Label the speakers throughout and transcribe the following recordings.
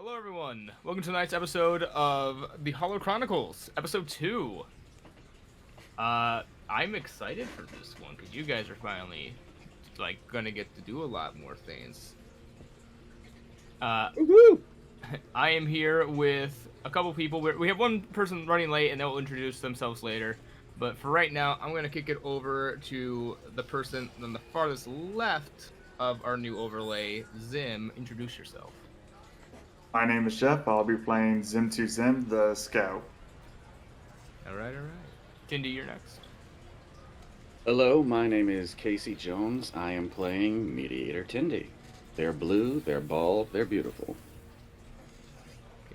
Speaker 1: Hello everyone, welcome to tonight's episode of the Holochronicles, episode 2. I'm excited for this one, because you guys are finally, gonna get to do a lot more things.
Speaker 2: Woohoo!
Speaker 1: I am here with a couple people. We have one person running late, and they'll introduce themselves later. But for right now, I'm gonna kick it over to the person on the farthest left of our new overlay, Zim. Introduce yourself.
Speaker 3: My name is Jeff. I'll be playing Zim2Zim, the Scout.
Speaker 1: Alright. Tindy, you're next.
Speaker 2: Hello, my name is Casey Jones. I am playing Mediator Tindy. They're blue, they're bald, they're beautiful.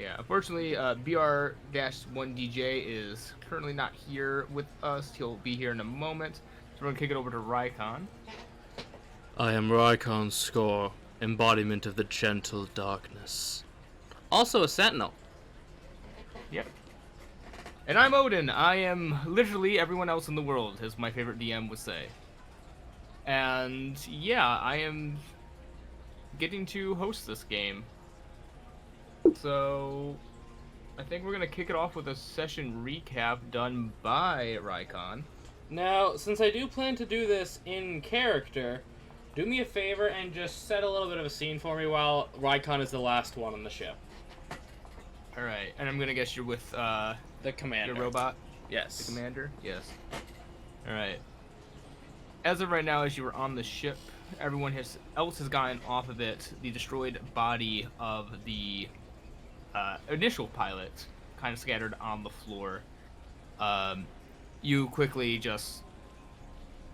Speaker 1: Yeah, unfortunately, BR-1DJ is currently not here with us. He'll be here in a moment. So we're going to kick it over to Rykon.
Speaker 4: I am Rykon Score, embodiment of the gentle darkness. Also a sentinel.
Speaker 1: Yep. And I'm Odin. I am literally everyone else in the world, as my favorite DM would say. And yeah, I am getting to host this game. So I think we're going to kick it off with a session recap done by Rykon.
Speaker 4: Now, since I do plan to do this in character, do me a favor and just set a little bit of a scene for me while Rykon is the last one on the ship.
Speaker 1: Alright, and I'm going to guess you're with
Speaker 4: The commander.
Speaker 1: your robot?
Speaker 4: Yes.
Speaker 1: The commander? Yes. Alright. As of right now, as you were on the ship, everyone else has gotten off of it. The destroyed body of the initial pilot kind of scattered on the floor. You quickly just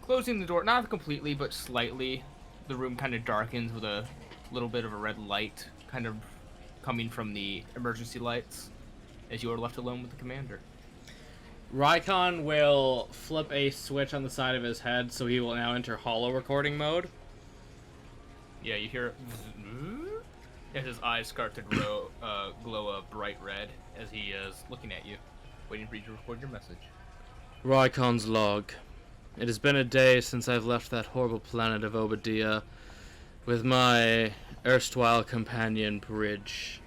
Speaker 1: closing the door, not completely, but slightly. The room kind of darkens with a little bit of a red light kind of coming from the emergency lights as you are left alone with the commander.
Speaker 4: Rykon will flip a switch on the side of his head, so he will now enter holo recording mode.
Speaker 1: Yeah, you hear as his eyes start to glow a bright red as he is looking at you, waiting for you to record your message.
Speaker 4: Rykon's log. It has been a day since I've left that horrible planet of Obadiah with my erstwhile companion, Bridge.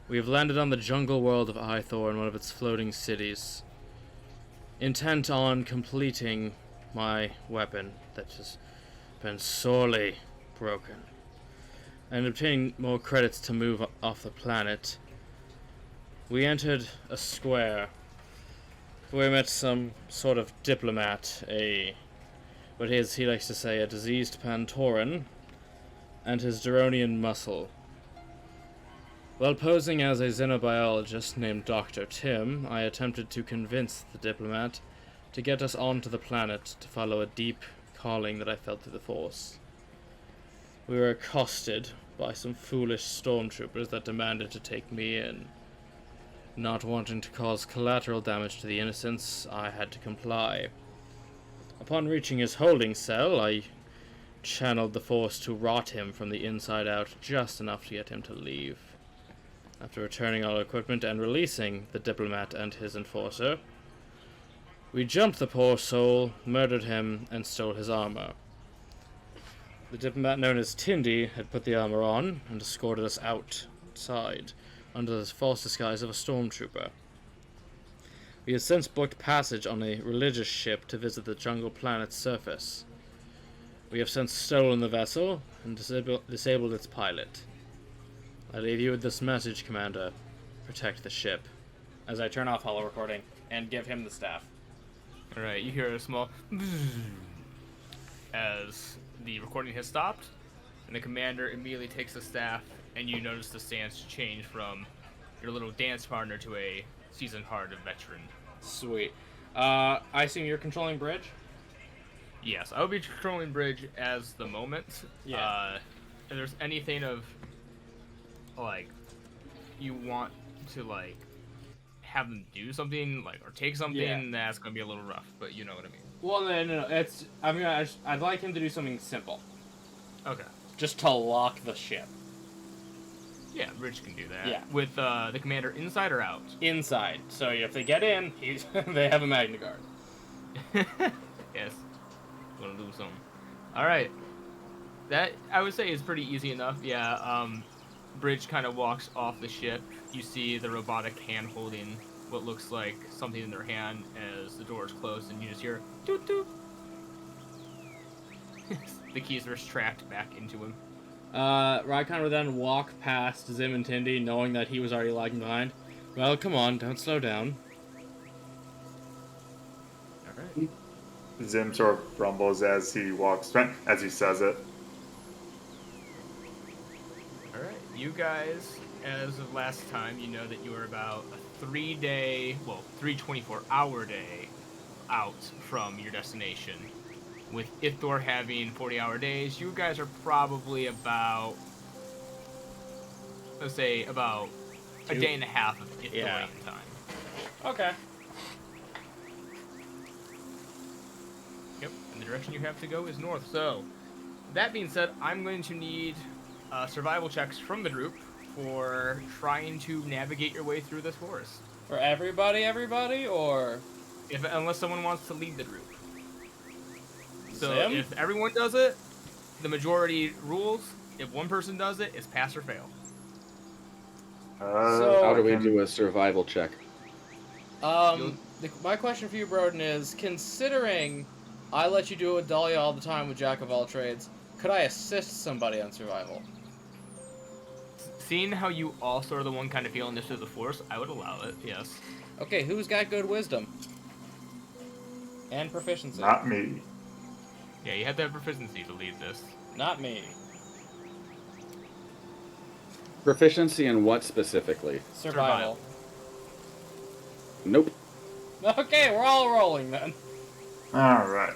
Speaker 4: We have landed on the jungle world of Ithor in one of its floating cities, intent on completing my weapon that has been sorely broken, and obtaining more credits to move off the planet. We entered a square where we met some sort of diplomat, what he likes to say, a diseased Pantoran, and his Duronian muscle. While posing as a xenobiologist named Dr. Tim, I attempted to convince the diplomat to get us onto the planet to follow a deep calling that I felt through the Force. We were accosted by some foolish stormtroopers that demanded to take me in. Not wanting to cause collateral damage to the innocents, I had to comply. Upon reaching his holding cell, I channeled the Force to rot him from the inside out just enough to get him to leave. After returning all equipment and releasing the diplomat and his enforcer, we jumped the poor soul, murdered him, and stole his armor. The diplomat known as Tindy had put the armor on and escorted us outside under the false disguise of a stormtrooper. We had since booked passage on a religious ship to visit the jungle planet's surface. We have since stolen the vessel and disabled its pilot. I leave you with this message, Commander. Protect the ship. As I turn off holo recording and give him the staff.
Speaker 1: Alright, you hear a small as the recording has stopped, and the commander immediately takes the staff, and you notice the stance change from your little dance partner to a seasoned hardened veteran.
Speaker 4: Sweet. I assume you're controlling Bridge?
Speaker 1: Yes, I will be controlling Bridge as the moment.
Speaker 4: Yeah.
Speaker 1: If there's anything of you want to have them do something or take something, that's gonna be a little rough, but you know what I mean.
Speaker 4: Well, no. I'd like him to do something simple.
Speaker 1: Okay.
Speaker 4: Just to lock the ship.
Speaker 1: Yeah, Bridge can do that.
Speaker 4: Yeah.
Speaker 1: With the commander inside or out?
Speaker 4: Inside. So if they get in, they have a Magna Guard.
Speaker 1: Yes. Gonna lose some. Alright. That, I would say, is pretty easy enough. Yeah, bridge kind of walks off the ship. You see the robotic hand holding what looks like something in their hand as the doors close, and you just hear toot toot. The keys are strapped back into him.
Speaker 4: Rykon would then walk past Zim and Tindy, knowing that he was already lagging behind. Well, come on, don't slow down.
Speaker 1: Alright.
Speaker 3: Zim sort of rumbles as he walks, as he says it.
Speaker 1: Alright, you guys, as of last time, you know that you are about a 3 24-hour day out from your destination. With Ithor having 40-hour days, you guys are probably about, let's say, about a day and a half of Ithorian time.
Speaker 4: Okay.
Speaker 1: Yep, and the direction you have to go is north. So, that being said, I'm going to need survival checks from the group for trying to navigate your way through this forest.
Speaker 4: For everybody, or?
Speaker 1: Unless someone wants to lead the group. So
Speaker 4: Sam?
Speaker 1: if everyone does it, the majority rules. If one person does it, it's pass or fail.
Speaker 2: How do we do a survival check?
Speaker 4: My question for you, Broden, is considering I let you do a Dahlia all the time with Jack of all trades, could I assist somebody on survival?
Speaker 1: Seeing how you also are the one kind of feeling this through the force, I would allow it, yes.
Speaker 4: Okay, who's got good wisdom? And proficiency?
Speaker 3: Not me.
Speaker 1: Yeah, you have to have proficiency to lead this.
Speaker 4: Not me.
Speaker 2: Proficiency in what specifically?
Speaker 4: Survival.
Speaker 2: Nope.
Speaker 4: Okay, we're all rolling then.
Speaker 3: Alright.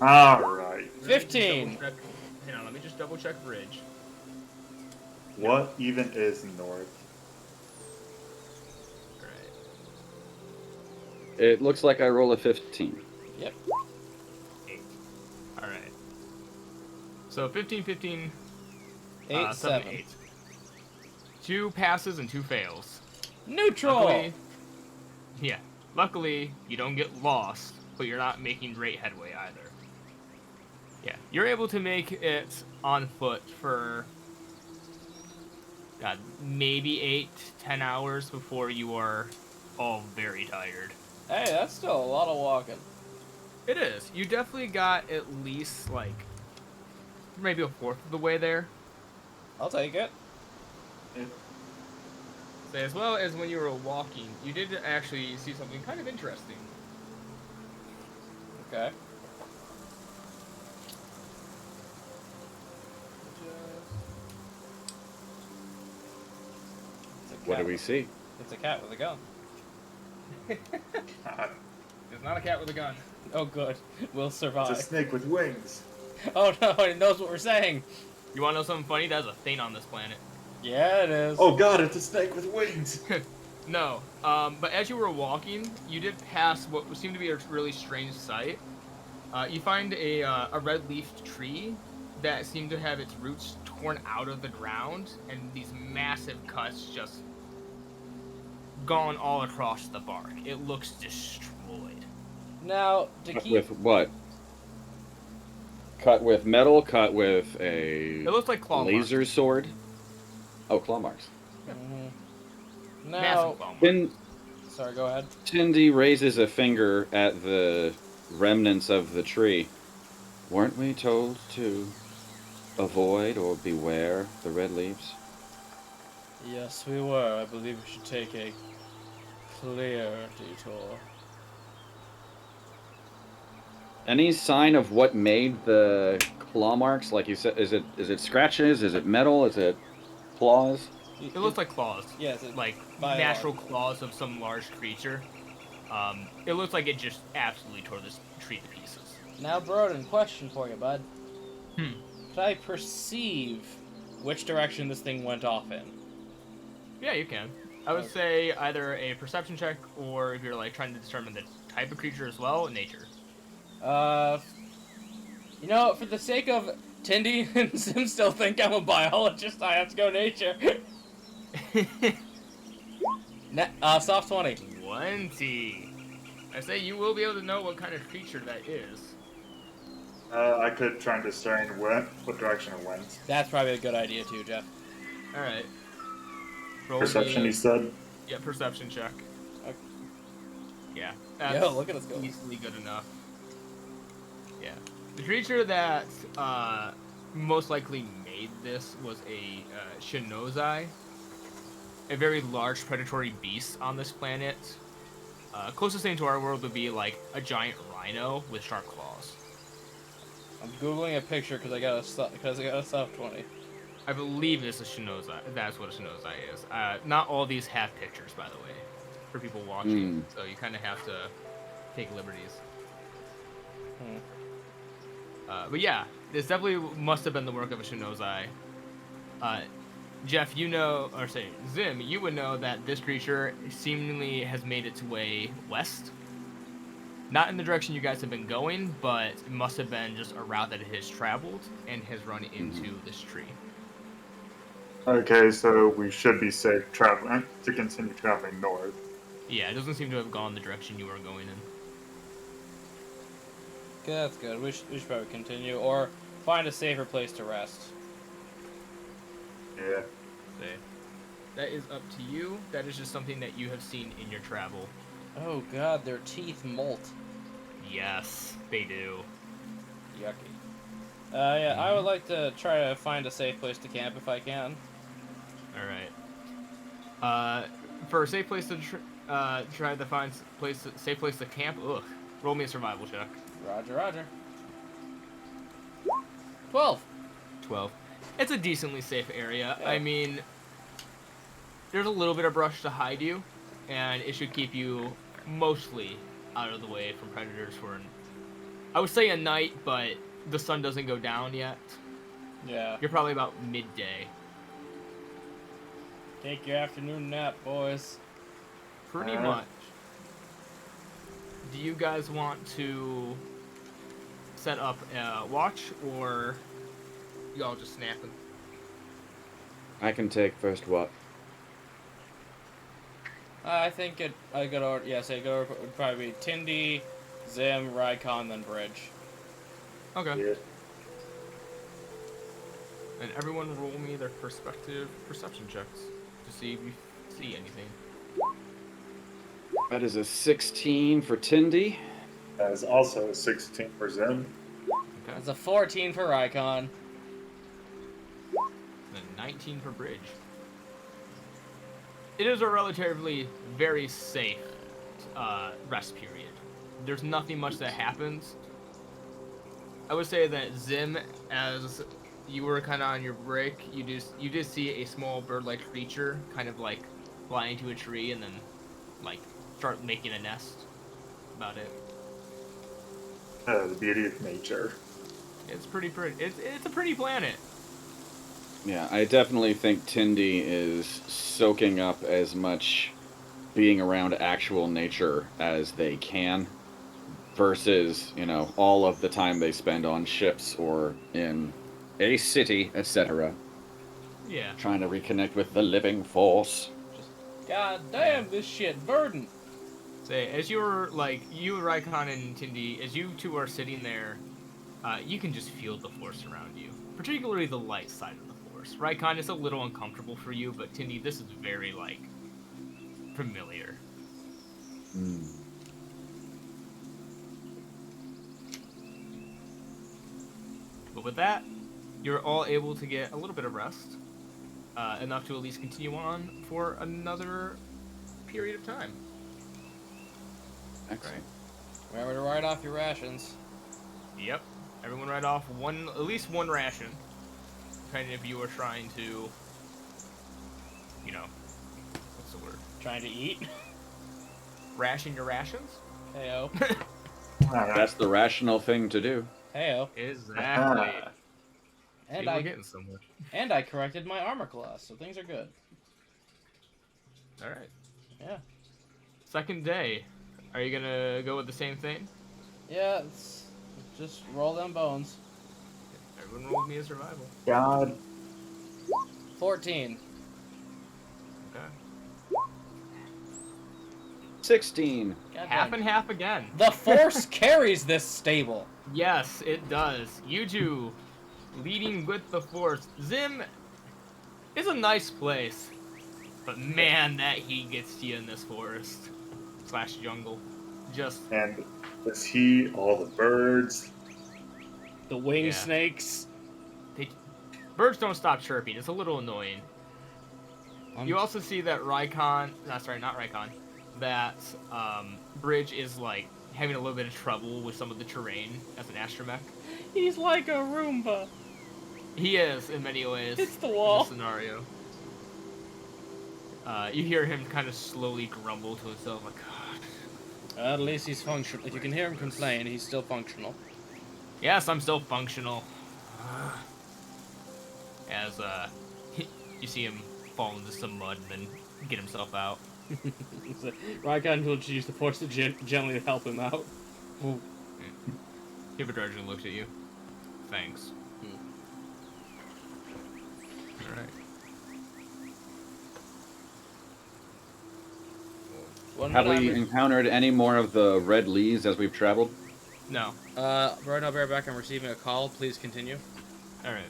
Speaker 3: Alright.
Speaker 4: 15.
Speaker 1: Hang on, let me just double check bridge.
Speaker 3: What even is north?
Speaker 1: Alright.
Speaker 2: It looks like I roll a 15.
Speaker 4: Yep.
Speaker 1: 8. Alright. So 15, 15,
Speaker 4: 8, 7.
Speaker 1: 8. 2 passes and 2 fails.
Speaker 4: Neutral!
Speaker 1: Luckily, you don't get lost, but you're not making great headway either. Yeah, you're able to make it on foot for maybe 8-10 hours before you are all very tired.
Speaker 4: Hey, that's still a lot of walking.
Speaker 1: It is. You definitely got at least, like, maybe a fourth of the way there.
Speaker 4: I'll take it.
Speaker 1: So as well as when you were walking, you did actually see something kind of interesting.
Speaker 4: Okay.
Speaker 2: What do we see?
Speaker 4: It's a cat with a gun.
Speaker 1: It's not a cat with a gun.
Speaker 4: Oh, good. We'll survive.
Speaker 3: It's a snake with wings.
Speaker 4: Oh no, it knows what we're saying.
Speaker 1: You want to know something funny? There's a thing on this planet.
Speaker 4: Yeah, it is.
Speaker 3: Oh god, it's a snake with wings.
Speaker 1: No, but as you were walking, you did pass what seemed to be a really strange sight. You find a red-leafed tree that seemed to have its roots torn out of the ground, and these massive cuts just gone all across the bark. It looks destroyed.
Speaker 4: Now, to
Speaker 2: Cut
Speaker 4: keep...
Speaker 2: with what? Cut with metal, cut with a
Speaker 1: It looks like claw
Speaker 2: laser
Speaker 1: marks.
Speaker 2: sword. Oh, claw marks.
Speaker 4: Now,
Speaker 1: Massive claw marks.
Speaker 2: Then
Speaker 4: sorry, go ahead.
Speaker 2: Tindy raises a finger at the remnants of the tree. Weren't we told to avoid or beware the red leaves?
Speaker 4: Yes, we were. I believe we should take a clear detour.
Speaker 2: Any sign of what made the claw marks? Like you said, is it scratches? Is it metal? Is it claws?
Speaker 1: It looks like claws.
Speaker 4: Yes, it's
Speaker 1: Like
Speaker 4: by
Speaker 1: natural claws of some large creature. It looks like it just absolutely tore this tree to pieces.
Speaker 4: Now, Broden, question for you, bud.
Speaker 1: Hmm.
Speaker 4: Could I perceive which direction this thing went off in?
Speaker 1: Yeah, you can. I would say either a perception check, or if you're like trying to determine the type of creature as well, nature.
Speaker 4: You know, for the sake of Tindy and Sim still think I'm a biologist, I have to go nature. Soft 20.
Speaker 1: 20. I say you will be able to know what kind of creature that is.
Speaker 3: I could try and discern what direction it went.
Speaker 4: That's probably a good idea too, Jeff.
Speaker 1: All right. Roll
Speaker 3: Perception,
Speaker 1: me
Speaker 3: he said.
Speaker 1: yeah, perception check.
Speaker 4: Okay.
Speaker 1: Yeah.
Speaker 4: Yo, look at us go.
Speaker 1: Easily good enough. Yeah. The creature that most likely made this was a Shinozai, a very large predatory beast on this planet. Closest thing to our world would be like a giant rhino with sharp claws.
Speaker 4: I'm googling a picture because I got a soft 20.
Speaker 1: I believe it's a Shinozai. That's what a Shinozai is. Not all these have pictures, by the way, for people watching. So you kind of have to take liberties. But yeah, this definitely must have been the work of a Shinozai. Jeff, Zim, you would know that this creature seemingly has made its way west. Not in the direction you guys have been going, but it must have been just a route that it has traveled and has run into this tree.
Speaker 3: Okay, so we should be safe traveling to continue traveling north.
Speaker 1: Yeah, it doesn't seem to have gone the direction you were going in.
Speaker 4: Okay, that's good. We should probably continue or find a safer place to rest.
Speaker 3: Yeah.
Speaker 1: Okay. That is up to you. That is just something that you have seen in your travel.
Speaker 4: Oh god, their teeth molt.
Speaker 1: Yes, they do.
Speaker 4: Yucky. Yeah, I would like to try to find a safe place to camp if I can.
Speaker 1: All right. For a safe place to try to find safe place to camp. Ugh. Roll me a survival check.
Speaker 4: Roger, roger. 12.
Speaker 1: 12. It's a decently safe area.
Speaker 4: Yeah.
Speaker 1: I mean, there's a little bit of brush to hide you, and it should keep you mostly out of the way from predators for I would say a night, but the sun doesn't go down yet.
Speaker 4: Yeah.
Speaker 1: You're probably about midday.
Speaker 4: Take your afternoon nap, boys.
Speaker 1: Pretty much. Do you guys want to set up a watch, or y'all just snapping?
Speaker 2: I can take first what?
Speaker 4: I think I go over. Yes, I go over. It would probably be Tindy, Zim, Rykon, then Bridge.
Speaker 1: Okay.
Speaker 3: Yeah.
Speaker 1: And everyone roll me their perception checks to see if you see anything.
Speaker 2: That is a 16 for Tindy.
Speaker 3: That is also 16 for Zim.
Speaker 1: Okay.
Speaker 4: That's a 14 for Rykon.
Speaker 1: And 19 for Bridge. It is a relatively very safe rest period. There's nothing much that happens. I would say that Zim, as you were kind of on your break, you did see a small bird-like creature kind of like fly into a tree and then like start making a nest. About it.
Speaker 3: The beauty of nature.
Speaker 1: It's pretty. It's a pretty planet.
Speaker 2: Yeah, I definitely think Tindy is soaking up as much being around actual nature as they can, versus, all of the time they spend on ships or in a city, etc.
Speaker 1: Yeah.
Speaker 2: Trying to reconnect with the living force.
Speaker 4: God damn, this shit verdant.
Speaker 1: Say, as you're you, Rykon, and Tindy, as you two are sitting there, you can just feel the force around you, particularly the light side of the force. Rykon, it's a little uncomfortable for you, but Tindy, this is very familiar. But with that, you're all able to get a little bit of rest, enough to at least continue on for another period of time.
Speaker 2: Excellent.
Speaker 4: Remember to write off your rations.
Speaker 1: Yep. Everyone write off at least one ration. Depending if you are trying to, what's the word?
Speaker 4: Trying to eat.
Speaker 1: Ration your rations?
Speaker 4: Heyo.
Speaker 2: That's the rational thing to do.
Speaker 4: Heyo.
Speaker 1: Exactly.
Speaker 4: And
Speaker 1: We're
Speaker 4: I
Speaker 1: getting somewhere.
Speaker 4: and I corrected my armor class, so things are good.
Speaker 1: All right.
Speaker 4: Yeah.
Speaker 1: Second day. Are you gonna go with the same thing?
Speaker 4: Yeah, it's just roll them bones.
Speaker 1: Everyone roll me a survival.
Speaker 3: God.
Speaker 4: 14.
Speaker 1: Okay.
Speaker 2: 16.
Speaker 4: God
Speaker 1: Half
Speaker 4: damn.
Speaker 1: and half again.
Speaker 4: The force carries this stable.
Speaker 1: Yes, it does. You two leading with the Force. Zim is a nice place, but man, that heat gets to you in this forest slash jungle. Just
Speaker 3: And this heat, all the birds.
Speaker 4: The wing
Speaker 1: Yeah.
Speaker 4: snakes.
Speaker 1: they, birds don't stop chirping. It's a little annoying. You also see that Rykon, not Rykon, that Bridge is like having a little bit of trouble with some of the terrain as an astromech.
Speaker 4: He's like a Roomba.
Speaker 1: He is in many ways.
Speaker 4: It's the
Speaker 1: in
Speaker 4: wall.
Speaker 1: this scenario. You hear him kind of slowly grumble to himself, like, God.
Speaker 4: At least he's functional. If you can hear him complain, he's still functional.
Speaker 1: Yes, I'm still functional. As you see him fall into some mud and then get himself out.
Speaker 4: Rykon will use the force to gently help him out. Ooh.
Speaker 1: He begrudgingly looks at you. Thanks. Alright.
Speaker 2: Have we encountered any more of the red leaves as we've traveled?
Speaker 1: No.
Speaker 4: Right now, Bareback, I'm receiving a call. Please continue.
Speaker 1: Alright.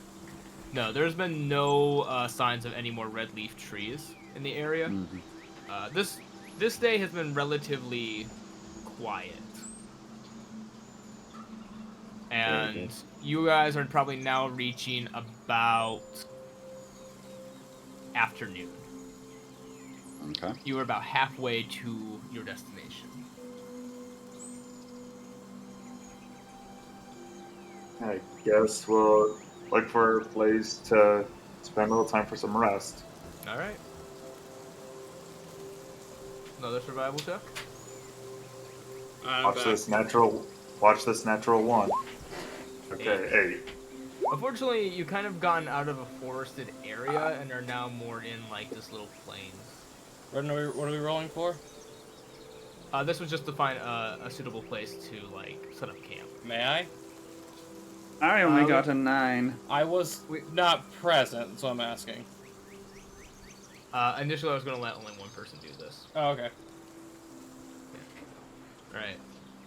Speaker 1: No, there's been no signs of any more red leaf trees in the area.
Speaker 2: Mm-hmm.
Speaker 1: This day has been relatively quiet. And you guys are probably now reaching about afternoon.
Speaker 2: Okay.
Speaker 1: You are about halfway to your destination.
Speaker 3: I guess we'll look for a place to spend a little time for some rest.
Speaker 1: Alright. Another survival check?
Speaker 3: Watch this natural one. Okay, 8.
Speaker 1: Unfortunately, you kind of gotten out of a forested area and are now more in like this little plains.
Speaker 4: What are we rolling for?
Speaker 1: This was just to find a suitable place to like set up camp.
Speaker 4: May I?
Speaker 2: I only got a 9.
Speaker 4: I was not present, so I'm asking.
Speaker 1: Initially, I was going to let only one person do this.
Speaker 4: Oh, okay.
Speaker 1: Alright.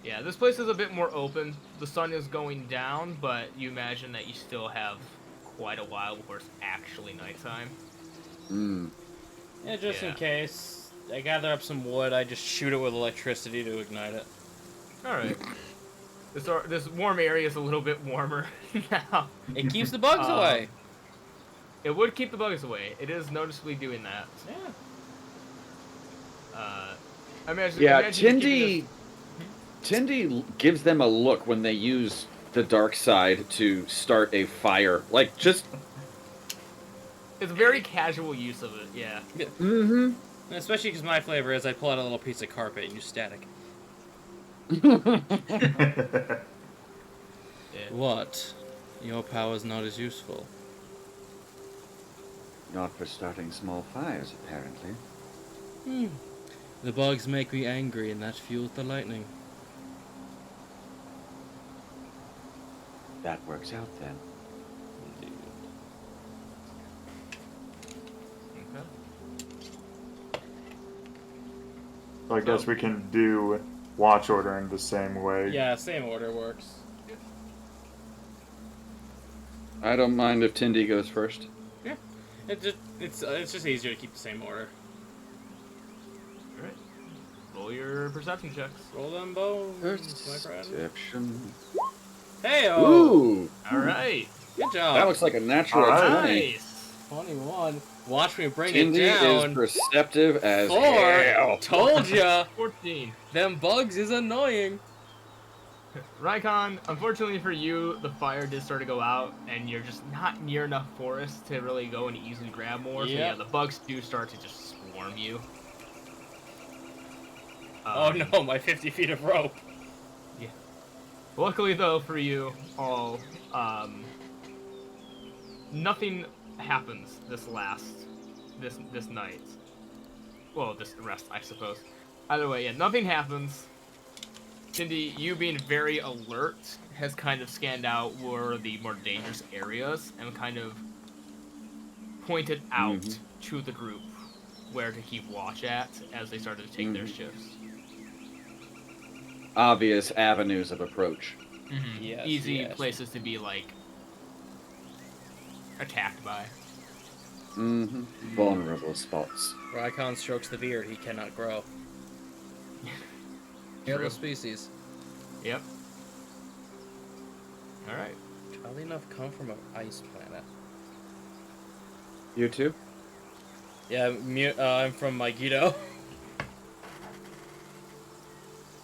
Speaker 1: Yeah, this place is a bit more open. The sun is going down, but you imagine that you still have quite a while before it's actually nighttime.
Speaker 4: Yeah, just in case. I gather up some wood, I just shoot it with electricity to ignite it.
Speaker 1: Alright. This warm area is a little bit warmer now.
Speaker 4: It keeps the bugs away.
Speaker 1: It would keep the bugs away. It is noticeably doing that.
Speaker 4: Yeah.
Speaker 1: Imagine
Speaker 2: Tindy gives them a look when they use the dark side to start a fire. Like, just...
Speaker 1: It's a very casual use of it, yeah.
Speaker 2: Mm-hmm.
Speaker 4: Especially because my flavor is I pull out a little piece of carpet and use static.
Speaker 1: Yeah.
Speaker 4: What? Your power's not as useful.
Speaker 2: Not for starting small fires, apparently.
Speaker 4: The bugs make me angry, and that fuels the lightning.
Speaker 2: That works out, then.
Speaker 4: Indeed.
Speaker 1: Okay.
Speaker 3: So I guess we can do watch ordering the same way.
Speaker 4: Yeah, same order works.
Speaker 2: I don't mind if Tindy goes first.
Speaker 4: Yeah. It's just easier to keep the same order.
Speaker 1: Alright. Roll your perception checks.
Speaker 4: Roll them bones, my friend.
Speaker 2: Perception.
Speaker 4: Hey-o!
Speaker 2: Ooh!
Speaker 1: Alright.
Speaker 4: Good job.
Speaker 2: That looks like a natural
Speaker 3: Alright.
Speaker 2: 20.
Speaker 1: Nice.
Speaker 4: 21. Watch me bring
Speaker 2: Tindy
Speaker 4: it down.
Speaker 2: is perceptive as
Speaker 4: 4.
Speaker 2: hell.
Speaker 4: Told ya.
Speaker 1: 14.
Speaker 4: Them bugs is annoying.
Speaker 1: Rykon, unfortunately for you, the fire did start to go out, and you're just not near enough forest to really go and easily grab more. So yeah, the bugs do start to just swarm you.
Speaker 4: Oh no, my 50 feet of rope.
Speaker 1: Yeah. Luckily, though, for you all, nothing happens this night. Well, this rest, I suppose. Either way, yeah, nothing happens. Cindy, you being very alert, has kind of scanned out where the more dangerous areas and kind of pointed out to the group where to keep watch at as they started to take their shifts.
Speaker 2: Obvious avenues of approach.
Speaker 4: Yes,
Speaker 1: Easy
Speaker 4: yes.
Speaker 1: places to be like attacked by.
Speaker 2: Mm-hmm. Vulnerable spots.
Speaker 4: Rykon strokes the beard, he cannot grow.
Speaker 1: True.
Speaker 4: Hail the species.
Speaker 1: Yep. All right.
Speaker 4: Oddly enough, come from an ice planet.
Speaker 2: You too?
Speaker 4: Yeah, I'm from Megiddo.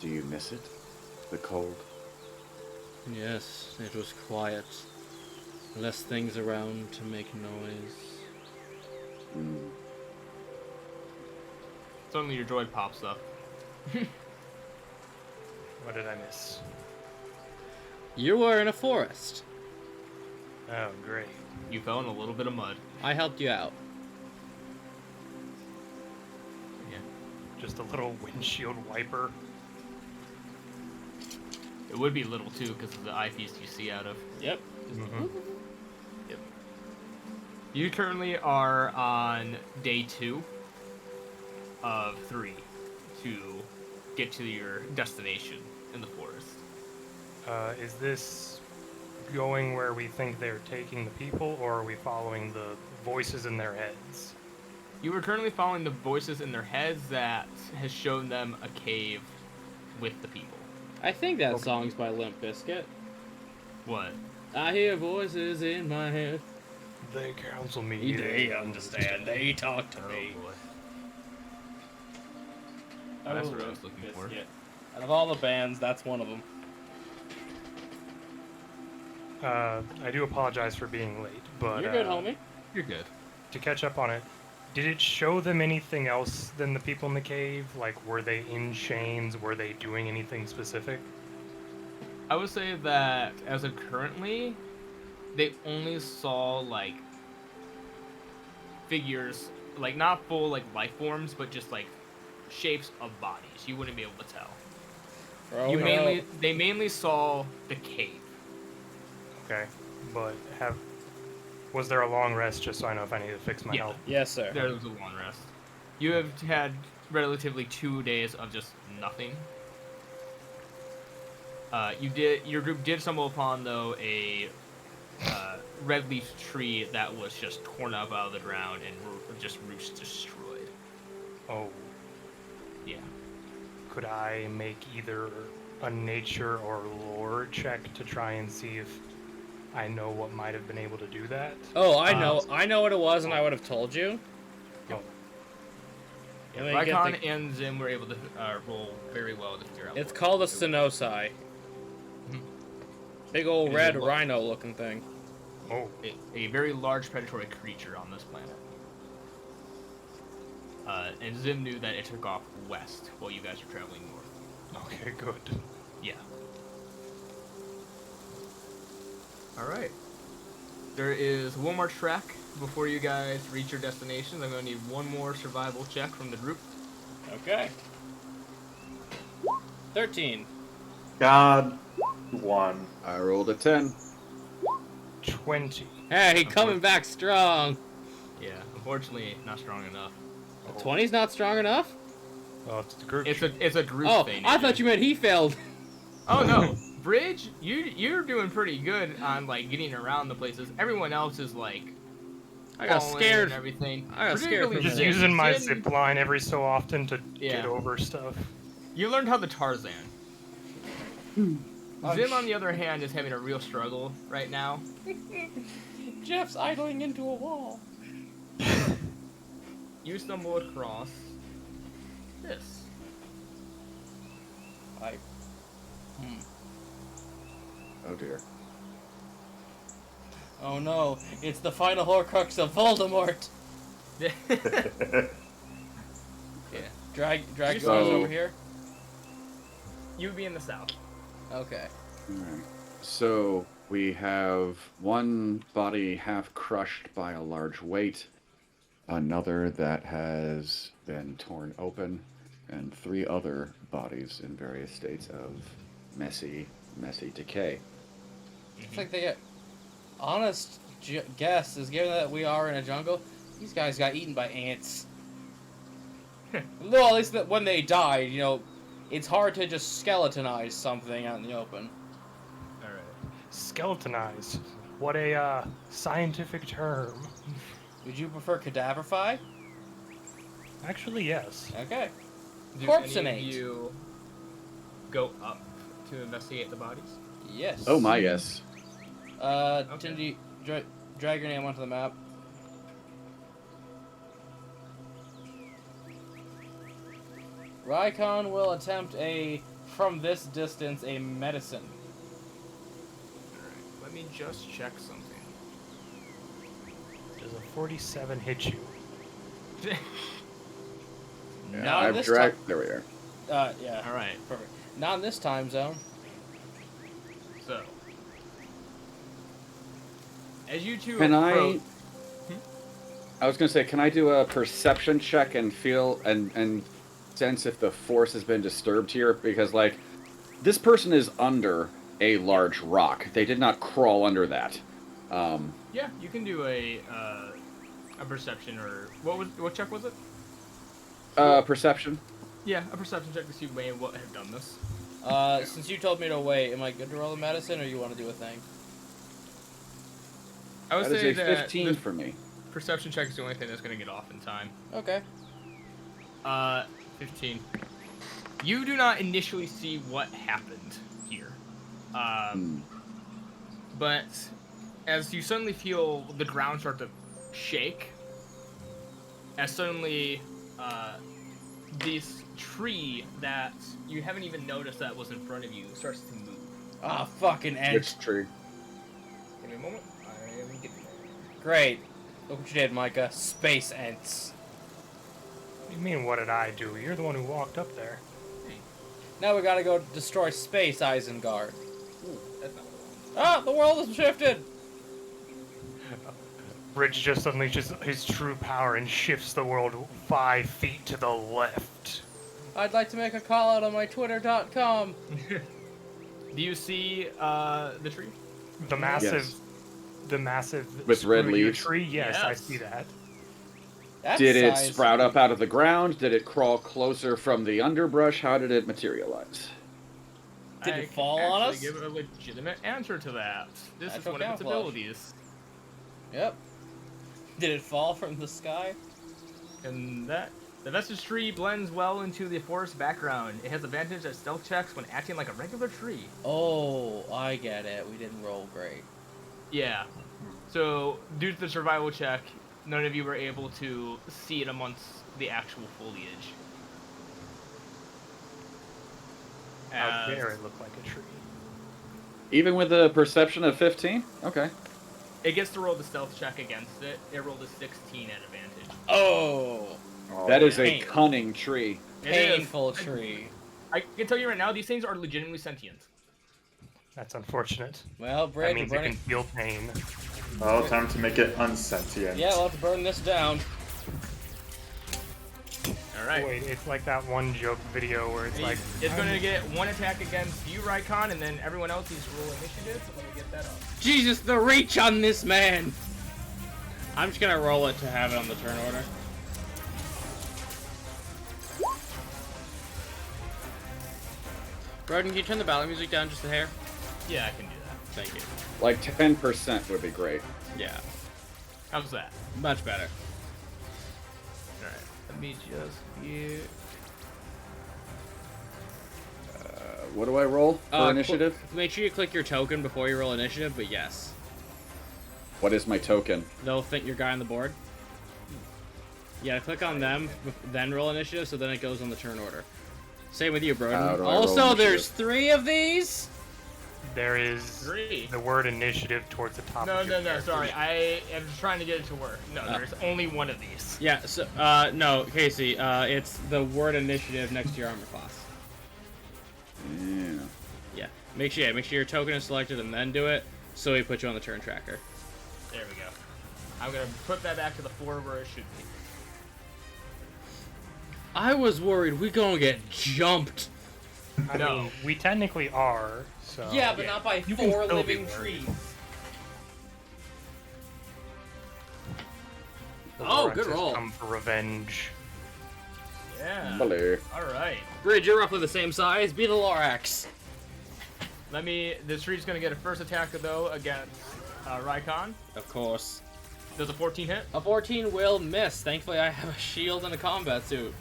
Speaker 2: Do you miss it? The cold?
Speaker 4: Yes, it was quiet. Less things around to make noise.
Speaker 2: Mm.
Speaker 1: Suddenly your droid pops up.
Speaker 5: What did I miss?
Speaker 4: You were in a forest.
Speaker 5: Oh, great.
Speaker 1: You fell in a little bit of mud.
Speaker 4: I helped you out.
Speaker 1: Yeah.
Speaker 5: Just a little windshield wiper.
Speaker 1: It would be little too because of the eyepiece you see out of.
Speaker 4: Yep.
Speaker 1: Yep. You currently are on day 2 of 3 to get to your destination in the forest.
Speaker 5: Is this going where we think they're taking the people, or are we following the voices in their heads?
Speaker 1: You are currently following the voices in their heads that has shown them a cave with the people.
Speaker 4: I think that
Speaker 5: Okay.
Speaker 4: song's by Limp Bizkit.
Speaker 1: What?
Speaker 4: I hear voices in my head.
Speaker 5: They counsel me.
Speaker 4: They understand. They talk to me.
Speaker 1: boy. That's what I was looking for.
Speaker 4: Out of all the bands, that's one of them.
Speaker 5: I do apologize for being late, but
Speaker 4: You're good, homie.
Speaker 1: You're good.
Speaker 5: to catch up on it, did it show them anything else than the people in the cave? Like, were they in chains? Were they doing anything specific?
Speaker 1: I would say that as of currently, they only saw like figures, like not full like life forms, but just like shapes of bodies. You wouldn't be able to tell. They mainly saw the cave.
Speaker 5: Okay, but was there a long rest, just so I know if I need to fix my
Speaker 1: Yeah.
Speaker 5: health?
Speaker 4: Yes, sir.
Speaker 1: There was a long rest. You have had relatively 2 days of just nothing. Your group did stumble upon though a red leaf tree that was just torn up out of the ground and just roots destroyed.
Speaker 5: Oh,
Speaker 1: Yeah.
Speaker 5: could I make either a nature or lore check to try and see if I know what might have been able to do that?
Speaker 4: Oh, I know what it was, and I would have told you.
Speaker 5: Oh,
Speaker 4: Let me get
Speaker 1: Rykon
Speaker 4: the-
Speaker 1: and Zim were able to roll very well to figure out.
Speaker 4: It's
Speaker 1: what
Speaker 4: called a
Speaker 1: to do.
Speaker 4: Stenosai.
Speaker 1: Mhm.
Speaker 4: Big old
Speaker 1: It is
Speaker 4: red
Speaker 1: a lo-
Speaker 4: rhino-looking thing.
Speaker 5: oh,
Speaker 1: A very large predatory creature on this planet. And Zim knew that it took off west while you guys were traveling north.
Speaker 5: okay, good.
Speaker 1: Yeah. Alright. There is one more track before you guys reach your destinations. I'm going to need one more survival check from the group.
Speaker 4: Okay. 13.
Speaker 3: God, 1.
Speaker 2: I rolled a 10.
Speaker 5: 20.
Speaker 4: Hey, coming back strong.
Speaker 1: Yeah, unfortunately, not strong enough.
Speaker 4: 20's not strong enough?
Speaker 5: Well, it's the group.
Speaker 1: It's a group
Speaker 4: Oh,
Speaker 1: thing.
Speaker 4: I thought you meant he failed.
Speaker 1: Oh no, Bridge, you're doing pretty good on like getting around the places. Everyone else is like
Speaker 4: I got
Speaker 1: falling
Speaker 4: scared.
Speaker 1: and everything.
Speaker 4: I got scared
Speaker 1: Particularly
Speaker 4: for a
Speaker 5: just
Speaker 4: minute.
Speaker 1: Zim.
Speaker 5: using my
Speaker 1: Zim,
Speaker 5: zip line every so often to
Speaker 1: Yeah.
Speaker 5: get over stuff.
Speaker 1: You learned how to Tarzan. Zim, on the other hand, is having a real struggle right now.
Speaker 4: Jeff's idling into a wall.
Speaker 1: You stumble across this.
Speaker 2: Oh dear.
Speaker 4: Oh no, it's the final Horcrux of Voldemort.
Speaker 1: Yeah.
Speaker 4: Drag
Speaker 1: You
Speaker 4: yours
Speaker 2: saw-
Speaker 4: over here.
Speaker 1: You would be in the south.
Speaker 4: Okay.
Speaker 2: Alright. So we have one body half crushed by a large weight, another that has been torn open, and 3 other bodies in various states of messy decay.
Speaker 4: It's like they get honest guess is given that we are in a jungle. These guys got eaten by ants. Well, at least that when they died, you know, it's hard to just skeletonize something out in the open.
Speaker 5: Skeletonized. What a scientific term.
Speaker 4: Would you prefer cadaverify?
Speaker 5: Actually, yes.
Speaker 4: Okay.
Speaker 1: Do
Speaker 4: Corpsenate.
Speaker 1: any of you go up to investigate the bodies?
Speaker 4: Yes.
Speaker 2: Oh my, yes.
Speaker 4: Tindy, drag your name onto the map. Rykon will attempt from this distance, a medicine.
Speaker 1: Alright, let me just check something.
Speaker 5: Does a 47 hit you?
Speaker 2: Yeah,
Speaker 4: Not in
Speaker 2: I've
Speaker 4: this
Speaker 2: dragged.
Speaker 4: time.
Speaker 2: There we are.
Speaker 4: Yeah.
Speaker 1: Alright,
Speaker 4: Perfect. Not in this time zone.
Speaker 1: so. As you two
Speaker 2: Can
Speaker 1: approach...
Speaker 2: I was gonna say, can I do a perception check and feel and sense if the force has been disturbed here? Because like, this person is under a large rock. They did not crawl under that.
Speaker 1: Yeah, you can do a perception or... What check was it?
Speaker 2: Perception.
Speaker 1: Yeah, a perception check to see may what have done this.
Speaker 4: Since you told me to wait, am I good to roll the medicine, or you want to do a thing?
Speaker 1: I would
Speaker 2: That
Speaker 1: say
Speaker 2: is a
Speaker 1: that
Speaker 2: 15
Speaker 1: the
Speaker 2: for me.
Speaker 1: perception check is the only thing that's going to get off in time.
Speaker 4: Okay.
Speaker 1: 15. You do not initially see what happened here. But as you suddenly feel the ground start to shake, as suddenly this tree that you haven't even noticed that was in front of you starts to move.
Speaker 4: Ah, fucking end.
Speaker 2: Which tree?
Speaker 1: Give me a moment. I am getting there.
Speaker 4: Great. Look what you did, Micah. Space ants.
Speaker 5: What do you mean, what did I do? You're the one who walked up there.
Speaker 4: Now we gotta go destroy space, Isengard.
Speaker 1: Ooh, that's not what I wanted.
Speaker 4: Ah, the world has shifted!
Speaker 5: Bridge just unleashes his true power and shifts the world 5 feet to the left.
Speaker 4: I'd like to make a call out on my twitter.com.
Speaker 1: Do you see the tree?
Speaker 5: The massive,
Speaker 2: Yes.
Speaker 5: the massive
Speaker 2: With red
Speaker 5: spruce
Speaker 2: leaves?
Speaker 5: tree. Yes, I
Speaker 1: Yes.
Speaker 5: see that.
Speaker 4: That
Speaker 2: Did it
Speaker 4: size-
Speaker 2: sprout up out of the ground? Did it crawl closer from the underbrush? How did it materialize?
Speaker 4: Did
Speaker 1: I
Speaker 4: it
Speaker 1: can
Speaker 4: fall on
Speaker 1: actually
Speaker 4: us?
Speaker 1: give a legitimate answer to that. This is
Speaker 4: Natural
Speaker 1: one of its
Speaker 4: camouflage.
Speaker 1: abilities.
Speaker 4: Yep. Did it fall from the sky?
Speaker 1: And the vestige tree blends well into the forest background. It has advantage at stealth checks when acting like a regular tree.
Speaker 4: Oh, I get it. We didn't roll great.
Speaker 1: Yeah. So, due to the survival check, none of you were able to see it amongst the actual foliage.
Speaker 5: How
Speaker 1: As-
Speaker 5: dare it look like a tree?
Speaker 2: Even with a perception of 15? Okay.
Speaker 1: It gets to roll the stealth check against it. It rolled a 16 at advantage.
Speaker 4: Oh,
Speaker 2: That is a
Speaker 4: Pain.
Speaker 2: cunning tree.
Speaker 1: It is.
Speaker 4: painful tree.
Speaker 1: I can tell you right now, these things are legitimately sentient.
Speaker 5: That's unfortunate.
Speaker 4: Well,
Speaker 5: That
Speaker 4: Brad, you're
Speaker 5: means it
Speaker 4: burning.
Speaker 5: can feel pain.
Speaker 3: Well, time to make it unsentient.
Speaker 4: Yeah, we'll have to burn this down.
Speaker 1: Alright.
Speaker 5: Wait, it's like that one joke video where it's like,
Speaker 1: It's going to get one attack against you, Rykon, and then everyone else needs to roll initiative. So let me get that up.
Speaker 4: Jesus, the reach on this man! I'm just gonna roll it to have it on the turn order. Broden, can you turn the battle music down just a hair?
Speaker 1: Yeah, I can do that.
Speaker 4: Thank you.
Speaker 2: Like 10% would be great.
Speaker 4: Yeah,
Speaker 1: How's that?
Speaker 4: much better.
Speaker 1: Alright. Let me just get...
Speaker 2: What do I roll for initiative?
Speaker 4: Make sure you click your token before you roll initiative, but yes.
Speaker 2: What is my token?
Speaker 4: They'll think your guy on the board. Yeah, click on them, then roll initiative, so then it goes on the turn order. Same with you,
Speaker 2: How
Speaker 4: Broden.
Speaker 2: do I roll
Speaker 4: Also, there's
Speaker 2: initiative?
Speaker 4: 3 of these?
Speaker 5: there is
Speaker 1: 3.
Speaker 5: the word initiative towards the top
Speaker 1: No,
Speaker 5: of your
Speaker 1: no, no,
Speaker 5: character.
Speaker 1: sorry. I am trying to get it to work. No,
Speaker 4: Oh.
Speaker 1: there's only one of these.
Speaker 4: Yeah, so, no, Casey, it's the word initiative next to your armor class.
Speaker 2: Yeah.
Speaker 4: Yeah, make sure your token is selected and then do it, so we put you on the turn tracker.
Speaker 1: There we go. I'm going to put that back to the 4 where it should be.
Speaker 4: I was worried we gonna get jumped.
Speaker 5: I
Speaker 1: No.
Speaker 5: mean, we technically are, so...
Speaker 4: Yeah, but not by
Speaker 5: You can
Speaker 4: 4
Speaker 5: still be
Speaker 4: living
Speaker 5: worried.
Speaker 4: trees.
Speaker 5: The
Speaker 4: Oh,
Speaker 5: Lorax
Speaker 4: good
Speaker 5: has
Speaker 4: roll.
Speaker 5: Come for revenge.
Speaker 1: Yeah.
Speaker 2: Hello.
Speaker 1: Alright.
Speaker 4: Bridge, you're roughly the same size. Be the Lorax.
Speaker 1: The tree's gonna get a first attack though against Raikon.
Speaker 4: Of course.
Speaker 1: Does a 14 hit?
Speaker 4: A 14 will miss. Thankfully, I have a shield and a combat suit.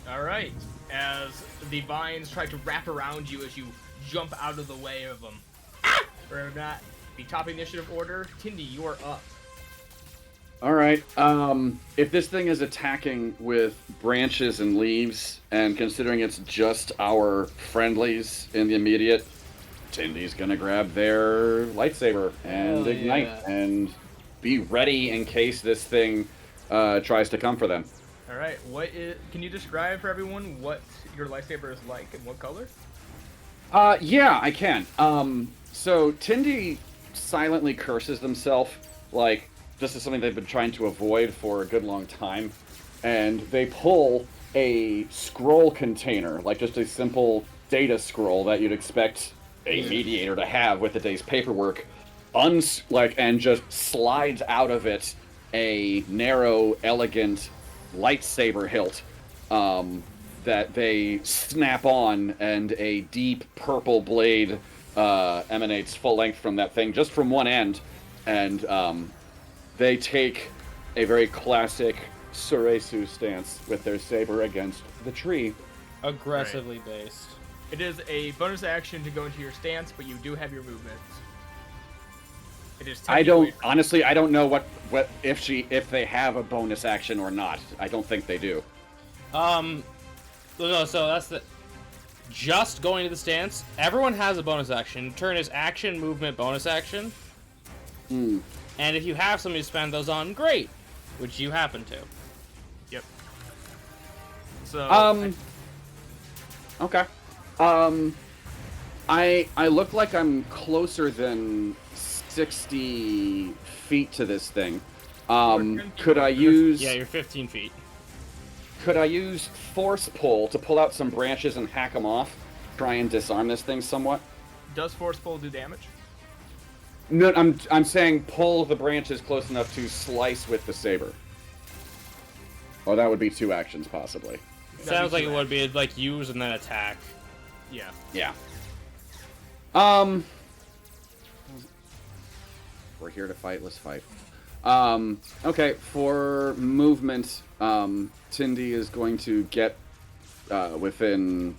Speaker 1: All right. As the vines try to wrap around you as you jump out of the way of them. For that, the top initiative order, Tindy, you are up.
Speaker 2: All right. If this thing is attacking with branches and leaves, and considering it's just our friendlies in the immediate, Tindy's gonna grab their lightsaber and ignite and be ready in case this thing tries to come for them.
Speaker 1: All right. Can you describe for everyone what your lightsaber is like and what color?
Speaker 2: Yeah, I can. So Tindy silently curses themselves, like this is something they've been trying to avoid for a good long time, and they pull a scroll container, like just a simple data scroll that you'd expect a mediator to have with the day's paperwork, and just slides out of it a narrow, elegant lightsaber hilt that they snap on, and a deep purple blade emanates full length from that thing, just from one end, and they take a very classic Suresu stance with their saber against the tree.
Speaker 4: Aggressively based.
Speaker 1: It is a bonus action to go into your stance, but you do have your movement. It is.
Speaker 2: I don't know what if they have a bonus action or not. I don't think they do.
Speaker 4: No, so that's the just going to the stance. Everyone has a bonus action. Turn is action, movement, bonus action. And if you have somebody to spend those on, great, which you happen to.
Speaker 1: Yep. So.
Speaker 2: Okay. I look like I'm closer than 60 feet to this thing. Could I use...
Speaker 4: Yeah, you're 15 feet.
Speaker 2: Could I use force pull to pull out some branches and hack them off? Try and disarm this thing somewhat?
Speaker 1: Does force pull do damage?
Speaker 2: No, I'm saying pull the branches close enough to slice with the saber. Oh, that would be 2 actions, possibly.
Speaker 4: Sounds like it would be, like, use and then attack.
Speaker 1: Yeah.
Speaker 2: Yeah. We're here to fight, let's fight. Okay, for movement, Tindy is going to get within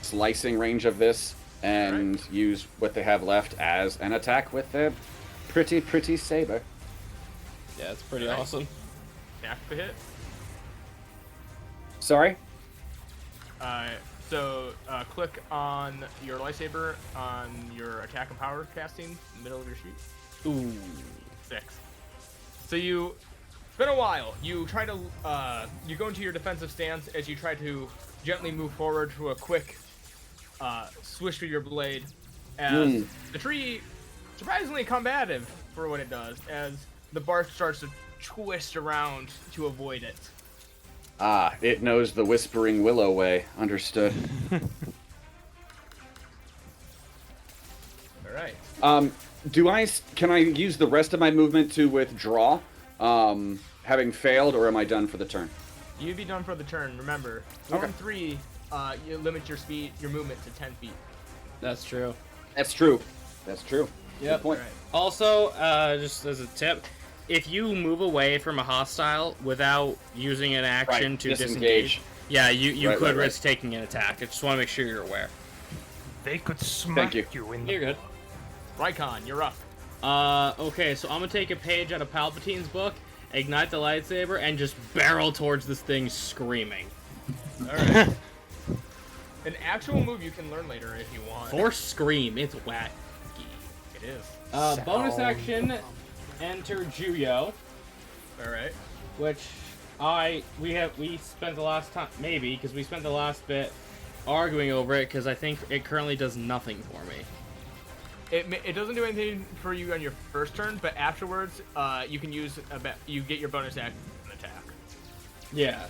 Speaker 2: slicing range of this and use what they have left as an attack with their pretty saber.
Speaker 4: Yeah, it's pretty awesome.
Speaker 1: Attack the hit.
Speaker 2: Sorry?
Speaker 1: Click on your lightsaber on your attack and power casting, middle of your sheet.
Speaker 4: Ooh.
Speaker 1: 6. So it's been a while. You try to, you go into your defensive stance as you try to gently move forward to a quick swish with your blade, as the tree, surprisingly combative for what it does, as the bark starts to twist around to avoid it.
Speaker 2: Ah, it knows the Whispering Willow way. Understood.
Speaker 1: Alright.
Speaker 2: Can I use the rest of my movement to withdraw, having failed, or am I done for the turn?
Speaker 1: You'd be done for the turn. Remember, 4 and 3, you limit your movement to 10 feet.
Speaker 4: That's true.
Speaker 2: That's true.
Speaker 4: Yep.
Speaker 2: Good point.
Speaker 1: Right.
Speaker 4: Also, just as a tip, if you move away from a hostile without using an action to disengage, yeah, you could risk taking an attack. I just want to make sure you're aware.
Speaker 5: They could smack you in the...
Speaker 4: You're good.
Speaker 1: Raikon, you're up.
Speaker 4: Okay, so I'm gonna take a page out of Palpatine's book, ignite the lightsaber, and just barrel towards this thing screaming.
Speaker 1: Alright. An actual move you can learn later if you want.
Speaker 4: Force scream, it's wacky.
Speaker 1: It is.
Speaker 4: Bonus action, enter Juyo,
Speaker 1: Alright.
Speaker 4: which we spent the last time, maybe, because we spent the last bit arguing over it, because I think it currently does nothing for me.
Speaker 1: It doesn't do anything for you on your first turn, but afterwards, you can use you get your bonus action attack.
Speaker 4: Yeah.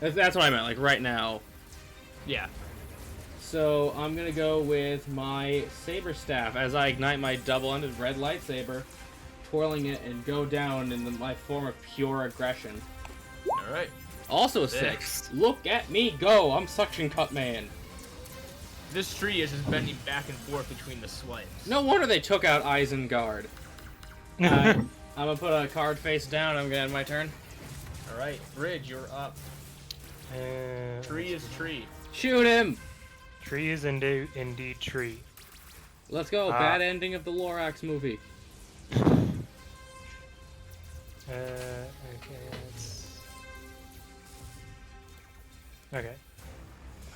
Speaker 4: That's what I meant, like right now.
Speaker 1: Yeah.
Speaker 4: So I'm gonna go with my saber staff as I ignite my double-ended red lightsaber, twirling it and go down in my form of pure aggression.
Speaker 1: Alright.
Speaker 4: Also a 6. Look at me go! I'm Suction Cut Man.
Speaker 1: This tree is just bending back and forth between the swipes.
Speaker 4: No wonder they took out Isengard. Alright, I'm gonna put a card face down. I'm gonna end my turn.
Speaker 1: All right, Bridge, you're up. Tree is tree.
Speaker 4: Shoot him!
Speaker 5: Tree is indeed tree.
Speaker 4: Let's go. Bad ending of the Lorax movie.
Speaker 5: Okay.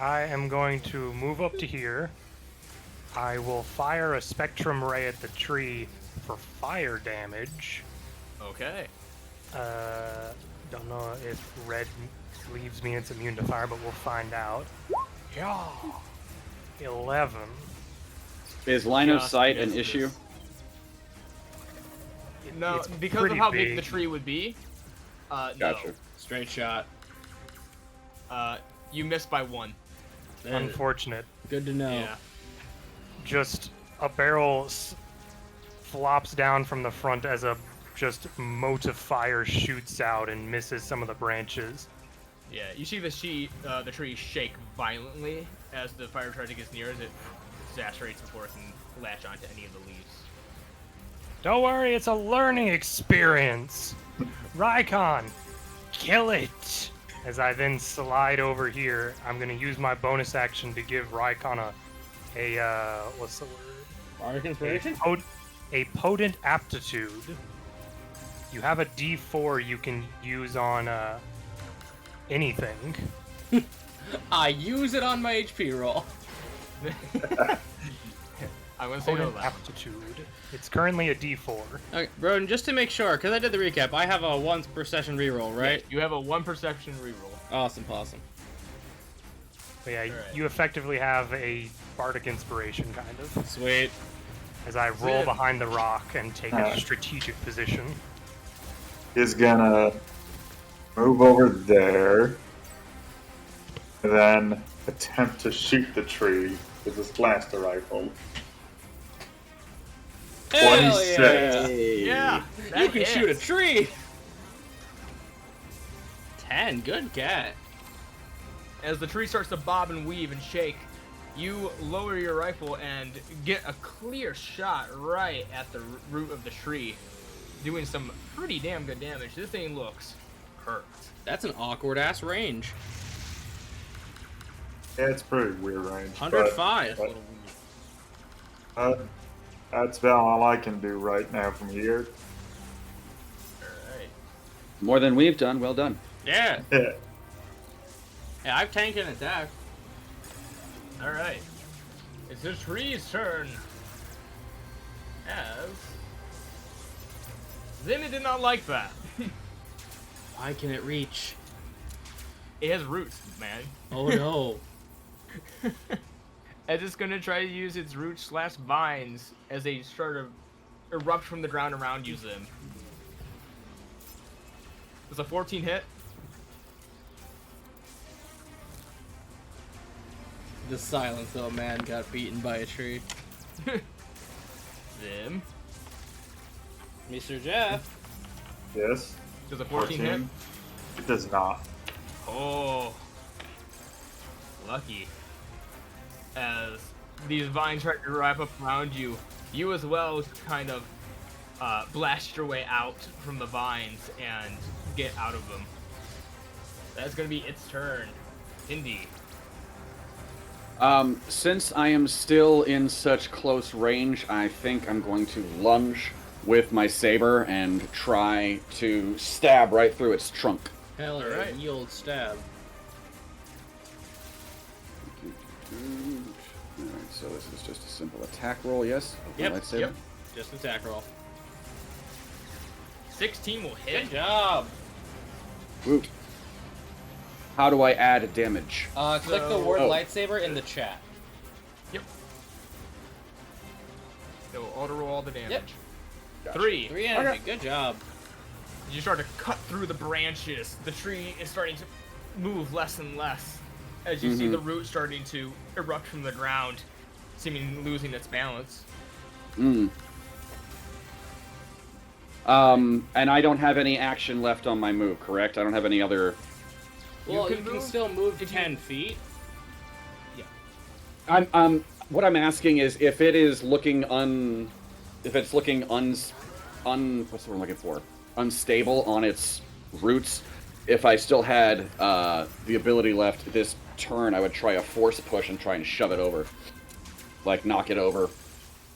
Speaker 5: I am going to move up to here. I will fire a spectrum ray at the tree for fire damage.
Speaker 1: Okay.
Speaker 5: Don't know if red leaves me it's immune to fire, but we'll find out. Yeah. 11.
Speaker 2: Is line of
Speaker 1: Just
Speaker 2: sight an
Speaker 1: misses.
Speaker 2: issue?
Speaker 1: No,
Speaker 5: It's
Speaker 1: because of
Speaker 5: pretty
Speaker 1: how big the
Speaker 5: big.
Speaker 1: tree would be.
Speaker 2: Gotcha.
Speaker 4: Straight shot.
Speaker 1: No. You missed by 1.
Speaker 5: Unfortunate.
Speaker 4: Good to know.
Speaker 1: Yeah.
Speaker 5: Just a barrel flops down from the front as a just mote of fire shoots out and misses some of the branches.
Speaker 1: Yeah. You see the tree shake violently as the fire charge gets near, as it exasperates before it can latch onto any of the leaves.
Speaker 5: Don't worry, it's a learning experience. Rykon, kill it. As I then slide over here, I'm gonna use my bonus action to give Rykon a what's the word?
Speaker 4: Bardic Inspiration?
Speaker 5: A potent aptitude. You have a D4 you can use on anything.
Speaker 4: I use it on my HP roll.
Speaker 1: I'm gonna say no
Speaker 5: Potent
Speaker 1: loud.
Speaker 5: aptitude. It's currently a D4.
Speaker 4: Okay, Broden, just to make sure, because I did the recap, I have a once per session reroll, right?
Speaker 1: You have a 1 perception reroll.
Speaker 4: Awesome.
Speaker 5: But yeah,
Speaker 1: Alright.
Speaker 5: you effectively have a bardic inspiration, kind of.
Speaker 4: Sweet.
Speaker 5: As I roll
Speaker 1: Zim.
Speaker 5: behind the rock and take a strategic position.
Speaker 3: He's gonna move over there, and then attempt to shoot the tree with his blaster rifle.
Speaker 4: Hell
Speaker 3: 26.
Speaker 4: yeah!
Speaker 1: Yeah.
Speaker 4: You
Speaker 1: that
Speaker 4: can shoot a
Speaker 1: hits.
Speaker 4: tree! 10, good cat.
Speaker 1: As the tree starts to bob and weave and shake, you lower your rifle and get a clear shot right at the root of the tree, doing some pretty damn good damage. This thing looks hurt.
Speaker 4: That's an awkward ass range.
Speaker 3: Yeah, it's pretty weird range.
Speaker 4: 105.
Speaker 1: That's a little weird.
Speaker 3: That's about all I can do right now from here.
Speaker 1: Alright.
Speaker 2: More than we've done. Well done.
Speaker 4: Yeah.
Speaker 3: Yeah.
Speaker 4: Yeah, I've tanked an attack.
Speaker 1: Alright. It's the tree's turn. As Zimmy did not like that.
Speaker 4: Why can it reach?
Speaker 1: It has roots, man.
Speaker 4: Oh no.
Speaker 1: As it's gonna try to use its roots / vines as they start to erupt from the ground around you, Zim. Does a 14 hit?
Speaker 4: The silence of a man got beaten by a tree.
Speaker 1: Zim.
Speaker 4: Mr. Jeff.
Speaker 3: Yes.
Speaker 1: Does a 14 hit?
Speaker 3: It does not.
Speaker 1: Oh. Lucky. As these vines try to wrap up around you, you as well kind of blast your way out from the vines and get out of them. That's gonna be its turn. Indy.
Speaker 2: Since I am still in such close range, I think I'm going to lunge with my saber and try to stab right through its trunk.
Speaker 4: Hell,
Speaker 1: Alright.
Speaker 4: ye old stab.
Speaker 2: Alright, so this is just a simple attack roll, yes? With my
Speaker 4: Yep,
Speaker 2: lightsaber?
Speaker 1: yep.
Speaker 4: Just attack roll.
Speaker 1: 16 will hit.
Speaker 4: Good job.
Speaker 2: Woot. How do I add damage?
Speaker 4: Click the word
Speaker 2: Oh.
Speaker 4: lightsaber in the chat.
Speaker 1: Yep. It will auto roll all the damage.
Speaker 4: Yep.
Speaker 2: Gotcha.
Speaker 1: 3.
Speaker 4: 3 energy. Good job.
Speaker 1: You start to cut through the branches. The tree is starting to move less and less as you see the root starting to erupt from the ground, seeming losing its balance.
Speaker 2: And I don't have any action left on my move, correct? I don't have any other...
Speaker 4: Well, you
Speaker 1: can
Speaker 4: can
Speaker 1: move
Speaker 4: still move
Speaker 1: if you-
Speaker 4: 10 feet.
Speaker 1: Yeah.
Speaker 2: What I'm asking is if it is looking if it's looking what's the word I'm looking for? Unstable on its roots. If I still had the ability left this turn, I would try a force push and try and shove it over, like knock it over.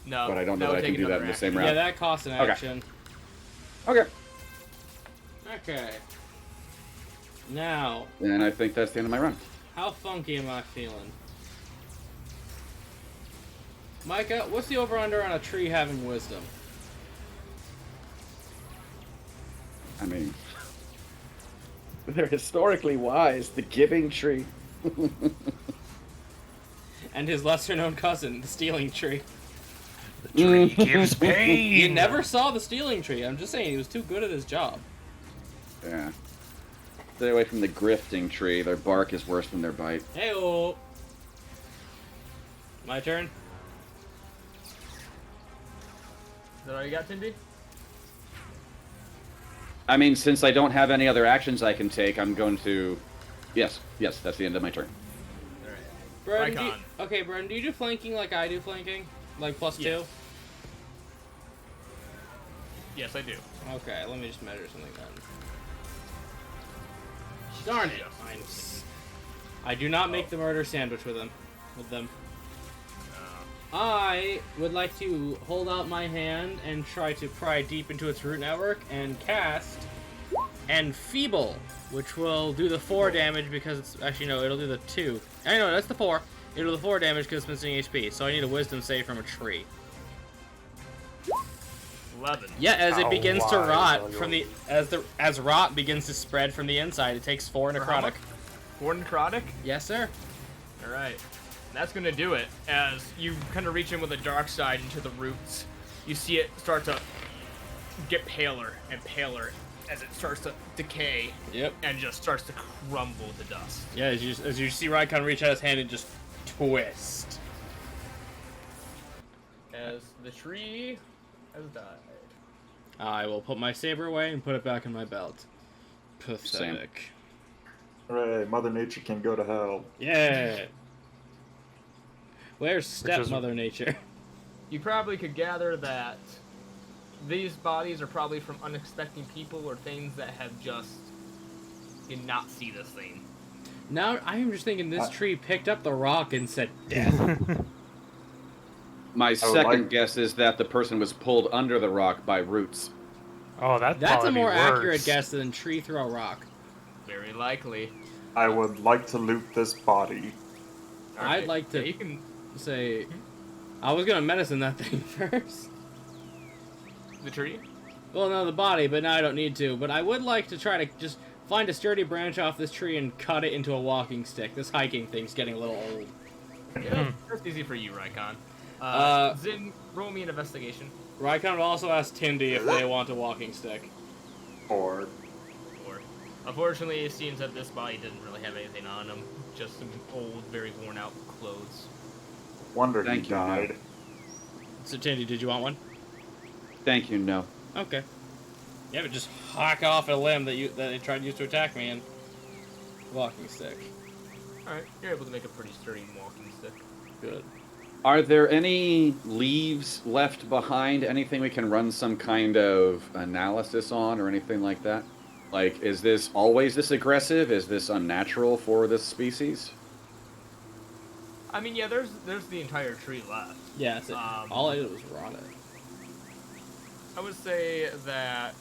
Speaker 1: No,
Speaker 2: But I don't know that I can do that in the same round.
Speaker 4: Yeah, that costs an action.
Speaker 2: Okay.
Speaker 4: Okay. Now,
Speaker 2: And I think that's the end of my run.
Speaker 4: how funky am I feeling? Micah, what's the over-under on a tree having wisdom?
Speaker 2: I mean, they're historically wise. The giving tree.
Speaker 4: And his lesser-known cousin, the stealing tree.
Speaker 5: The tree gives pain.
Speaker 4: You never saw the stealing tree. I'm just saying, he was too good at his job.
Speaker 2: Yeah. Stay away from the grifting tree. Their bark is worse than their bite.
Speaker 4: Hey-oh. My turn?
Speaker 1: Is that all you got, Tindy?
Speaker 2: I mean, since I don't have any other actions I can take, I'm going to... Yes, that's the end of my turn.
Speaker 1: Alright.
Speaker 4: Brendan,
Speaker 1: Rycon.
Speaker 4: okay, Brendan, do you do flanking like I do flanking? Like +2?
Speaker 1: Yes. Yes, I do.
Speaker 4: Okay, let me just measure something then. Darn it! I do not make the murder sandwich with them. I would like to hold out my hand and try to pry deep into its root network and cast Enfeeble, which will do the 4 damage because it's... Actually, no, it'll do the 2. I know, that's the 4. It'll do the 4 damage because it's missing HP, so I need a wisdom save from a tree.
Speaker 1: 11.
Speaker 4: Yeah, as it
Speaker 5: How
Speaker 4: begins to
Speaker 5: wise
Speaker 4: rot
Speaker 5: are
Speaker 4: from
Speaker 5: you?
Speaker 4: the... As rot begins to spread from the inside, it takes 4
Speaker 1: For how
Speaker 4: necrotic.
Speaker 1: much? 4 necrotic?
Speaker 4: Yes, sir.
Speaker 1: Alright. That's gonna do it. As you kind of reach in with the dark side into the roots, you see it start to get paler and paler as it starts to decay
Speaker 4: Yep.
Speaker 1: and just starts to crumble to dust.
Speaker 4: Yeah, as you see Raikon reach out his hand and just twist.
Speaker 1: As the tree has died.
Speaker 4: I will put my saber away and put it back in my belt. Pathetic.
Speaker 3: Hooray, Mother Nature can go to hell.
Speaker 4: Yeah. Where's
Speaker 5: Which is-
Speaker 4: stepmother nature?
Speaker 1: You probably could gather that these bodies are probably from unexpected people or things that have just did not see this thing.
Speaker 4: Now I'm just thinking this tree picked up the rock and said death.
Speaker 2: My
Speaker 3: would
Speaker 2: second
Speaker 3: like-
Speaker 2: guess is that the person was pulled under the rock by roots.
Speaker 5: Oh,
Speaker 4: That's
Speaker 5: probably
Speaker 4: a more
Speaker 5: worse.
Speaker 4: accurate guess than tree through a rock.
Speaker 1: Very likely.
Speaker 3: I would like to loot this body.
Speaker 1: Alright,
Speaker 4: I'd like to-
Speaker 1: yeah, you can
Speaker 4: Say, I was gonna medicine that thing first.
Speaker 1: the tree.
Speaker 4: Well, no, the body, but now I don't need to. But I would like to try to just find a sturdy branch off this tree and cut it into a walking stick. This hiking thing's getting a little old.
Speaker 1: Yeah, that's easy for you, Rycon. Zin, roll me an investigation.
Speaker 4: Raikon will also ask Tindy if they want a walking stick.
Speaker 3: Or
Speaker 1: Or, unfortunately, it seems that this body didn't really have anything on him. Just some old, very worn out clothes.
Speaker 3: wonder
Speaker 2: Thank
Speaker 3: he
Speaker 2: you, man.
Speaker 3: died.
Speaker 4: So, Tindy, did you want one?
Speaker 2: Thank you, no.
Speaker 4: Okay. Yeah, but just hack off a limb that they tried to use to attack me and walking stick.
Speaker 1: Alright, you're able to make a pretty sturdy walking stick.
Speaker 4: Good.
Speaker 2: Are there any leaves left behind? Anything we can run some kind of analysis on or anything like that? Like, is this always this aggressive? Is this unnatural for this species?
Speaker 1: I mean, yeah, there's the entire tree left.
Speaker 4: Yeah, that's it. All I did was rot it.
Speaker 1: I would say that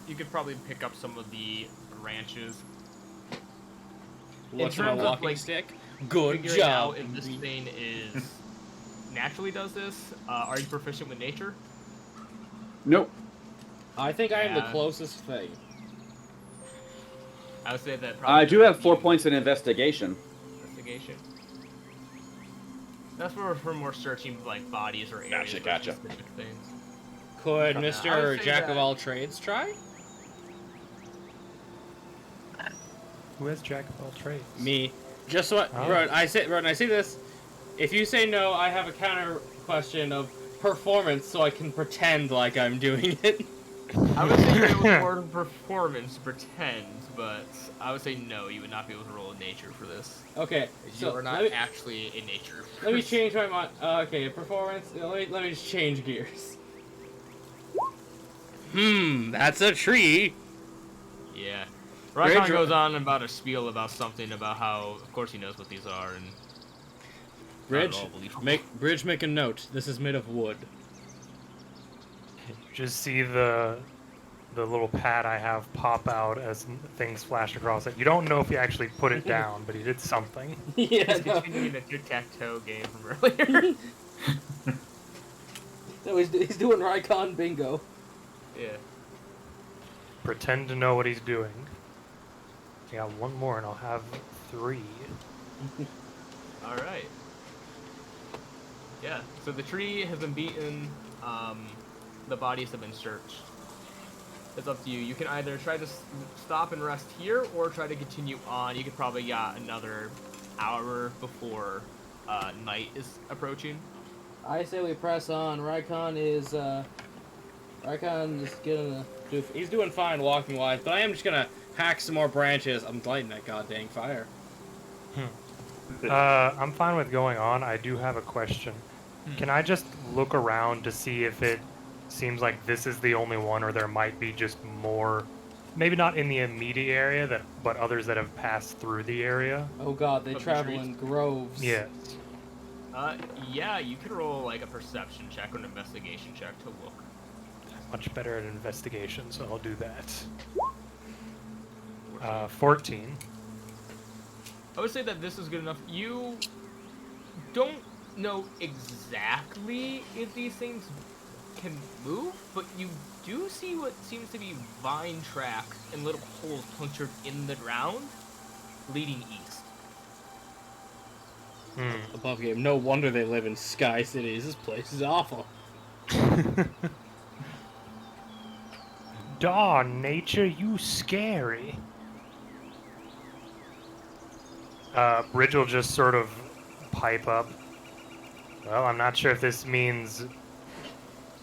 Speaker 1: you could probably pick up some of the branches.
Speaker 4: What's
Speaker 1: In
Speaker 4: my
Speaker 1: terms of,
Speaker 4: walking
Speaker 1: like,
Speaker 4: stick? Good
Speaker 1: Figuring
Speaker 4: job.
Speaker 1: out if this thing is naturally does this. Are you proficient with nature?
Speaker 2: Nope.
Speaker 4: I think I am the
Speaker 1: Yeah.
Speaker 4: closest thing.
Speaker 1: I would say that probably.
Speaker 2: I do have 4 points in investigation.
Speaker 1: Investigation. That's for more searching like bodies or areas.
Speaker 2: Gotcha.
Speaker 1: versus specific things.
Speaker 4: Could
Speaker 1: I would
Speaker 4: Mr.
Speaker 1: say
Speaker 4: Jack of
Speaker 1: that-
Speaker 4: all trades try?
Speaker 5: Who has Jack of all trades?
Speaker 4: Me. Just what,
Speaker 5: Oh.
Speaker 4: Roden, I say this. If you say no, I have a counter question of performance, so I can pretend like I'm doing it.
Speaker 1: I would say it was more performance, pretend, but I would say no, you would not be able to roll in nature for this.
Speaker 4: Okay,
Speaker 1: You
Speaker 4: so
Speaker 1: are not actually in nature.
Speaker 4: let me change my mind. Okay, performance. Let me just change gears. That's a tree.
Speaker 1: Yeah.
Speaker 4: Bridge-
Speaker 1: Rykon goes on about a spiel about something about how, of course, he knows what these are, and
Speaker 4: Bridge,
Speaker 1: not at all believable.
Speaker 4: make a note. This is made of wood.
Speaker 5: Just see the little pad I have pop out as things flash across it. You don't know if he actually put it down, but he did something.
Speaker 4: Yeah,
Speaker 1: He's continuing a tic-tac-toe game from earlier.
Speaker 4: no, he's doing Rykon bingo.
Speaker 1: Yeah.
Speaker 5: Pretend to know what he's doing. I got one more and I'll have 3.
Speaker 1: All right. Yeah. So the tree has been beaten. The bodies have been searched. It's up to you. You can either try to stop and rest here, or try to continue on. You could probably got another hour before night is approaching.
Speaker 4: I say we press on. Rykon is gonna do. He's doing fine walking wise, but I am just gonna hack some more branches. I'm lighting that goddamn fire.
Speaker 5: I'm fine with going on. I do have a question. Can I just look around to see if it seems like this is the only one, or there might be just more, maybe not in the immediate area, but others that have passed through the area?
Speaker 4: Oh god, they
Speaker 1: Of the
Speaker 4: travel
Speaker 1: trees?
Speaker 4: in groves.
Speaker 5: Yes.
Speaker 1: Yeah, you could roll like a perception check or an investigation check to look.
Speaker 5: Much better at investigation, so I'll do that. 14.
Speaker 1: I would say that this is good enough. You don't know exactly if these things can move, but you do see what seems to be vine tracks and little holes punctured in the ground leading east.
Speaker 4: Above game. No wonder they live in sky cities. This place is awful.
Speaker 5: Daw, nature, you scary. Bridge will just sort of pipe up. Well, I'm not sure if this means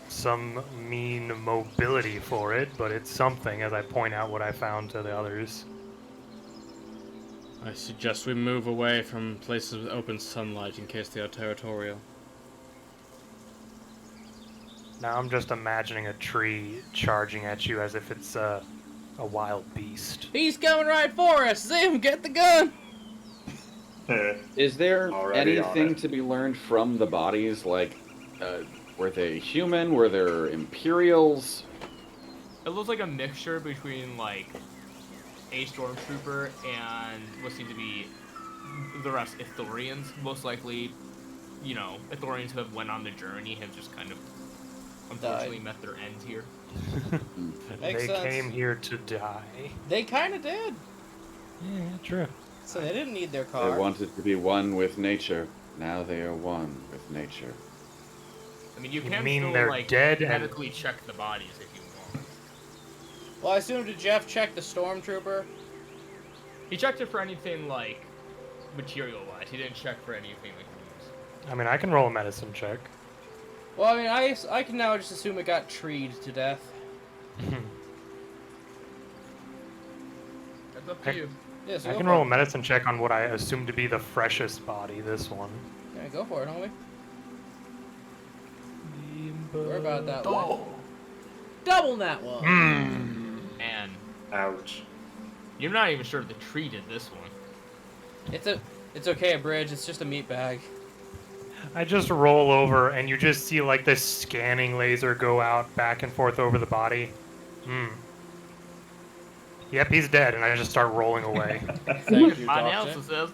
Speaker 5: some mean mobility for it, but it's something, as I point out what I found to the others.
Speaker 4: I suggest we move away from places with open sunlight in case they are territorial.
Speaker 5: Now I'm just imagining a tree charging at you as if it's a wild beast.
Speaker 4: He's coming right for us! See him, get the gun!
Speaker 2: Is there
Speaker 3: Already on
Speaker 2: anything
Speaker 3: it.
Speaker 2: to be learned from the bodies? Like, were they human? Were there Imperials?
Speaker 1: It looks like a mixture between like a stormtrooper and what seem to be the rest Ithorians. Most likely, you know, Ithorians who have went on the journey have just kind of unfortunately met their end here.
Speaker 4: Makes
Speaker 5: They
Speaker 4: sense.
Speaker 5: came here to die.
Speaker 4: They kinda did.
Speaker 5: Yeah, true.
Speaker 4: So they didn't need their
Speaker 2: They
Speaker 4: car.
Speaker 2: wanted to be one with nature. Now they are one with nature.
Speaker 1: I mean, you
Speaker 5: You
Speaker 1: can
Speaker 5: mean
Speaker 1: still
Speaker 5: they're
Speaker 1: like
Speaker 5: dead and-
Speaker 1: medically check the bodies if you want.
Speaker 4: Well, I assume, did Jeff check the stormtrooper?
Speaker 1: He checked it for anything like material-wise. He didn't check for anything like wounds.
Speaker 5: I mean, I can roll a medicine check.
Speaker 4: Well, I mean, I can now just assume it got treed to death.
Speaker 1: That's up to you.
Speaker 4: Yeah, so
Speaker 5: I
Speaker 4: go
Speaker 5: can
Speaker 4: for
Speaker 5: roll a
Speaker 4: it.
Speaker 5: medicine check on what I assume to be the freshest body, this one.
Speaker 4: Yeah, go for it, homie. We're about that way. Double that one.
Speaker 1: And
Speaker 3: Ouch.
Speaker 1: you're not even sure if the tree did this one.
Speaker 4: It's okay, Bridge. It's just a meat bag.
Speaker 5: I just roll over, and you just see like this scanning laser go out back and forth over the body. Yep, he's dead, and I just start rolling away.
Speaker 4: Thank you,
Speaker 1: My
Speaker 4: Doctor.
Speaker 1: analysis says,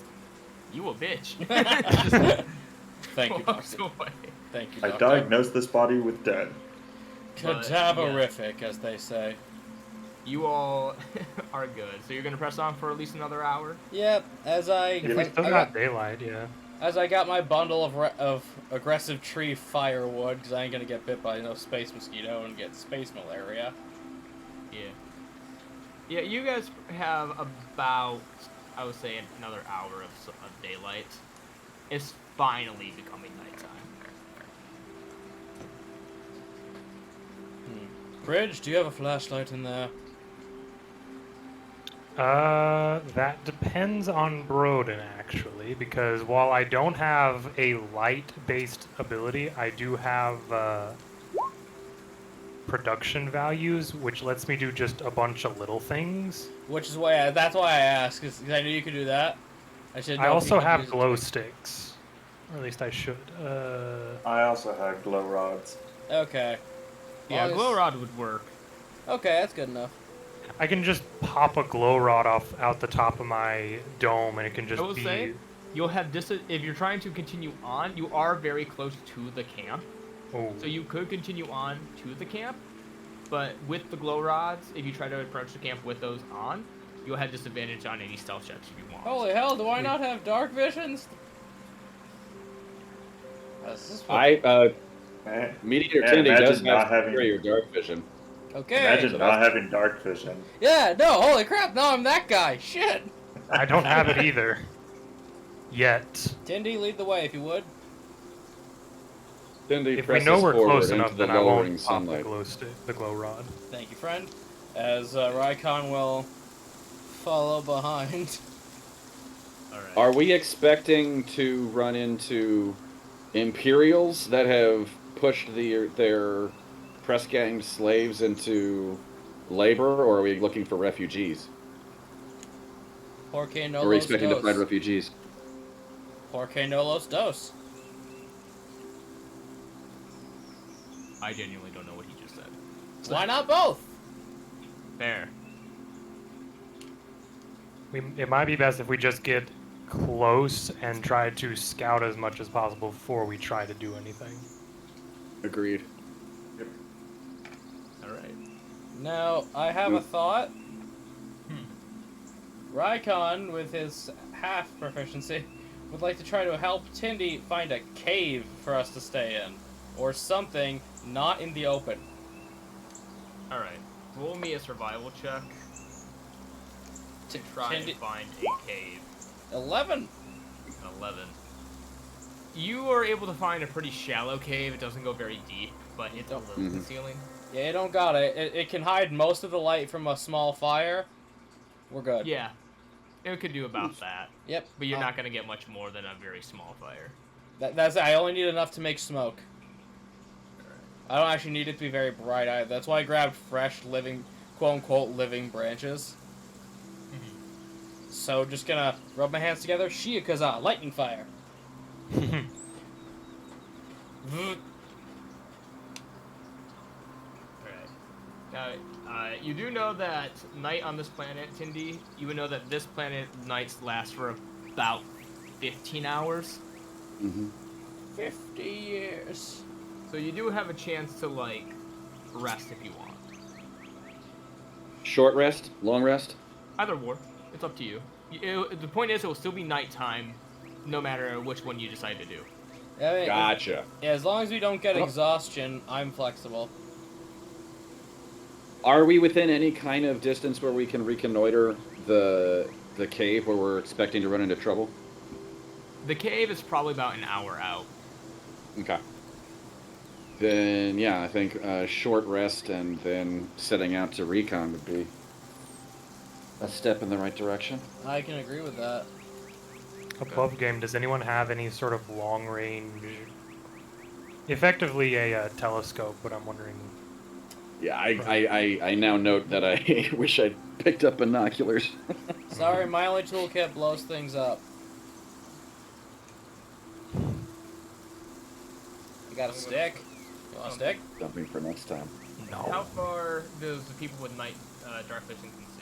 Speaker 1: you a bitch.
Speaker 4: Thank you,
Speaker 1: Walks
Speaker 4: Doctor.
Speaker 1: away.
Speaker 4: Thank you,
Speaker 3: I
Speaker 4: Doctor.
Speaker 3: diagnosed this body with dead.
Speaker 4: Cadaverific, as they say.
Speaker 1: You all are good. So you're gonna press on for at least another hour?
Speaker 4: Yep, as
Speaker 5: Yeah, we still got daylight, yeah.
Speaker 4: as I got my bundle of aggressive tree firewood, because I ain't gonna get bit by no space mosquito and get space malaria.
Speaker 1: Yeah. Yeah, you guys have about, I would say, another hour of daylight. It's finally becoming nighttime.
Speaker 4: Bridge, do you have a flashlight in there?
Speaker 5: That depends on Broden, actually, because while I don't have a light-based ability, I do have production values, which lets me do just a bunch of little things.
Speaker 4: Which is why that's why I asked, because I knew you could do that. I should.
Speaker 5: I also have glow sticks, or at least I should.
Speaker 3: I also had glow rods.
Speaker 4: Okay.
Speaker 1: Yeah,
Speaker 4: Well,
Speaker 1: glow rod would work.
Speaker 4: Okay, that's good enough.
Speaker 5: I can just pop a glow rod out the top of my dome, and it can just
Speaker 1: I will
Speaker 5: be.
Speaker 1: say, you'll have if you're trying to continue on, you are very close to the camp.
Speaker 5: Oh.
Speaker 1: So you could continue on to the camp, but with the glow rods, if you try to approach the camp with those on, you'll have disadvantage on any stealth checks if you want.
Speaker 4: Holy hell! Do I not have dark visions?
Speaker 2: Mediator
Speaker 3: Yeah,
Speaker 2: Tindy
Speaker 3: imagine
Speaker 2: does
Speaker 3: not
Speaker 2: have
Speaker 3: having-
Speaker 2: superior dark vision.
Speaker 4: Okay.
Speaker 3: Imagine
Speaker 2: So
Speaker 3: not
Speaker 2: that's-
Speaker 3: having dark vision.
Speaker 4: Yeah. No. Holy crap! Now I'm that guy. Shit.
Speaker 5: I don't have it either. Yet.
Speaker 4: Tindy, lead the way if you would.
Speaker 2: Tindy
Speaker 5: If we
Speaker 2: presses
Speaker 5: know we're
Speaker 2: forward
Speaker 5: close
Speaker 2: into
Speaker 5: enough,
Speaker 2: the
Speaker 5: then I
Speaker 2: lowering
Speaker 5: won't pop
Speaker 2: sunlight.
Speaker 5: the glow rod.
Speaker 4: Thank you, friend. As Rykon will follow behind.
Speaker 1: Alright.
Speaker 2: Are we expecting to run into Imperials that have pushed their press-ganged slaves into labor, or are we looking for refugees?
Speaker 4: Porque no
Speaker 2: Or are we
Speaker 4: los
Speaker 2: expecting to
Speaker 4: dos.
Speaker 2: find refugees?
Speaker 4: Porque no los dos.
Speaker 1: I genuinely don't know what he just said.
Speaker 4: Why not both?
Speaker 1: Fair.
Speaker 5: It might be best if we just get close and try to scout as much as possible before we try to do anything.
Speaker 2: Agreed.
Speaker 1: Alright.
Speaker 4: Now, I have a thought. Rykon, with his half proficiency, would like to try to help Tindy find a cave for us to stay in. Or something not in the open.
Speaker 1: Alright. Roll me a survival check to try and find a cave.
Speaker 4: 11.
Speaker 1: 11. You are able to find a pretty shallow cave. It doesn't go very deep, but it's a little concealing.
Speaker 4: Yeah, you don't got it. It can hide most of the light from a small fire. We're good.
Speaker 1: Yeah. It could do about that.
Speaker 4: Yep.
Speaker 1: But you're not going to get much more than a very small fire.
Speaker 4: That's it. I only need enough to make smoke. I don't actually need it to be very bright either. That's why I grabbed fresh, living, quote-unquote, living branches. So, just gonna rub my hands together. Shiakaza, lightning fire.
Speaker 1: Alright. Now, you do know that night on this planet, Tindy, you would know that this planet nights last for about 15 hours.
Speaker 4: 50 years.
Speaker 1: So you do have a chance to, like, rest if you want.
Speaker 2: Short rest? Long rest?
Speaker 1: Either or. It's up to you. The point is, it will still be nighttime, no matter which one you decide to do.
Speaker 4: I mean,
Speaker 2: Gotcha.
Speaker 4: yeah, as long as we don't get exhaustion, I'm flexible.
Speaker 2: Are we within any kind of distance where we can reconnoiter the cave where we're expecting to run into trouble?
Speaker 1: The cave is probably about an hour out.
Speaker 2: Okay. Then, yeah, I think a short rest and then setting out to recon would be a step in the right direction.
Speaker 4: I can agree with that.
Speaker 5: Above game, does anyone have any sort of long range? Effectively a telescope, but I'm wondering.
Speaker 2: Yeah, I now note that I wish I'd picked up binoculars.
Speaker 4: Sorry, my only toolkit blows things up. You got a stick? You want a stick?
Speaker 2: Something for next time.
Speaker 1: How far does the people with night dark vision can see?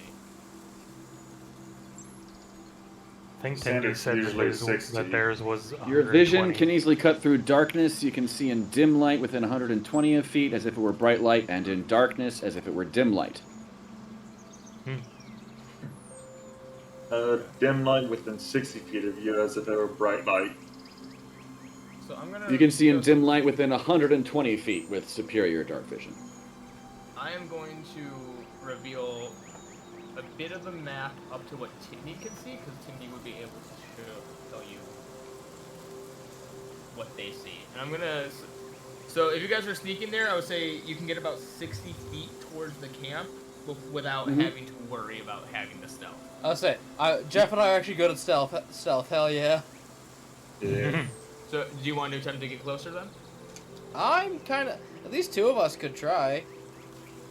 Speaker 5: I think Tindy
Speaker 3: Standard's
Speaker 5: said
Speaker 3: usually 60.
Speaker 5: that theirs was.
Speaker 2: Your vision
Speaker 5: 120.
Speaker 2: can easily cut through darkness. You can see in dim light within 120 of feet as if it were bright light, and in darkness as if it were dim light.
Speaker 3: Dim light within 60 feet of you as if it were bright light.
Speaker 1: So I'm gonna.
Speaker 2: You can see in dim light within 120 feet with superior dark vision.
Speaker 1: I am going to reveal a bit of the map up to what Tindy can see, because Tindy would be able to tell you what they see. And I'm gonna So if you guys are sneaking there, I would say you can get about 60 feet towards the camp without having to worry about having the stealth.
Speaker 4: I'll say, Jeff and I are actually good at stealth. Hell yeah.
Speaker 3: Yeah.
Speaker 1: So do you want to attempt to get closer then?
Speaker 4: I'm kind of. At least two of us could try.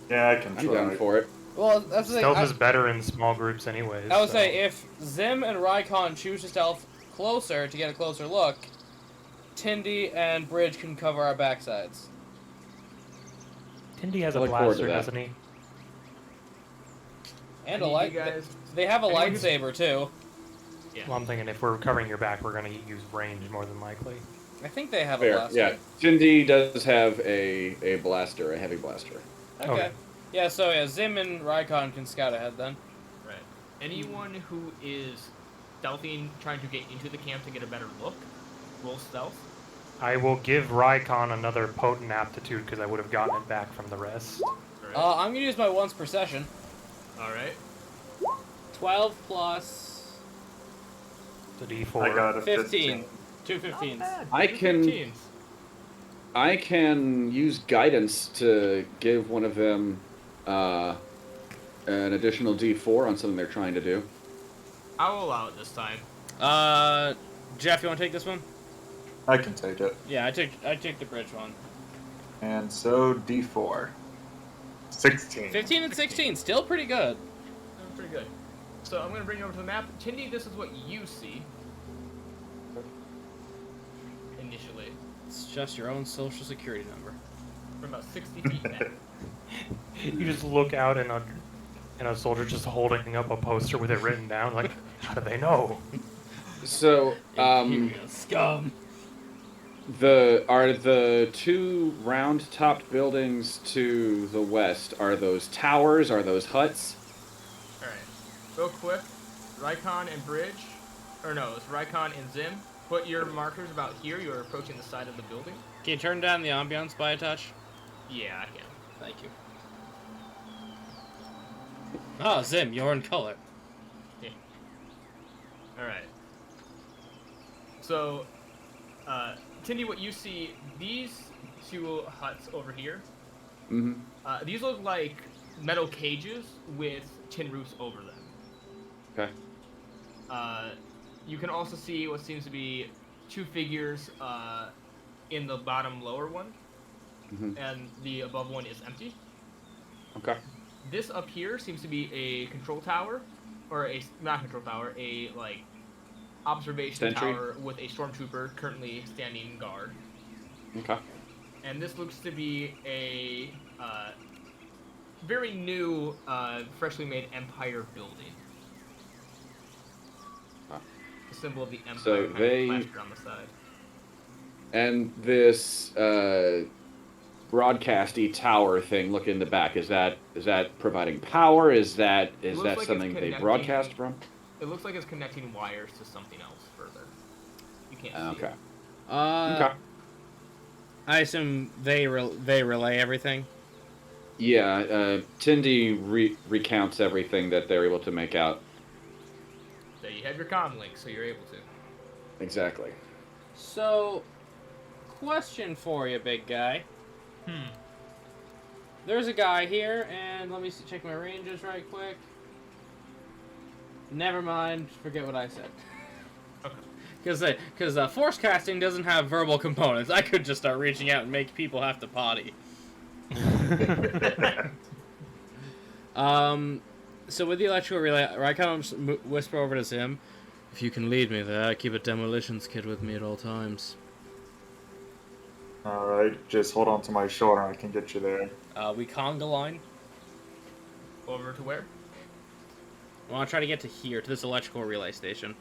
Speaker 3: Yeah, I can
Speaker 2: I'm
Speaker 3: try.
Speaker 2: down for it.
Speaker 4: Well, that's the thing.
Speaker 5: Stealth is better in small groups anyways.
Speaker 4: I would
Speaker 5: so.
Speaker 4: say if Zim and Rykon choose to stealth closer to get a closer look, Tindy and Bridge can cover our backsides.
Speaker 5: Tindy has
Speaker 2: I
Speaker 5: a
Speaker 2: look forward to
Speaker 5: blaster,
Speaker 2: that.
Speaker 5: doesn't he?
Speaker 4: And
Speaker 1: I
Speaker 4: a
Speaker 1: need
Speaker 4: light.
Speaker 1: you guys-
Speaker 4: They have a
Speaker 1: anyone who's-
Speaker 4: lightsaber too.
Speaker 1: Yeah.
Speaker 5: Well, I'm thinking if we're covering your back, we're gonna use range more than likely.
Speaker 4: I think they have a
Speaker 2: Fair.
Speaker 4: blaster.
Speaker 2: Yeah. Cindy does have a blaster, a heavy blaster.
Speaker 4: Okay.
Speaker 5: Okay.
Speaker 4: Yeah. So yeah, Zim and Rykon can scout ahead then.
Speaker 1: Right. Anyone who is stealthing, trying to get into the camp to get a better look, roll stealth.
Speaker 5: I will give Rykon another potent aptitude because I would have gotten it back from the rest.
Speaker 1: Alright.
Speaker 4: I'm gonna use my once per session.
Speaker 1: Alright.
Speaker 4: 12 plus
Speaker 5: The D4.
Speaker 3: I got a
Speaker 4: 15. 2 15s.
Speaker 2: I
Speaker 1: Two
Speaker 2: can
Speaker 1: 15s.
Speaker 2: I can use guidance to give one of them an additional D4 on something they're trying to do.
Speaker 1: I will allow it this time.
Speaker 4: Jeff, you want to take this one?
Speaker 3: I can take it.
Speaker 4: Yeah, I take the bridge one.
Speaker 3: And so D4. 16.
Speaker 4: 15 and 16, still pretty good.
Speaker 1: Pretty good. So I'm going to bring you over to the map. Tindy, this is what you see. Initially.
Speaker 4: It's just your own social security number.
Speaker 1: From about 60 feet back.
Speaker 5: You just look out and a soldier just holding up a poster with it written down. Like, how do they know?
Speaker 2: So,
Speaker 4: Scum.
Speaker 2: are the two round-topped buildings to the west, are those towers, are those huts?
Speaker 1: Alright. Real quick. Rykon and Bridge. Or no, it's Rykon and Zim. Put your markers about here. You're approaching the side of the building.
Speaker 4: Can you turn down the ambiance by a touch?
Speaker 1: Yeah, I can.
Speaker 4: Thank you. Ah, Zim, you're in color.
Speaker 1: Alright. So, Tindy, what you see, these two huts over here,
Speaker 2: Mm-hmm.
Speaker 1: these look like metal cages with tin roofs over them.
Speaker 2: Okay.
Speaker 1: You can also see what seems to be two figures in the bottom lower one,
Speaker 2: Mm-hmm.
Speaker 1: and the above one is empty.
Speaker 2: Okay.
Speaker 1: This up here seems to be a control tower, or not control tower, a observation
Speaker 2: Sentry?
Speaker 1: tower with a stormtrooper currently standing guard.
Speaker 2: Okay.
Speaker 1: And this looks to be a very new, freshly made Empire building.
Speaker 2: Huh.
Speaker 1: The symbol of the Empire
Speaker 2: So
Speaker 1: kind
Speaker 2: they-
Speaker 1: of plastered on the side.
Speaker 2: And this broadcasty tower thing, look in the back. Is that providing power? Is that
Speaker 1: looks like it's
Speaker 2: something they
Speaker 1: connecting-
Speaker 2: broadcast from?
Speaker 1: It looks like it's connecting wires to something else further. You can't see
Speaker 2: Okay.
Speaker 1: it.
Speaker 2: Okay.
Speaker 4: I assume they relay everything.
Speaker 2: Yeah. Tindy recounts everything that they're able to make out.
Speaker 1: So you have your comm link, so you're able to.
Speaker 2: Exactly.
Speaker 4: So, question for you, big guy. There's a guy here, and let me check my ranges right quick. Never mind, forget what I said.
Speaker 1: Okay.
Speaker 4: Because force casting doesn't have verbal components. I could just start reaching out and make people have to potty. So with the electrical relay, I kind of just whisper over to Zim, if you can lead me there, keep a demolitions kit with me at all times.
Speaker 3: Alright, just hold on to my shoulder and I can get you there.
Speaker 4: We conga line.
Speaker 1: Over to where?
Speaker 4: I want to try to get to here, to this electrical relay station.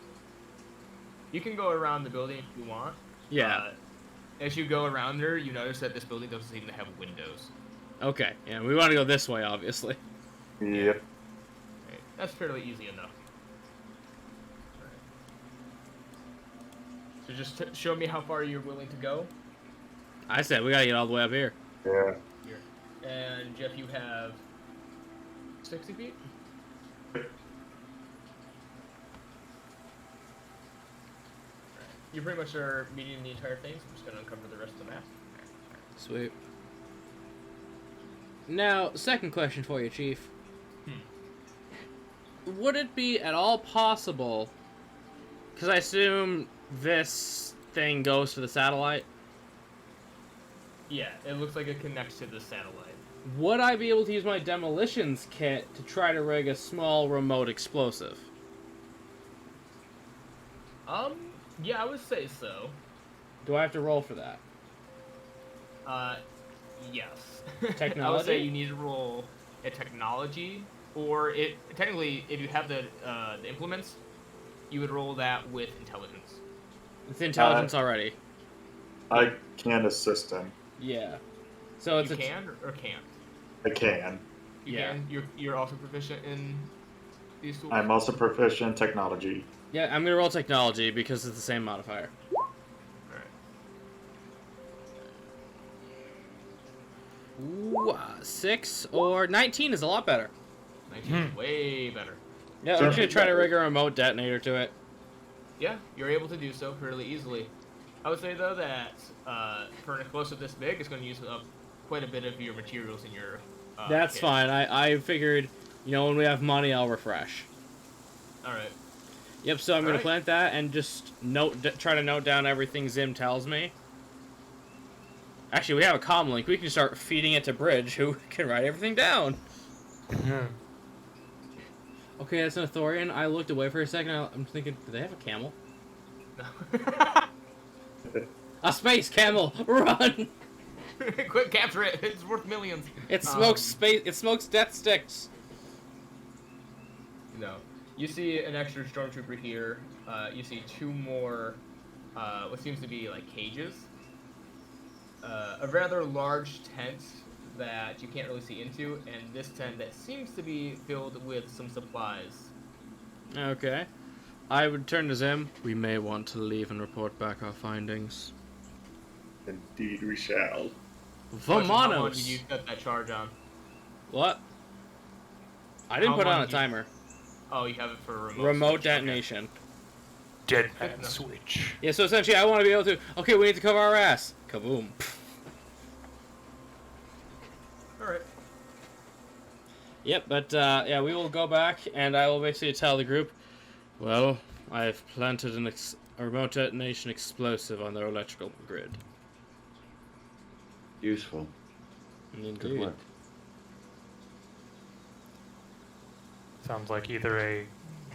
Speaker 1: You can go around the building if you want.
Speaker 4: Yeah.
Speaker 1: As you go around there, you notice that this building doesn't seem to have windows.
Speaker 4: Okay, yeah, we want to go this way, obviously.
Speaker 3: Yep.
Speaker 1: Right. That's fairly easy enough. Right. So just show me how far you're willing to go.
Speaker 4: I said we gotta get all the way up here.
Speaker 3: Yeah.
Speaker 1: Here. And Jeff, you have 60 feet? You pretty much are meeting the entire thing, so I'm just going to uncover the rest of the map.
Speaker 4: Sweet. Now, second question for you, Chief. Would it be at all possible, because I assume this thing goes to the satellite,
Speaker 1: Yeah, it looks like it connects to the satellite.
Speaker 4: would I be able to use my demolitions kit to try to rig a small remote explosive?
Speaker 1: Yeah, I would say so.
Speaker 4: Do I have to roll for that?
Speaker 1: Yes.
Speaker 4: Technology?
Speaker 1: I would say you need to roll a technology, or technically, if you have the implements, you would roll that with intelligence.
Speaker 4: It's intelligence already.
Speaker 3: I can assist him.
Speaker 4: Yeah. So it's
Speaker 1: You can or can't?
Speaker 3: I can.
Speaker 1: You
Speaker 4: Yeah.
Speaker 1: can? You're also proficient in these tools?
Speaker 3: I'm also proficient in technology.
Speaker 4: Yeah, I'm gonna roll technology because it's the same modifier. Ooh, 6 or 19 is a lot better.
Speaker 1: 19 is way better.
Speaker 4: Yeah,
Speaker 3: Sure.
Speaker 4: I'm gonna try to rig a remote detonator to it.
Speaker 1: Yeah, you're able to do so fairly easily. I would say, though, that for an explosive this big, it's going to use up quite a bit of your materials in your
Speaker 4: That's
Speaker 1: kit.
Speaker 4: fine. I figured, when we have money, I'll refresh.
Speaker 1: Alright.
Speaker 4: Yep, so I'm gonna
Speaker 1: Alright.
Speaker 4: plant that and just try to note down everything Zim tells me. Actually, we have a comm link. We can start feeding it to Bridge, who can write everything down. Okay, that's an Athorian. I looked away for a second. I'm thinking, do they have a camel?
Speaker 1: No.
Speaker 4: A space camel! Run!
Speaker 1: Quick, capture it! It's worth millions!
Speaker 4: It smokes space. It smokes death sticks.
Speaker 1: No. You see an extra stormtrooper here. You see 2 more, what seems to be like cages. A rather large tent that you can't really see into, and this tent that seems to be filled with some supplies.
Speaker 4: Okay. I would turn to Zim. We may want to leave and report back our findings.
Speaker 3: Indeed, we shall.
Speaker 1: Question, how long did
Speaker 4: Vamonos!
Speaker 1: you set that charge on?
Speaker 4: What? I didn't
Speaker 1: How
Speaker 4: put
Speaker 1: long
Speaker 4: on a
Speaker 1: did you-
Speaker 4: timer.
Speaker 1: Oh, you have it for
Speaker 4: Remote
Speaker 1: switch, okay.
Speaker 4: detonation.
Speaker 5: Dead
Speaker 1: Good
Speaker 5: man
Speaker 1: enough.
Speaker 5: switch.
Speaker 4: Yeah, so essentially I want to be able to... Okay, we need to cover our ass. Kaboom.
Speaker 1: Alright.
Speaker 4: Yep, but yeah, we will go back and I will basically tell the group, well, I've planted a remote detonation explosive on their electrical grid.
Speaker 2: Useful.
Speaker 4: Indeed.
Speaker 2: Good work.
Speaker 5: Sounds like either a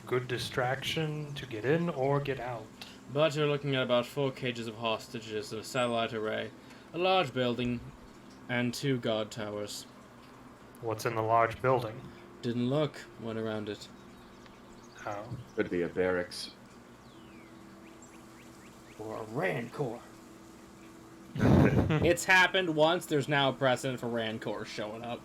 Speaker 5: good distraction to get in or get out.
Speaker 4: But you're looking at about 4 cages of hostages, a satellite array, a large building, and 2 guard towers.
Speaker 5: What's in the large building?
Speaker 4: Didn't look, went around it.
Speaker 5: Oh.
Speaker 2: Could be a barracks.
Speaker 4: Or a Rancor. It's happened once, there's now a precedent for Rancor showing up.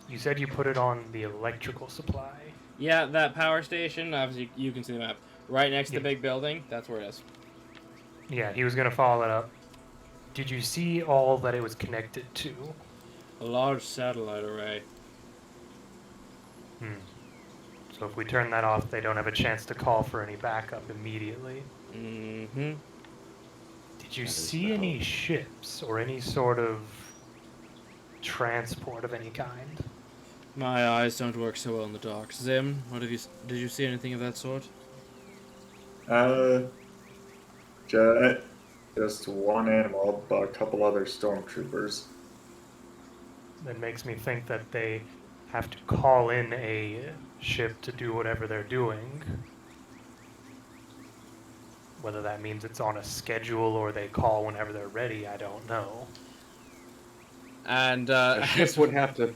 Speaker 5: You said you put it on the electrical supply.
Speaker 4: Yeah, that power station, obviously you can see the map, right next to the
Speaker 5: Yeah.
Speaker 4: big building, that's where it is.
Speaker 5: Yeah, he was gonna follow that up. Did you see all that it was connected to?
Speaker 4: A large satellite array.
Speaker 5: So if we turn that off, they don't have a chance to call for any backup immediately.
Speaker 4: Mm-hmm.
Speaker 5: Did you
Speaker 2: That is
Speaker 5: see
Speaker 2: the
Speaker 5: any
Speaker 2: hope.
Speaker 5: ships or any sort of transport of any kind?
Speaker 4: My eyes don't work so well in the dark. Zim, did you see anything of that sort?
Speaker 3: Just one animal, but a couple other stormtroopers.
Speaker 5: That makes me think that they have to call in a ship to do whatever they're doing. Whether that means it's on a schedule or they call whenever they're ready, I don't know.
Speaker 4: And
Speaker 2: A ship would have to.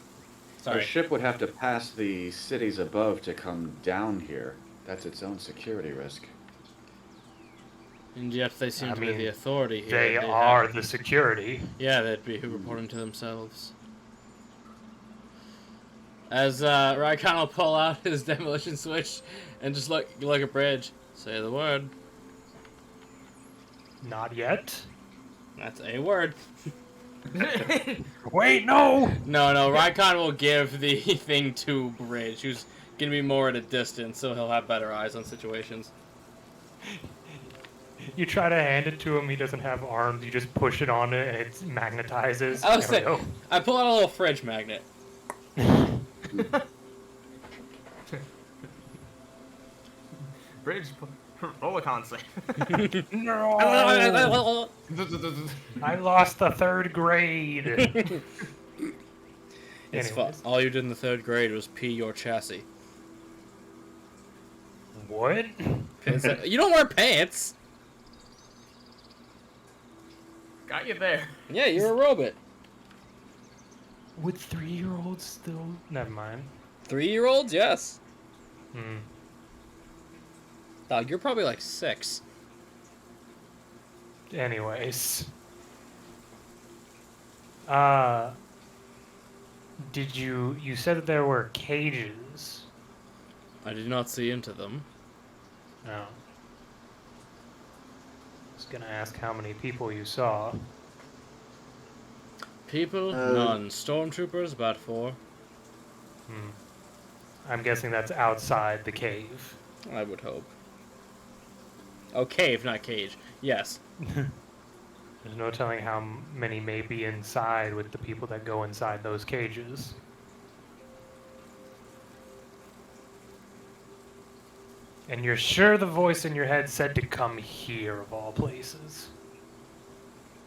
Speaker 4: Sorry.
Speaker 2: A ship would have to pass the cities above to come down here. That's its own security risk.
Speaker 4: And yet they seem
Speaker 5: I
Speaker 4: to be
Speaker 5: mean,
Speaker 4: the authority here.
Speaker 5: They
Speaker 4: They'd
Speaker 5: are
Speaker 4: have-
Speaker 5: the security.
Speaker 4: Yeah, they'd be reporting to themselves. As Raikon will pull out his demolition switch and just look at Bridge. Say the word.
Speaker 5: Not yet.
Speaker 4: That's a word.
Speaker 5: Wait, no!
Speaker 4: No, Raikon will give the thing to Bridge, who's gonna be more at a distance, so he'll have better eyes on situations.
Speaker 5: You try to hand it to him. He doesn't have arms. You just push it on it, and it magnetizes.
Speaker 4: I was
Speaker 5: There we
Speaker 4: saying, I pull out a little fridge magnet.
Speaker 5: go.
Speaker 1: Bridge, roll a con save.
Speaker 5: No, I lost the 3rd grade.
Speaker 4: It's fun.
Speaker 5: Anyways.
Speaker 4: All you did in the 3rd grade was pee your chassis.
Speaker 5: What?
Speaker 4: You don't wear pants.
Speaker 1: Got you there.
Speaker 4: Yeah, you're a robot.
Speaker 5: Would 3-year-olds still? Never mind.
Speaker 4: 3-year-olds, yes.
Speaker 5: Hmm.
Speaker 4: Dog, you're probably like 6.
Speaker 5: Anyways. Did you said that there were cages?
Speaker 4: I did not see into them.
Speaker 5: No. I was gonna ask how many people you saw.
Speaker 4: People, none. Stormtroopers, about 4.
Speaker 5: Hmm. I'm guessing that's outside the cave.
Speaker 4: I would hope. Oh, cave, not cage. Yes.
Speaker 5: There's no telling how many may be inside with the people that go inside those cages. And you're sure the voice in your head said to come here, of all places?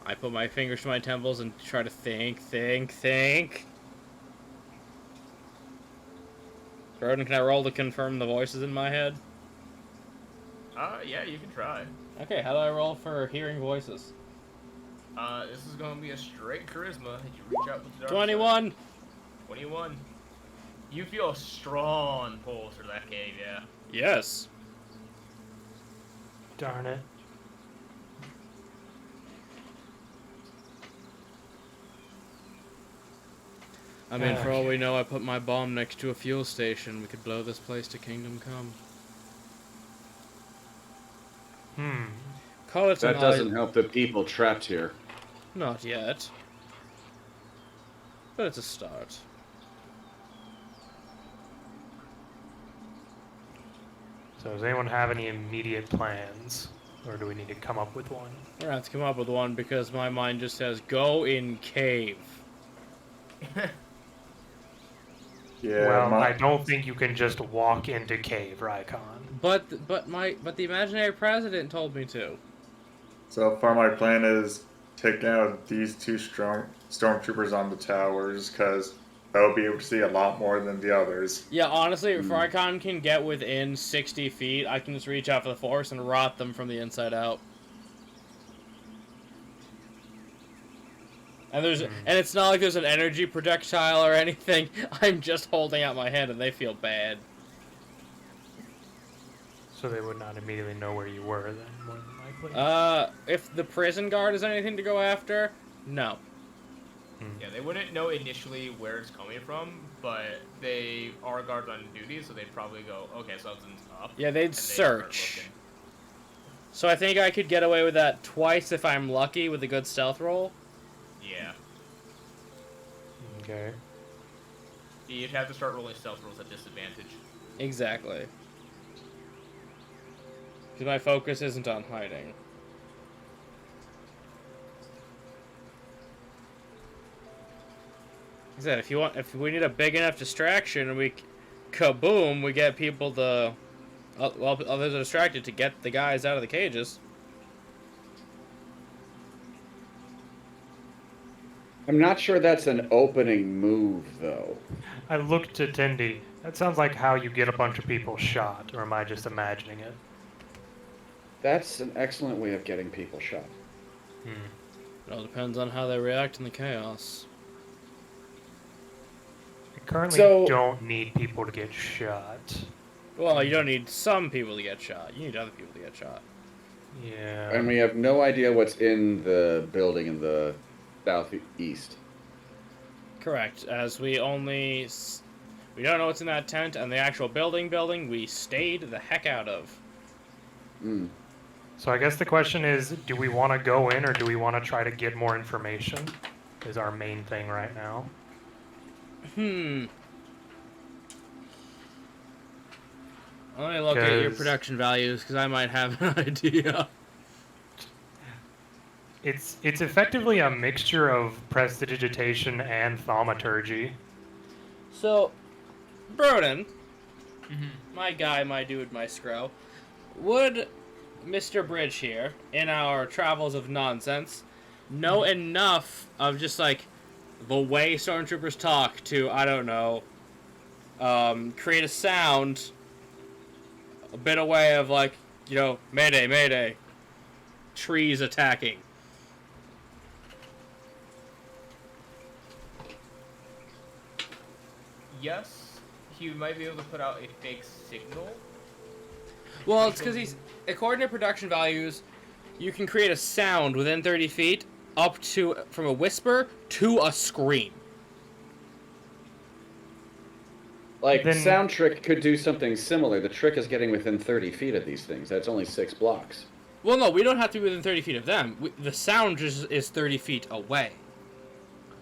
Speaker 4: I put my fingers to my temples and try to think. Broden, can I roll to confirm the voices in my head?
Speaker 1: Yeah, you can try.
Speaker 4: Okay, how do I roll for hearing voices?
Speaker 1: This is gonna be a straight charisma. You reach out with the dark
Speaker 4: 21!
Speaker 1: side. 21. You feel a strong pull through that cave, yeah.
Speaker 4: Yes.
Speaker 5: Darn it.
Speaker 4: I mean, for all we know, I put my bomb next to a fuel station. We could blow this place to Kingdom Come. Call it
Speaker 2: That
Speaker 4: an
Speaker 2: doesn't help the people trapped here.
Speaker 4: Not yet. But it's a start.
Speaker 5: So does anyone have any immediate plans? Or do we need to come up with one?
Speaker 4: We're gonna have to come up with one because my mind just says, go in cave.
Speaker 3: Yeah,
Speaker 5: Well, I don't think you can just walk into cave, Rykon.
Speaker 4: But the imaginary president told me to.
Speaker 3: so far my plan is taking out these 2 stormtroopers on the towers, because they'll be able to see a lot more than the others.
Speaker 4: Yeah, honestly, if Rykon can get within 60 feet, I can just reach out for the Force and rot them from the inside out. And it's not like there's an energy projectile or anything. I'm just holding out my hand and they feel bad.
Speaker 5: So they would not immediately know where you were then, more than likely.
Speaker 4: If the prison guard is anything to go after, no.
Speaker 1: Yeah, they wouldn't know initially where it's coming from, but they are guards on duty, so they'd probably go, okay, something's up.
Speaker 4: Yeah, they'd
Speaker 1: and start
Speaker 4: search.
Speaker 1: looking.
Speaker 4: So I think I could get away with that twice if I'm lucky with a good stealth roll.
Speaker 1: Yeah.
Speaker 5: Okay.
Speaker 1: You'd have to start rolling stealth rolls at disadvantage.
Speaker 4: Exactly. Because my focus isn't on hiding. Like I said, if we need a big enough distraction, and kaboom, we get people to, well, others are distracted to get the guys out of the cages.
Speaker 2: I'm not sure that's an opening move, though.
Speaker 5: I looked to Tindy. That sounds like how you get a bunch of people shot, or am I just imagining it?
Speaker 2: That's an excellent way of getting people shot.
Speaker 4: It all depends on how they react in the chaos.
Speaker 5: I currently
Speaker 2: So-
Speaker 5: don't need people to get shot.
Speaker 4: Well, you don't need some people to get shot. You need other people to get shot.
Speaker 5: Yeah.
Speaker 2: And we have no idea what's in the building in the southeast.
Speaker 4: Correct, as we don't know what's in that tent, and the actual building we stayed the heck out of.
Speaker 5: So I guess the question is, do we want to go in or do we want to try to get more information? Is our main thing right now.
Speaker 4: Let me look at your
Speaker 5: 'Cause-
Speaker 4: production values, because I might have an idea.
Speaker 5: It's effectively a mixture of prestidigitation and thaumaturgy.
Speaker 4: So, Broden,
Speaker 1: Mm-hmm.
Speaker 4: my guy, my dude, my scro, would Mr. Bridge here, in our travels of nonsense, know enough of just like the way stormtroopers talk to, I don't know, create a sound a bit away of like, you know, mayday, mayday, trees attacking.
Speaker 1: Yes, he might be able to put out a fake signal.
Speaker 4: Well, it's because he's, according to production values, you can create a sound within 30 feet up to, from a whisper to a scream.
Speaker 2: Like,
Speaker 5: Then-
Speaker 2: Sound Trick could do something similar. The trick is getting within 30 feet of these things. That's only 6 blocks.
Speaker 4: Well, no, we don't have to be within 30 feet of them. The sound just is 30 feet away.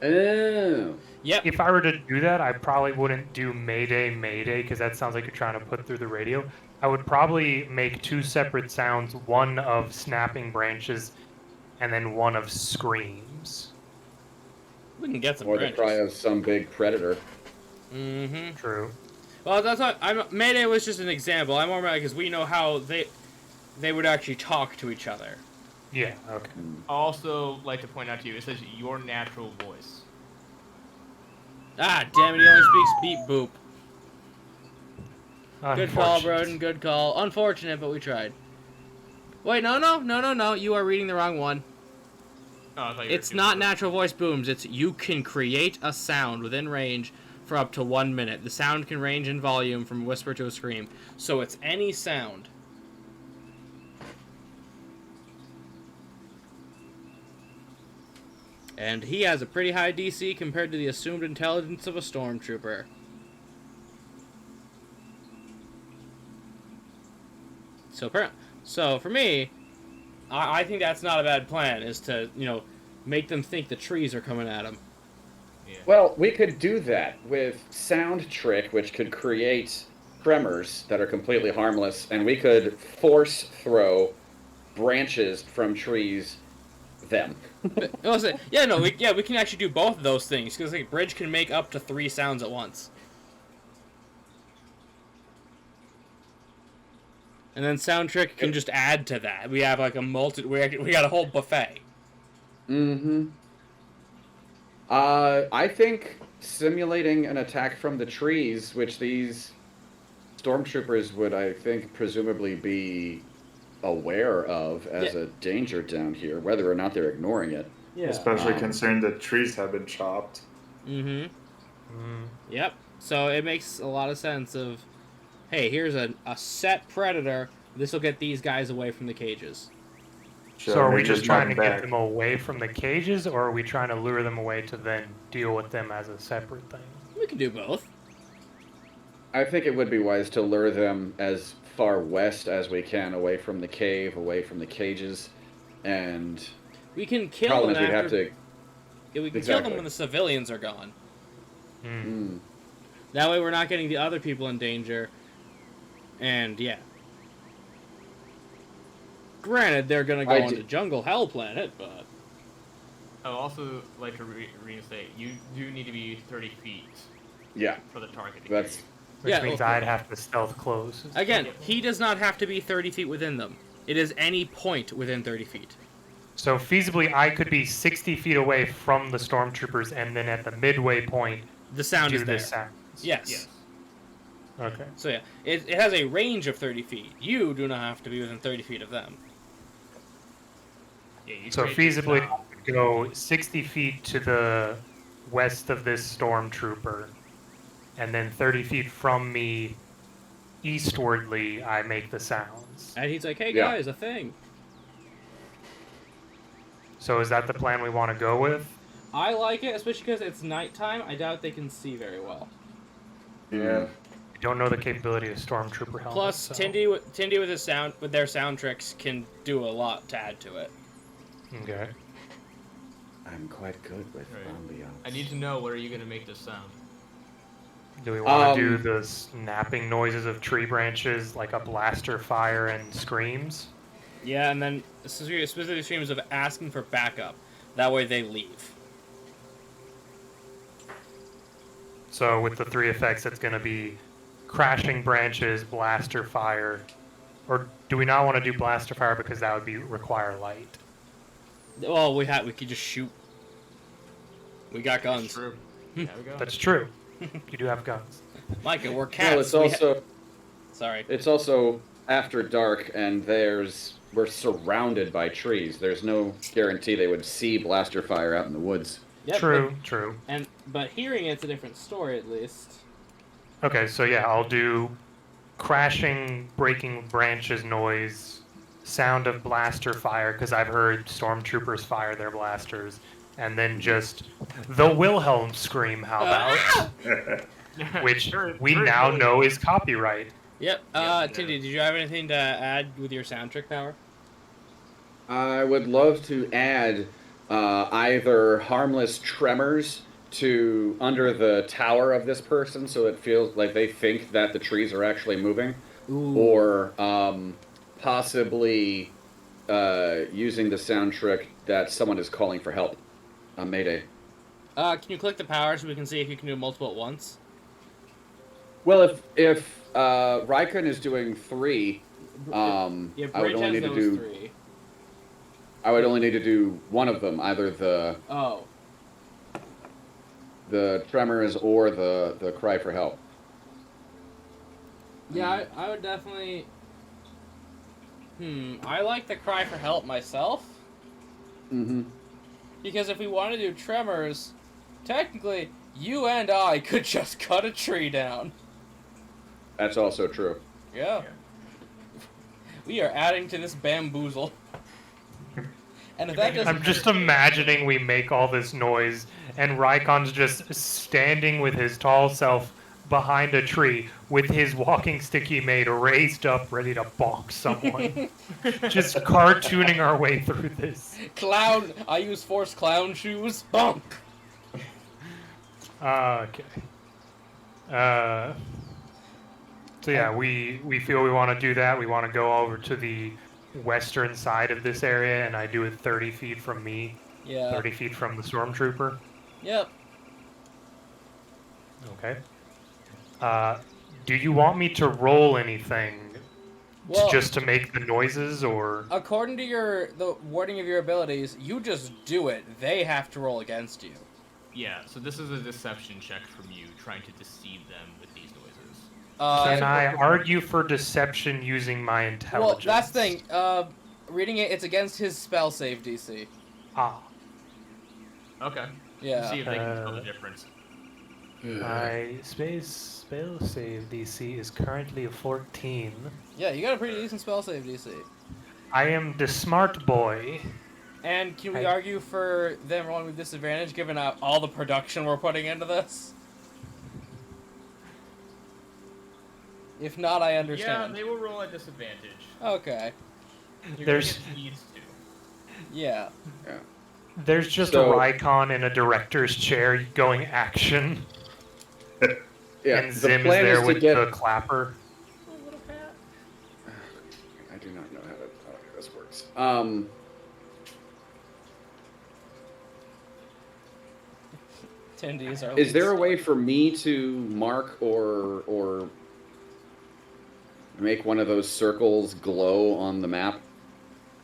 Speaker 2: Oh.
Speaker 4: Yep.
Speaker 5: If I were to do that, I probably wouldn't do Mayday, Mayday, because that sounds like you're trying to put through the radio. I would probably make 2 separate sounds, one of snapping branches, and then one of screams.
Speaker 4: We can get some
Speaker 2: Or the
Speaker 4: branches.
Speaker 2: cry of some big predator.
Speaker 4: Mm-hmm.
Speaker 5: True.
Speaker 4: Well, that's not. Mayday was just an example. I'm more mad because we know how they would actually talk to each other.
Speaker 5: Yeah, okay.
Speaker 1: I also like to point out to you, it says your natural voice.
Speaker 4: Ah, damn it! He only speaks beep boop. Good call,
Speaker 5: Unfortunate.
Speaker 4: Broden. Good call. Unfortunate, but we tried. Wait, no. You are reading the wrong one.
Speaker 1: Oh, I thought you were
Speaker 4: It's
Speaker 1: doing
Speaker 4: not
Speaker 1: it.
Speaker 4: natural voice booms. It's you can create a sound within range for up to 1 minute. The sound can range in volume from a whisper to a scream. So it's any sound. And he has a pretty high DC compared to the assumed intelligence of a stormtrooper. So for me, I think that's not a bad plan, is to, you know, make them think the trees are coming at them.
Speaker 1: Yeah.
Speaker 2: Well, we could do that with Sound Trick, which could create tremors that are completely harmless, and we could force throw branches from trees them.
Speaker 4: We can actually do both of those things, because like, Bridge can make up to 3 sounds at once. And then Sound Trick can just add to that. We have like a we got a whole buffet.
Speaker 2: Mm-hmm. I think simulating an attack from the trees, which these stormtroopers would, I think, presumably be aware of as a danger down here, whether or not they're ignoring it.
Speaker 4: Yeah.
Speaker 3: Especially considering the trees have been chopped.
Speaker 4: Mm-hmm.
Speaker 5: Mm.
Speaker 4: Yep. So it makes a lot of sense of, hey, here's a set predator. This will get these guys away from the cages.
Speaker 5: So are we
Speaker 3: just
Speaker 5: just trying to
Speaker 3: back.
Speaker 5: get them away from the cages, or are we trying to lure them away to then deal with them as a separate thing?
Speaker 4: We can do both.
Speaker 2: I think it would be wise to lure them as far west as we can, away from the cave, away from the cages, and
Speaker 4: We can kill
Speaker 2: problem
Speaker 4: them
Speaker 2: is we'd have
Speaker 4: after.
Speaker 2: to.
Speaker 4: Yeah, we can kill
Speaker 2: Exactly.
Speaker 4: them when the civilians are gone.
Speaker 5: Mm.
Speaker 4: That way we're not getting the other people in danger. And, yeah. Granted, they're gonna go
Speaker 2: I
Speaker 4: on
Speaker 2: do-
Speaker 4: to Jungle Hell Planet, but...
Speaker 1: I would also like to reinstate, you do need to be 30 feet
Speaker 2: Yeah,
Speaker 1: for the target to
Speaker 2: that's.
Speaker 1: get you.
Speaker 5: Which
Speaker 4: Yeah,
Speaker 5: means
Speaker 4: okay.
Speaker 5: I'd have to stealth close.
Speaker 4: Again, he does not have to be 30 feet within them. It is any point within 30 feet.
Speaker 5: So feasibly, I could be 60 feet away from the stormtroopers, and then at the midway point,
Speaker 4: The sound
Speaker 5: do
Speaker 4: is there.
Speaker 5: this sound.
Speaker 4: Yes.
Speaker 1: Yes.
Speaker 5: Okay.
Speaker 4: So yeah, it has a range of 30 feet. You do not have to be within 30 feet of them.
Speaker 1: Yeah, you
Speaker 5: So
Speaker 1: create your
Speaker 5: feasibly,
Speaker 1: sound.
Speaker 5: I could go 60 feet to the west of this stormtrooper, and then 30 feet from me, eastwardly, I make the sounds.
Speaker 4: And he's like, hey
Speaker 2: Yeah.
Speaker 4: guys, a thing.
Speaker 5: So is that the plan we want to go with?
Speaker 4: I like it, especially because it's nighttime. I doubt they can see very well.
Speaker 3: Yeah.
Speaker 5: I don't know the capability of stormtrooper helmets.
Speaker 4: Plus,
Speaker 5: so-
Speaker 4: Tindy with their sound tricks can do a lot to add to it.
Speaker 5: Okay.
Speaker 2: I'm quite good with
Speaker 1: Right.
Speaker 2: ambiance.
Speaker 1: I need to know where are you going to make this sound.
Speaker 5: Do we want to do
Speaker 2: Um,
Speaker 5: the snapping noises of tree branches like a blaster fire and screams?
Speaker 4: Yeah, and then specifically streams of asking for backup. That way they leave.
Speaker 5: So with the 3 effects, it's going to be crashing branches, blaster fire, or do we not want to do blaster fire because that would require light?
Speaker 4: Well, we could just shoot. We got guns.
Speaker 1: True. There we go.
Speaker 5: That's true. You do have guns.
Speaker 4: Micah, we're cats.
Speaker 2: Well, it's also
Speaker 4: Sorry.
Speaker 2: it's also after dark, and we're surrounded by trees. There's no guarantee they would see blaster fire out in the woods.
Speaker 4: Yep,
Speaker 5: True.
Speaker 4: But hearing it's a different story at least.
Speaker 5: Okay, so yeah, I'll do crashing, breaking branches noise, sound of blaster fire, because I've heard stormtroopers fire their blasters, and then just the Wilhelm scream, how about? Which we now know is copyright.
Speaker 4: Yep. Tindy, did you have anything to add with your sound trick power?
Speaker 2: I would love to add either harmless tremors to under the tower of this person, so it feels like they think that the trees are actually moving, or possibly using the sound trick that someone is calling for help. Mayday.
Speaker 4: Can you click the power so we can see if you can do multiple at once?
Speaker 2: Well, if Raikkonen is doing 3,
Speaker 4: Yeah,
Speaker 2: I would
Speaker 4: Bridge
Speaker 2: only
Speaker 4: has
Speaker 2: need to
Speaker 4: those
Speaker 2: do
Speaker 4: 3.
Speaker 2: I would only need to do one of them, either the tremors or the cry for help.
Speaker 4: Yeah, I would definitely... I like the cry for help myself.
Speaker 2: Mm-hmm.
Speaker 4: Because if we want to do tremors, technically, you and I could just cut a tree down.
Speaker 2: That's also true.
Speaker 4: Yeah. We are adding to this bamboozle. And if that doesn't...
Speaker 5: I'm just imagining we make all this noise, and Raikon's just standing with his tall self behind a tree with his walking stick he made raised up, ready to bonk someone. Just cartooning our way through this.
Speaker 4: Clown! I use Force clown shoes. Bonk!
Speaker 5: Okay. So yeah, we feel we want to do that. We want to go over to the western side of this area, and I do it 30 feet from me.
Speaker 4: Yeah.
Speaker 5: 30 feet from the stormtrooper.
Speaker 4: Yep.
Speaker 5: Okay. Do you want me to roll anything
Speaker 4: Well,
Speaker 5: just to make the noises, or?
Speaker 4: according to the wording of your abilities, you just do it. They have to roll against you.
Speaker 1: Yeah, so this is a deception check from you, trying to deceive them with these noises.
Speaker 5: Can I argue for deception using my intelligence?
Speaker 4: Well, that's the thing. Reading it, it's against his spell save DC.
Speaker 5: Ah.
Speaker 1: Okay.
Speaker 4: Yeah.
Speaker 1: See if they can tell the difference.
Speaker 5: My spell save DC is currently a 14.
Speaker 4: Yeah, you got a pretty decent spell save DC.
Speaker 5: I am the smart boy.
Speaker 4: And can we argue for them rolling with disadvantage, given all the production we're putting into this? If not, I understand.
Speaker 1: Yeah, they will roll at disadvantage.
Speaker 4: Okay.
Speaker 5: There's
Speaker 1: Needs to.
Speaker 4: Yeah.
Speaker 5: there's just
Speaker 2: So-
Speaker 5: a Raikon in a director's chair going action,
Speaker 2: Yeah,
Speaker 5: and
Speaker 2: the
Speaker 5: Zim's
Speaker 2: plan
Speaker 5: there
Speaker 2: is to
Speaker 5: with
Speaker 2: get.
Speaker 5: the clapper.
Speaker 2: I do not know how this works.
Speaker 4: Attendees are.
Speaker 2: Is there a way for me to mark or make one of those circles glow on the map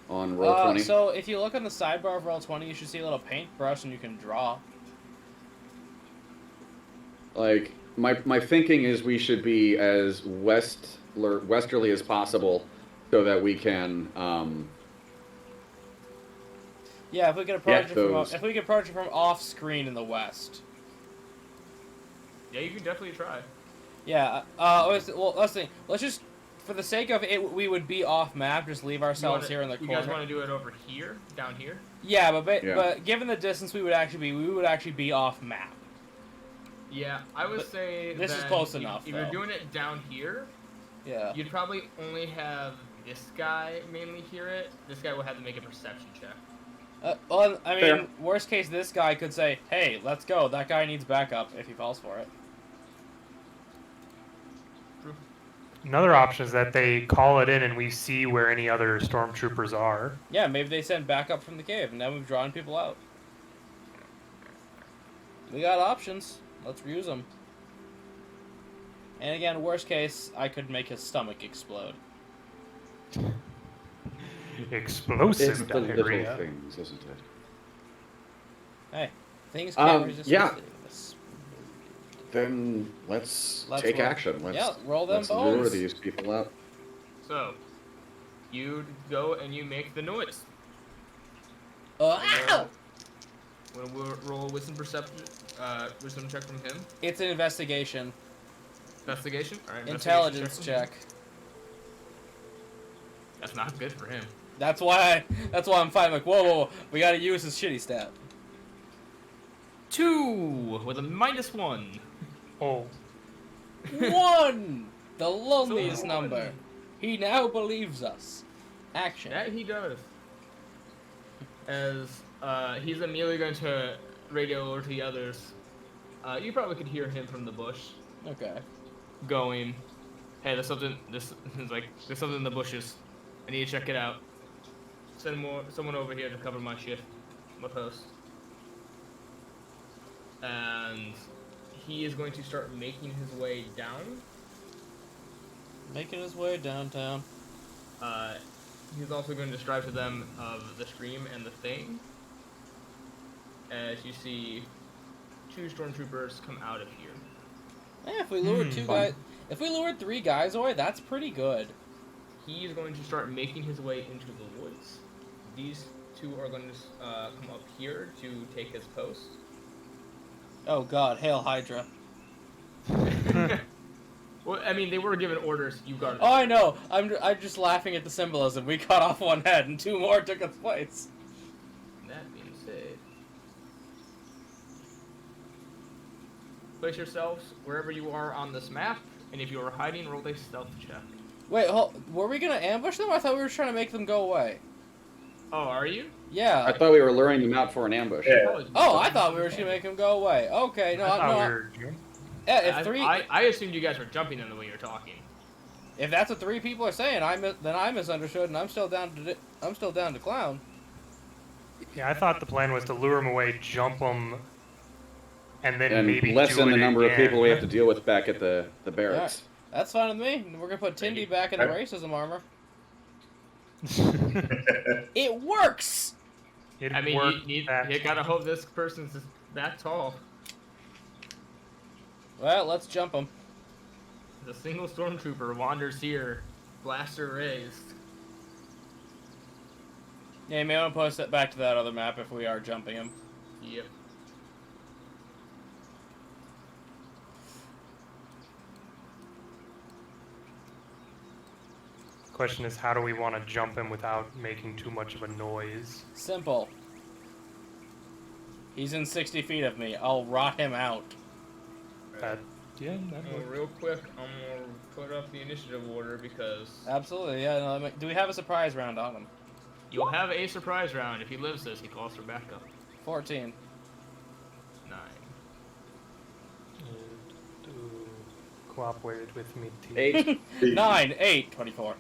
Speaker 2: on roll 20?
Speaker 4: So if you look on the sidebar of Roll20, you should see a little paintbrush and you can draw.
Speaker 2: Like my thinking is we should be as westerly as possible so that we can
Speaker 4: Yeah, if we could approach
Speaker 2: Get
Speaker 4: it from
Speaker 2: those.
Speaker 4: if we could approach it from off screen in the west.
Speaker 1: Yeah, you can definitely try.
Speaker 4: Yeah. Well, that's the thing. Let's just, for the sake of it, we would be off map. Just leave ourselves here in the
Speaker 1: You
Speaker 4: corner.
Speaker 1: guys want to do it over here, down here?
Speaker 4: Yeah, but
Speaker 2: Yeah.
Speaker 4: but given the distance we would actually be off map.
Speaker 1: Yeah, I would say
Speaker 4: this is
Speaker 1: then
Speaker 4: close enough,
Speaker 1: If you're
Speaker 4: though.
Speaker 1: doing it down here,
Speaker 4: Yeah.
Speaker 1: you'd probably only have this guy mainly hear it. This guy will have to make a perception check.
Speaker 4: Well, I mean,
Speaker 2: Fair.
Speaker 4: worst case, this guy could say, "Hey, let's go." That guy needs backup if he falls for it.
Speaker 5: Another option is that they call it in and we see where any other stormtroopers are.
Speaker 4: Yeah, maybe they send backup from the cave, and now we've drawn people out. We got options. Let's use them. And again, worst case, I could make his stomach explode.
Speaker 5: Explosive
Speaker 2: It's the little
Speaker 5: diarrhea.
Speaker 2: things, isn't it?
Speaker 4: Hey, things can't resist
Speaker 2: yeah.
Speaker 4: this.
Speaker 2: Then let's take
Speaker 4: roll.
Speaker 2: action. Let's,
Speaker 4: Yeah, roll them
Speaker 2: let's lure
Speaker 4: bones.
Speaker 2: these people out.
Speaker 1: So, you go and you make the noise.
Speaker 4: Ow!
Speaker 1: We'll roll wisdom perception, wisdom check from him.
Speaker 4: It's an investigation.
Speaker 1: Investigation? Alright,
Speaker 4: Intelligence
Speaker 1: from
Speaker 4: check.
Speaker 1: him. That's not good for him.
Speaker 4: That's why I'm fine. Like, whoa, we gotta use his shitty stat.
Speaker 1: 2 with a -1.
Speaker 5: Oh,
Speaker 4: 1! The loneliest
Speaker 1: So
Speaker 4: number. He now believes us. Action.
Speaker 1: That he does. As he's immediately going to radio over to the others. You probably could hear him from the bush
Speaker 4: Okay.
Speaker 1: going, "Hey, there's something. There's something in the bushes. I need to check it out. Send someone over here to cover my shift, my post." And he is going to start making his way down.
Speaker 4: Making his way downtown.
Speaker 1: He's also going to describe to them of the stream and the thing. As you see 2 stormtroopers come out of here.
Speaker 4: If we lured if we lured 3 guys away, that's pretty good.
Speaker 1: He is going to start making his way into the woods. These 2 are going to come up here to take his post.
Speaker 4: Oh god, hail Hydra.
Speaker 1: Well, I mean, they were given orders. You got it.
Speaker 4: Oh, I know. I'm just laughing at the symbolism. We cut off 1 head and 2 more took its place.
Speaker 1: That being said, place yourselves wherever you are on this map, and if you are hiding, roll a stealth check.
Speaker 4: Wait, were we gonna ambush them? I thought we were trying to make them go away.
Speaker 1: Oh, are you?
Speaker 4: Yeah.
Speaker 2: I thought we were luring them out for an ambush.
Speaker 3: Yeah.
Speaker 4: Oh, I thought we were gonna make them go away. Okay, no,
Speaker 5: I thought
Speaker 4: no.
Speaker 5: we were
Speaker 4: Yeah, if 3,
Speaker 1: I assumed you guys were jumping in the way you're talking.
Speaker 4: if that's what 3 people are saying, then I misunderstood, and I'm still down to clown.
Speaker 5: Yeah, I thought the plan was to lure him away, jump him, and then
Speaker 2: And
Speaker 5: maybe
Speaker 2: lessen
Speaker 5: do
Speaker 2: the
Speaker 5: it
Speaker 2: number of
Speaker 5: again.
Speaker 2: people we have to deal with back at the barracks.
Speaker 4: That's fine with me. We're gonna put Tindy back in the racism armor. It works.
Speaker 5: It
Speaker 1: I mean,
Speaker 5: worked
Speaker 1: you
Speaker 5: that
Speaker 1: gotta hope this person's that tall.
Speaker 4: Well, let's jump them.
Speaker 1: The single stormtrooper wanders here, blaster raised.
Speaker 4: Yeah, you may want to post it back to that other map if we are jumping him.
Speaker 1: Yep.
Speaker 5: Question is, how do we want to jump him without making too much of a noise?
Speaker 4: Simple. He's in 60 feet of me. I'll rot him out.
Speaker 5: That
Speaker 1: Real quick, I'm gonna put up the initiative order because
Speaker 4: Absolutely, yeah. No, do we have a surprise round on him?
Speaker 1: you'll have a surprise round if he lives this. He calls for backup.
Speaker 4: 14.
Speaker 1: 9.
Speaker 5: Cooperate with me, T.
Speaker 2: 8.
Speaker 4: 9, 8, 24.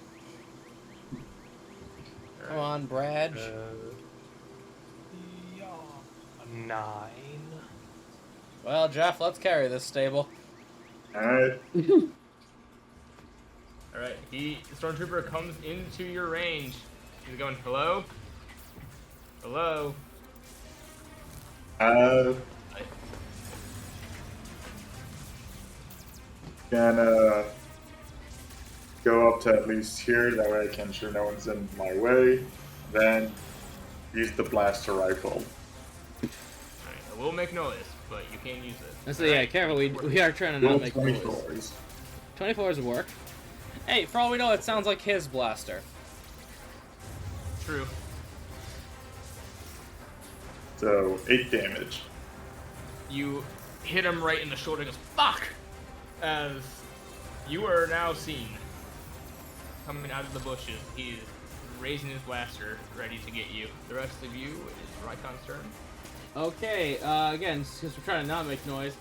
Speaker 4: Come on, Brad.
Speaker 5: Yeah, 9.
Speaker 4: Well, Jeff, let's carry this stable.
Speaker 3: Alright.
Speaker 1: Alright, the stormtrooper comes into your range. He's going, hello? Hello?
Speaker 3: Gonna go up to at least here, that way I can ensure no one's in my way. Then use the blaster rifle.
Speaker 1: Alright, it will make noise, but you can't use it.
Speaker 4: So yeah, careful. We are trying to
Speaker 3: Roll
Speaker 4: not make noise.
Speaker 3: 24s.
Speaker 4: 24s would work. Hey, for all we know, it sounds like his blaster.
Speaker 1: True.
Speaker 3: So 8 damage.
Speaker 1: You hit him right in the shoulder. He goes, fuck! As you are now seen coming out of the bushes. He is raising his blaster, ready to get you. The rest of you, it is Rykon's turn.
Speaker 4: Okay, again, since we're trying to not make noise,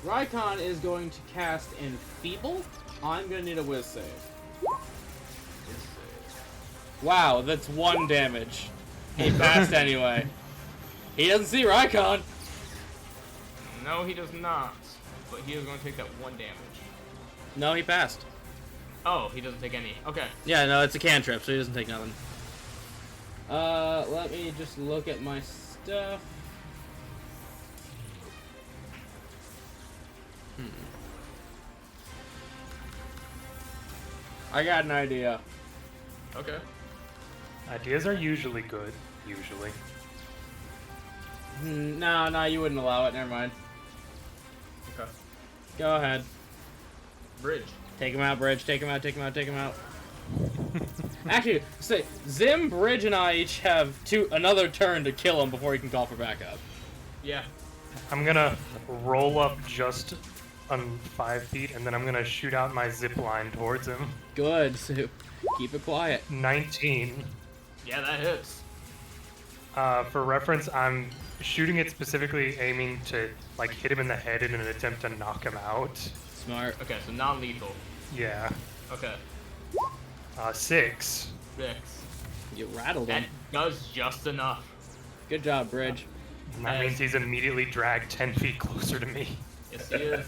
Speaker 4: Rykon is going to cast Enfeeble. I'm gonna need a whiz save. Wow, that's 1 damage. He passed anyway. He doesn't see Rykon.
Speaker 1: No, he does not. But he is going to take that 1 damage.
Speaker 4: No, he passed.
Speaker 1: Oh, he doesn't take any. Okay.
Speaker 4: Yeah, no, it's a cantrip, so he doesn't take nothing. Let me just look at my stuff. I got an idea.
Speaker 1: Okay.
Speaker 5: Ideas are usually good. Usually.
Speaker 4: No, you wouldn't allow it. Never mind.
Speaker 1: Okay.
Speaker 4: Go ahead.
Speaker 1: Bridge.
Speaker 4: Take him out, Bridge. Take him out, take him out, take him out. Actually, say, Zim, Bridge, and I each have another turn to kill him before he can call for backup.
Speaker 1: Yeah.
Speaker 5: I'm gonna roll up just on 5 feet, and then I'm gonna shoot out my zip line towards him.
Speaker 4: Good, so keep it quiet.
Speaker 5: 19.
Speaker 1: Yeah, that hits.
Speaker 5: For reference, I'm shooting it specifically aiming to like hit him in the head in an attempt to knock him out.
Speaker 4: Smart.
Speaker 1: Okay, so non-lethal.
Speaker 5: Yeah.
Speaker 1: Okay.
Speaker 5: 6.
Speaker 1: 6.
Speaker 4: You rattled
Speaker 1: That
Speaker 4: him.
Speaker 1: does just enough.
Speaker 4: Good job, Bridge.
Speaker 5: And that means he's immediately dragged 10 feet closer to me.
Speaker 1: Yes, he is.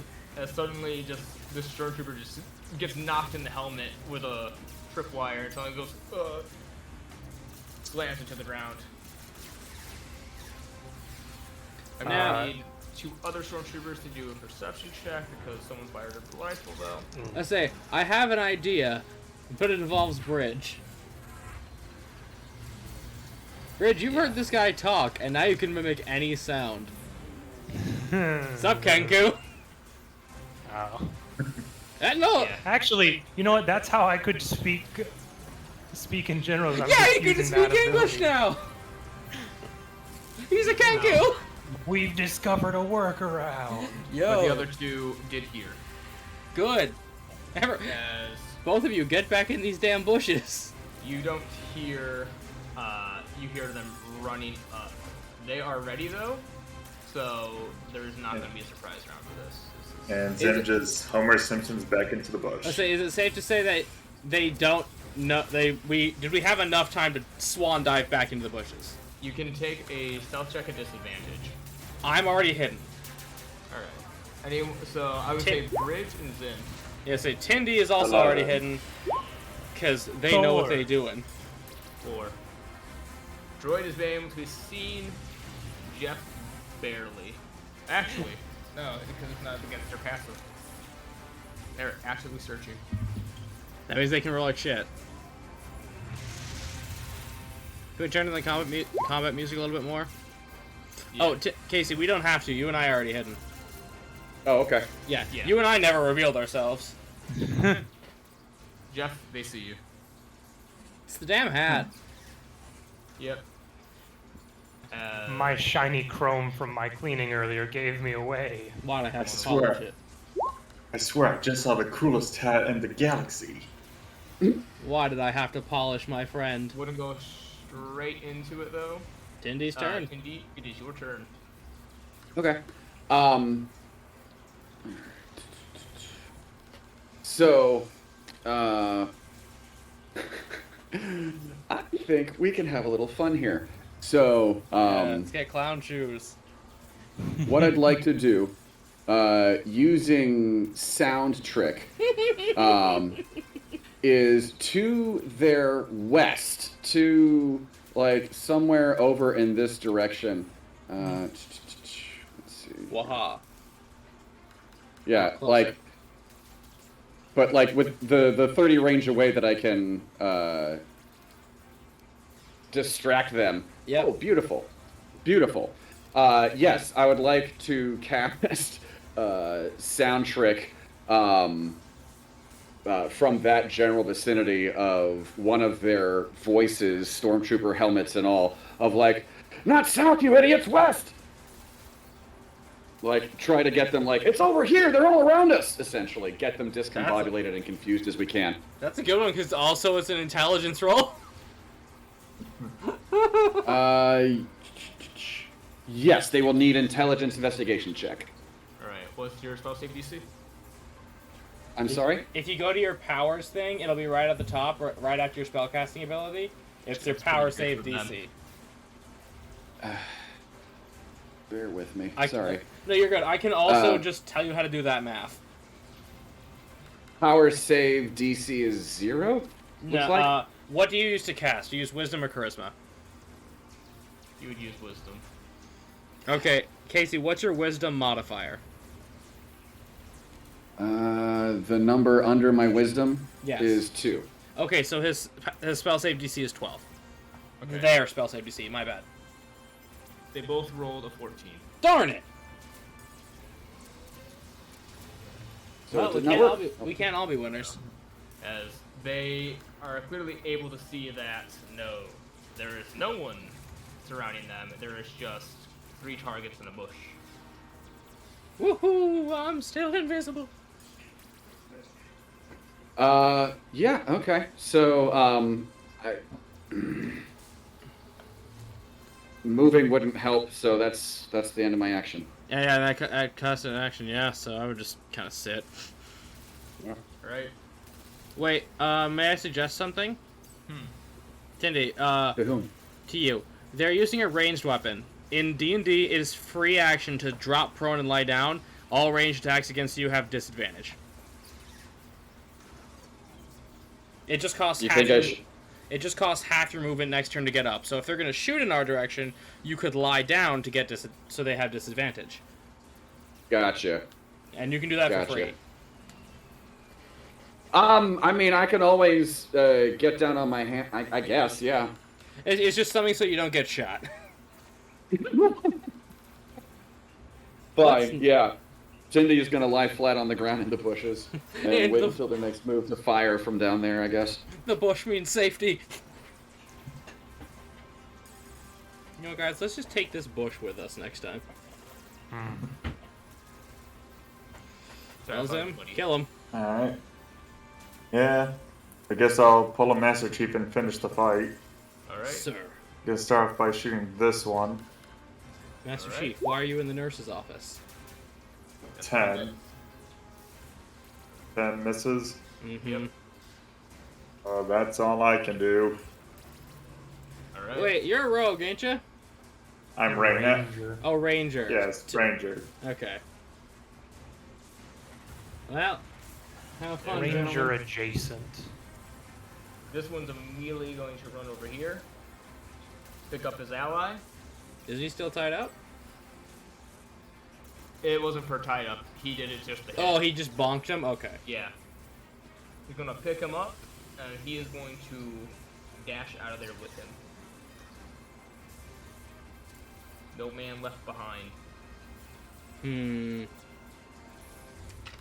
Speaker 1: Suddenly, just this stormtrooper just gets knocked in the helmet with a tripwire until it goes slams into the ground. I now need 2 other stormtroopers to do a perception check because someone fired a rifle, though.
Speaker 4: I say, I have an idea, but it involves Bridge. Bridge, you've heard this guy talk, and now you can mimic any sound. Sup, Kenku?
Speaker 5: Oh.
Speaker 4: No!
Speaker 1: Yeah.
Speaker 5: Actually, you know what? That's how I could speak in general. I'm
Speaker 4: Yeah,
Speaker 5: just
Speaker 4: he can
Speaker 5: using
Speaker 4: speak
Speaker 5: that
Speaker 4: English
Speaker 5: ability.
Speaker 4: now! He's a Kenku!
Speaker 1: No.
Speaker 5: We've discovered a workaround.
Speaker 1: But the other 2 did hear.
Speaker 4: Good.
Speaker 1: As
Speaker 4: Both of you, get back in these damn bushes.
Speaker 1: you don't hear, you hear them running up. They are ready, though, so there's not going to be a surprise round for this.
Speaker 3: And Zim just Homer Simpson's back into the bush.
Speaker 4: I say, is it safe to say that they don't know? Did we have enough time to swan dive back into the bushes?
Speaker 1: You can take a stealth check at disadvantage.
Speaker 4: I'm already hidden.
Speaker 1: Alright. So I would say Bridge and Zin.
Speaker 4: Yeah, say Tindy is also
Speaker 3: Hello.
Speaker 4: already hidden because they know what
Speaker 5: 4.
Speaker 4: they're doing.
Speaker 1: 4. Droid is able to be seen. Jeff barely. Actually, no, because it's not against their passive. They're actively searching.
Speaker 4: That means they can roll like shit. Can we turn to the combat music a little bit more?
Speaker 1: Yeah.
Speaker 4: Oh, Casey, we don't have to. You and I are already hidden.
Speaker 2: Oh, okay.
Speaker 4: Yeah,
Speaker 1: Yeah.
Speaker 4: you and I never revealed ourselves.
Speaker 1: Jeff, they see you.
Speaker 4: It's the damn hat.
Speaker 1: Yep.
Speaker 5: My shiny chrome from my cleaning earlier gave me away.
Speaker 4: Why'd I have
Speaker 3: I
Speaker 4: to
Speaker 3: swear.
Speaker 4: polish it?
Speaker 3: I swear, I just saw the coolest hat in the galaxy.
Speaker 4: Why did I have to polish my friend?
Speaker 1: Wouldn't go straight into it though.
Speaker 4: Tindy's turn.
Speaker 1: Indeed, it is your turn.
Speaker 2: Okay. So, I think we can have a little fun here. So,
Speaker 4: Let's get clown shoes.
Speaker 2: what I'd like to do, using sound trick, is to their west, to like somewhere over in this direction. Let's see.
Speaker 4: Waha.
Speaker 2: Yeah,
Speaker 4: Closer.
Speaker 2: like, but like with the 30 range away that I can distract them.
Speaker 4: Yep.
Speaker 2: Oh, beautiful, beautiful. Yes, I would like to cast sound trick from that general vicinity of one of their voices, stormtrooper helmets and all, of like, not south, you idiots, west. Like, try to get them like, it's over here, they're all around us, essentially. Get them discombobulated and confused as we can.
Speaker 4: That's a good one because also it's an intelligence roll.
Speaker 2: Yes, they will need intelligence investigation check.
Speaker 1: All right. What's your spell save DC?
Speaker 2: I'm sorry?
Speaker 4: If you go to your powers thing, it'll be right at the top, right after your spellcasting ability. It's your
Speaker 1: That's
Speaker 4: power
Speaker 1: pretty
Speaker 4: save
Speaker 1: good for
Speaker 4: DC.
Speaker 2: Bear with me.
Speaker 4: I
Speaker 2: Sorry.
Speaker 4: No, you're good. I can also just tell you how to do that math.
Speaker 2: Power save DC is 0?
Speaker 4: No,
Speaker 2: Looks like?
Speaker 4: what do you use to cast? Do you use Wisdom or Charisma?
Speaker 1: You would use wisdom.
Speaker 4: Okay, Casey, what's your Wisdom modifier?
Speaker 2: The number under my wisdom
Speaker 4: Yes.
Speaker 2: is 2.
Speaker 4: Okay, so his spell save DC is 12.
Speaker 1: Okay.
Speaker 4: Their spell save DC, my bad.
Speaker 1: They both rolled a 14.
Speaker 4: Darn it!
Speaker 2: So
Speaker 4: Well,
Speaker 2: it did not work.
Speaker 4: we can't all be winners.
Speaker 1: As they are clearly able to see that no, there is no one surrounding them. There is just 3 targets in a bush.
Speaker 4: Woohoo! I'm still invisible.
Speaker 2: Yeah, okay. So, moving wouldn't help, so that's the end of my action.
Speaker 4: Yeah, that cast an action, yeah, so I would just kind of sit.
Speaker 1: Right?
Speaker 4: Wait, may I suggest something? Tindy,
Speaker 2: To whom?
Speaker 4: to you. They're using a ranged weapon. In D&D, it is free action to drop prone and lie down. All ranged attacks against you have disadvantage. It just costs
Speaker 2: You
Speaker 4: half
Speaker 2: think I should...
Speaker 4: It just costs half your movement next turn to get up. So if they're going to shoot in our direction, you could lie down to get so they have disadvantage.
Speaker 2: Gotcha.
Speaker 4: And you can do that
Speaker 2: Gotcha.
Speaker 4: for free.
Speaker 2: I mean, I could always get down on my hand. I guess, yeah.
Speaker 4: It's just something so you don't get shot.
Speaker 2: Fine, yeah. Cindy is gonna lie flat on the ground in the bushes and
Speaker 4: And
Speaker 2: wait
Speaker 4: the-
Speaker 2: until their next move to fire from down there, I guess.
Speaker 4: The bush means safety. You know, guys, let's just take this bush with us next time. Tells him, kill him.
Speaker 3: Alright. Yeah. I guess I'll pull a Master Chief and finish the fight.
Speaker 1: Alright.
Speaker 4: Sir.
Speaker 3: Gonna start off by shooting this one.
Speaker 4: Master
Speaker 1: Alright.
Speaker 4: Chief, why are you in the nurse's office?
Speaker 3: 10. 10 misses.
Speaker 4: Mm-hmm.
Speaker 3: That's all I can do.
Speaker 1: Alright.
Speaker 4: Wait, you're a rogue, ain't you?
Speaker 3: I'm Ranger.
Speaker 4: Oh, ranger.
Speaker 3: Yes, Ranger.
Speaker 4: Okay. Well, have fun,
Speaker 5: Ranger
Speaker 4: gentlemen.
Speaker 5: adjacent.
Speaker 1: This one's immediately going to run over here. Pick up his ally.
Speaker 4: Is he still tied up?
Speaker 1: It wasn't for tied up. He did it just to hit.
Speaker 4: Oh, he just bonked him? Okay.
Speaker 1: Yeah. He's gonna pick him up, and he is going to dash out of there with him. No man left behind.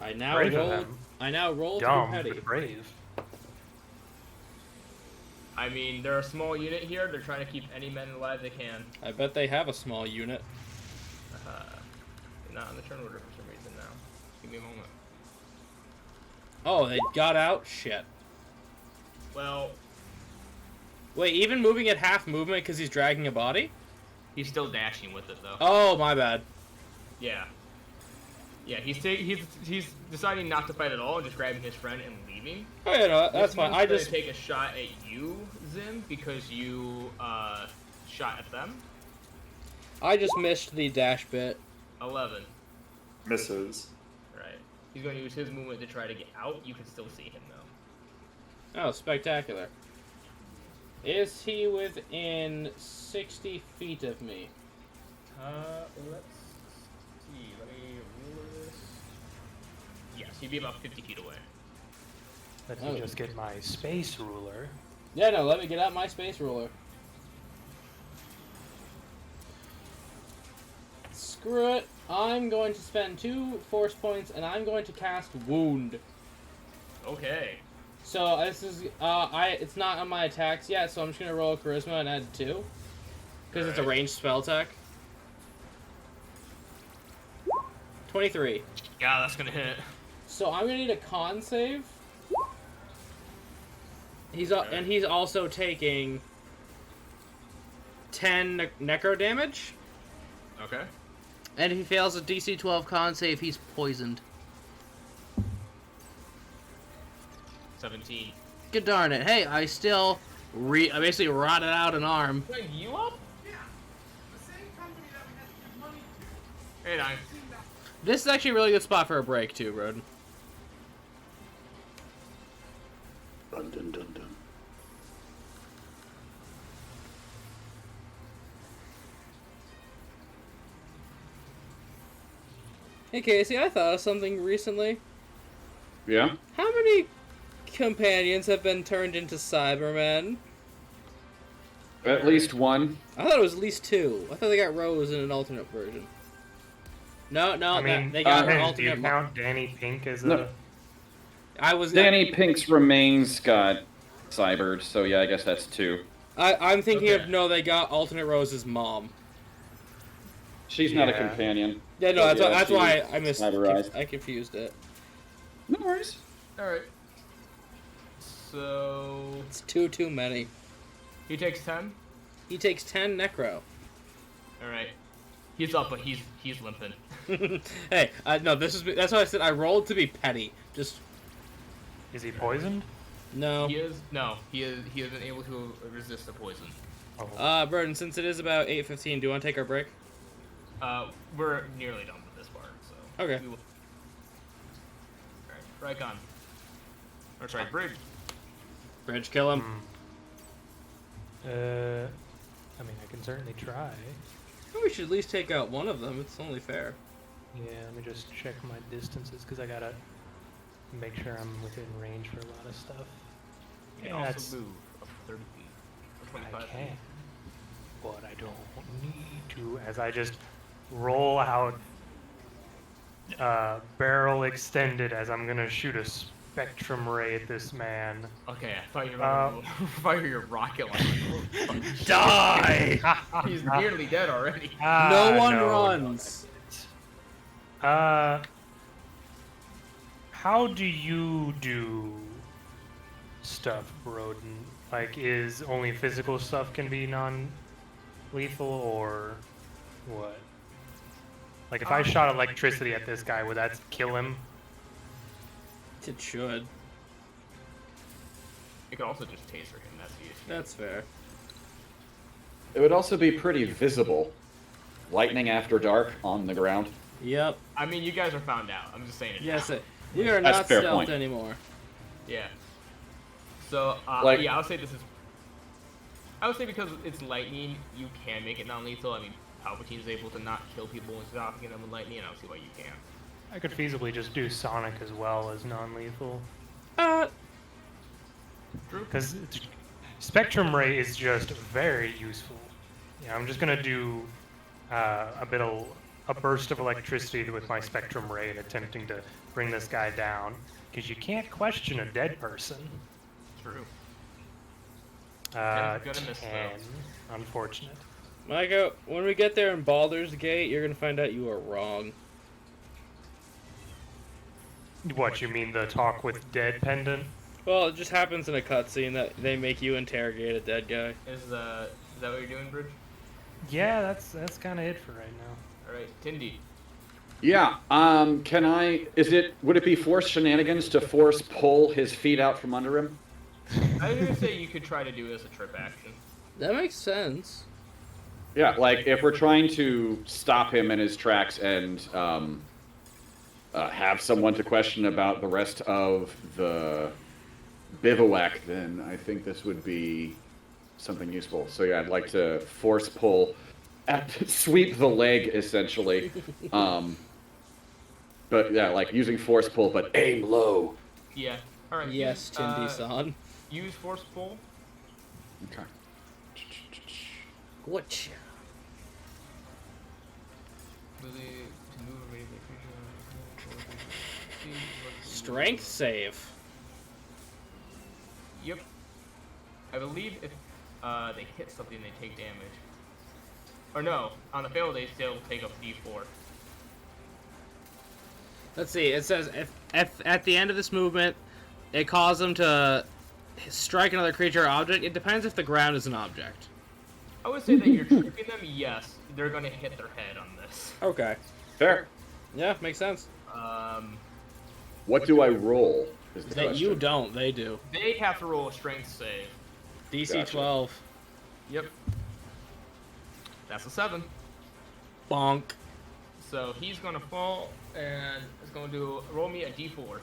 Speaker 4: I now
Speaker 5: Brave of
Speaker 4: roll.
Speaker 5: him.
Speaker 4: I now roll to be
Speaker 5: Dumb,
Speaker 4: petty.
Speaker 5: but brave.
Speaker 1: I mean, they're a small unit here. They're trying to keep any men alive they can.
Speaker 4: I bet they have a small unit.
Speaker 1: They're not in the turn order for some reason now. Give me a moment.
Speaker 4: Oh, they got out? Shit.
Speaker 1: Well,
Speaker 4: Wait, even moving at half movement because he's dragging a body?
Speaker 1: he's still dashing with it though.
Speaker 4: Oh, my bad.
Speaker 1: Yeah. Yeah, he's deciding not to fight at all and just grabbing his friend and leaving.
Speaker 4: Oh, yeah, no, that's
Speaker 1: This
Speaker 4: fine.
Speaker 1: one's
Speaker 4: I
Speaker 1: gonna
Speaker 4: just...
Speaker 1: take a shot at you, Zim, because you shot at them.
Speaker 4: I just missed the dash bit.
Speaker 1: 11.
Speaker 3: Misses.
Speaker 1: Right. He's going to use his movement to try to get out. You can still see him though.
Speaker 4: Oh, spectacular. Is he within 60 feet of me?
Speaker 1: Let's see. Let me rule this. Yes, he'd be about 50 feet away.
Speaker 5: Let me just get my space ruler.
Speaker 4: Yeah, no, let me get out my space ruler. Screw it. I'm going to spend 2 force points and I'm going to cast Wound.
Speaker 1: Okay.
Speaker 4: So this is it's not on my attacks yet, so I'm just gonna roll charisma and add 2. Because it's a
Speaker 1: Alright.
Speaker 4: ranged spell attack. 23.
Speaker 1: Yeah, that's gonna hit.
Speaker 4: So I'm gonna need a con save. And he's also taking 10 necro damage.
Speaker 1: Okay.
Speaker 4: And if he fails a DC 12 con save, he's poisoned.
Speaker 1: 17.
Speaker 4: Good darn it. Hey, I still I basically rotted out an arm.
Speaker 1: Wait, you up? Hey, 9.
Speaker 4: This is actually a really good spot for a break, too, Roden.
Speaker 2: Dun, dun, dun, dun.
Speaker 4: Hey, Casey, I thought of something recently.
Speaker 2: Yeah?
Speaker 4: How many companions have been turned into Cybermen?
Speaker 2: At least one.
Speaker 4: I thought it was at least 2. I thought they got Rose in an alternate version. No,
Speaker 5: I mean,
Speaker 4: they got her
Speaker 5: do you
Speaker 4: alternate.
Speaker 5: count Danny Pink as
Speaker 2: No.
Speaker 5: a...
Speaker 4: I was
Speaker 2: Danny Pink's remains got cybered, so yeah, I guess that's 2.
Speaker 4: I'm thinking
Speaker 1: Okay.
Speaker 4: of no. They got alternate Rose's mom.
Speaker 2: She's not a
Speaker 5: Yeah.
Speaker 2: companion.
Speaker 4: Yeah, no,
Speaker 2: But
Speaker 4: that's
Speaker 2: she
Speaker 4: why
Speaker 2: was cyberized.
Speaker 4: I confused it.
Speaker 2: No worries.
Speaker 1: Alright. So...
Speaker 4: It's too many.
Speaker 1: He takes 10?
Speaker 4: He takes 10 necro.
Speaker 1: Alright. He's up, but he's limping.
Speaker 4: Hey, no, that's why I said I rolled to be petty. Just
Speaker 5: Is he poisoned?
Speaker 4: no.
Speaker 1: He isn't able to resist the poison.
Speaker 5: Oh.
Speaker 4: Burden, since it is about 8:15, do you want to take our break?
Speaker 1: We're nearly done with this part, so...
Speaker 4: Okay.
Speaker 1: we will- Alright, Rykon. Or sorry, Bridge.
Speaker 4: Bridge, kill him.
Speaker 5: I mean, I can certainly try.
Speaker 4: We should at least take out one of them. It's only fair.
Speaker 5: Yeah, let me just check my distances, because I gotta make sure I'm within range for a lot of stuff.
Speaker 1: You can
Speaker 5: Yeah,
Speaker 1: also move up to 30 feet. Or 25
Speaker 5: I
Speaker 1: feet.
Speaker 5: can, but I don't need to, as I just roll out barrel extended as I'm gonna shoot a spectrum ray at this man.
Speaker 1: Okay, I thought you were gonna fire your rocket launcher.
Speaker 4: Die!
Speaker 1: He's nearly dead already.
Speaker 4: No one runs.
Speaker 5: How do you do stuff, Rodin? Like, is only physical stuff can be non-lethal, or what? Like, if I shot electricity at this guy, would that kill him?
Speaker 4: It should.
Speaker 1: You could also just taser him, that's the issue.
Speaker 4: That's fair.
Speaker 2: It would also be pretty visible. Lightning after dark on the ground.
Speaker 4: Yep.
Speaker 1: I mean, you guys are found out. I'm just saying it.
Speaker 4: Yes, we are
Speaker 2: That's
Speaker 4: not
Speaker 2: a fair
Speaker 4: stealthed
Speaker 2: point.
Speaker 4: anymore.
Speaker 1: Yeah. So,
Speaker 2: Like-
Speaker 1: yeah, I would say this is... I would say because it's lightning, you can make it non-lethal. I mean, Palpatine's able to not kill people when stopping them with lightning, and I don't see why you can't.
Speaker 5: I could feasibly just do Sonic as well as non-lethal.
Speaker 1: True.
Speaker 5: Because Spectrum Ray is just very useful. Yeah, I'm just gonna do a burst of electricity with my Spectrum Ray and attempting to bring this guy down. Because you can't question a dead person.
Speaker 1: True.
Speaker 5: 10,
Speaker 1: Ten's gonna miss, though.
Speaker 5: unfortunate.
Speaker 4: Micah, when we get there in Baldur's Gate, you're gonna find out you are wrong.
Speaker 5: What, you mean the talk with dead pendant?
Speaker 4: Well, it just happens in a cutscene that they make you interrogate a dead guy.
Speaker 1: Is that what you're doing, Bridge?
Speaker 5: Yeah, that's kind of it for right now.
Speaker 1: Alright, Tindy.
Speaker 2: Yeah, would it be force shenanigans to force pull his feet out from under him?
Speaker 1: I was gonna say you could try to do it as a trip action.
Speaker 4: That makes sense.
Speaker 2: Yeah, like if we're trying to stop him in his tracks and have someone to question about the rest of the bivouac, then I think this would be something useful. So yeah, I'd like to force pull, sweep the leg essentially. But yeah, like using force pull, but aim low.
Speaker 1: Yeah. Alright.
Speaker 4: Yes, Tindy-san.
Speaker 1: Use force pull.
Speaker 2: Okay.
Speaker 4: What? Strength save.
Speaker 1: Yep. I believe if they hit something, they take damage. Or no, on the fail they still take a d4.
Speaker 4: Let's see. It says if at the end of this movement, it causes them to strike another creature or object. It depends if the ground is an object.
Speaker 1: I would say that you're tripping them. Yes, they're gonna hit their head on this.
Speaker 4: Okay.
Speaker 2: Fair.
Speaker 4: Yeah, makes sense.
Speaker 2: What do I roll? Is the
Speaker 4: That you
Speaker 2: question.
Speaker 4: don't, they do.
Speaker 1: They have to roll a strength save.
Speaker 4: DC
Speaker 2: Gotcha.
Speaker 4: 12.
Speaker 1: Yep. That's a 7.
Speaker 4: Bonk.
Speaker 1: So he's gonna fall and is gonna roll me a d4.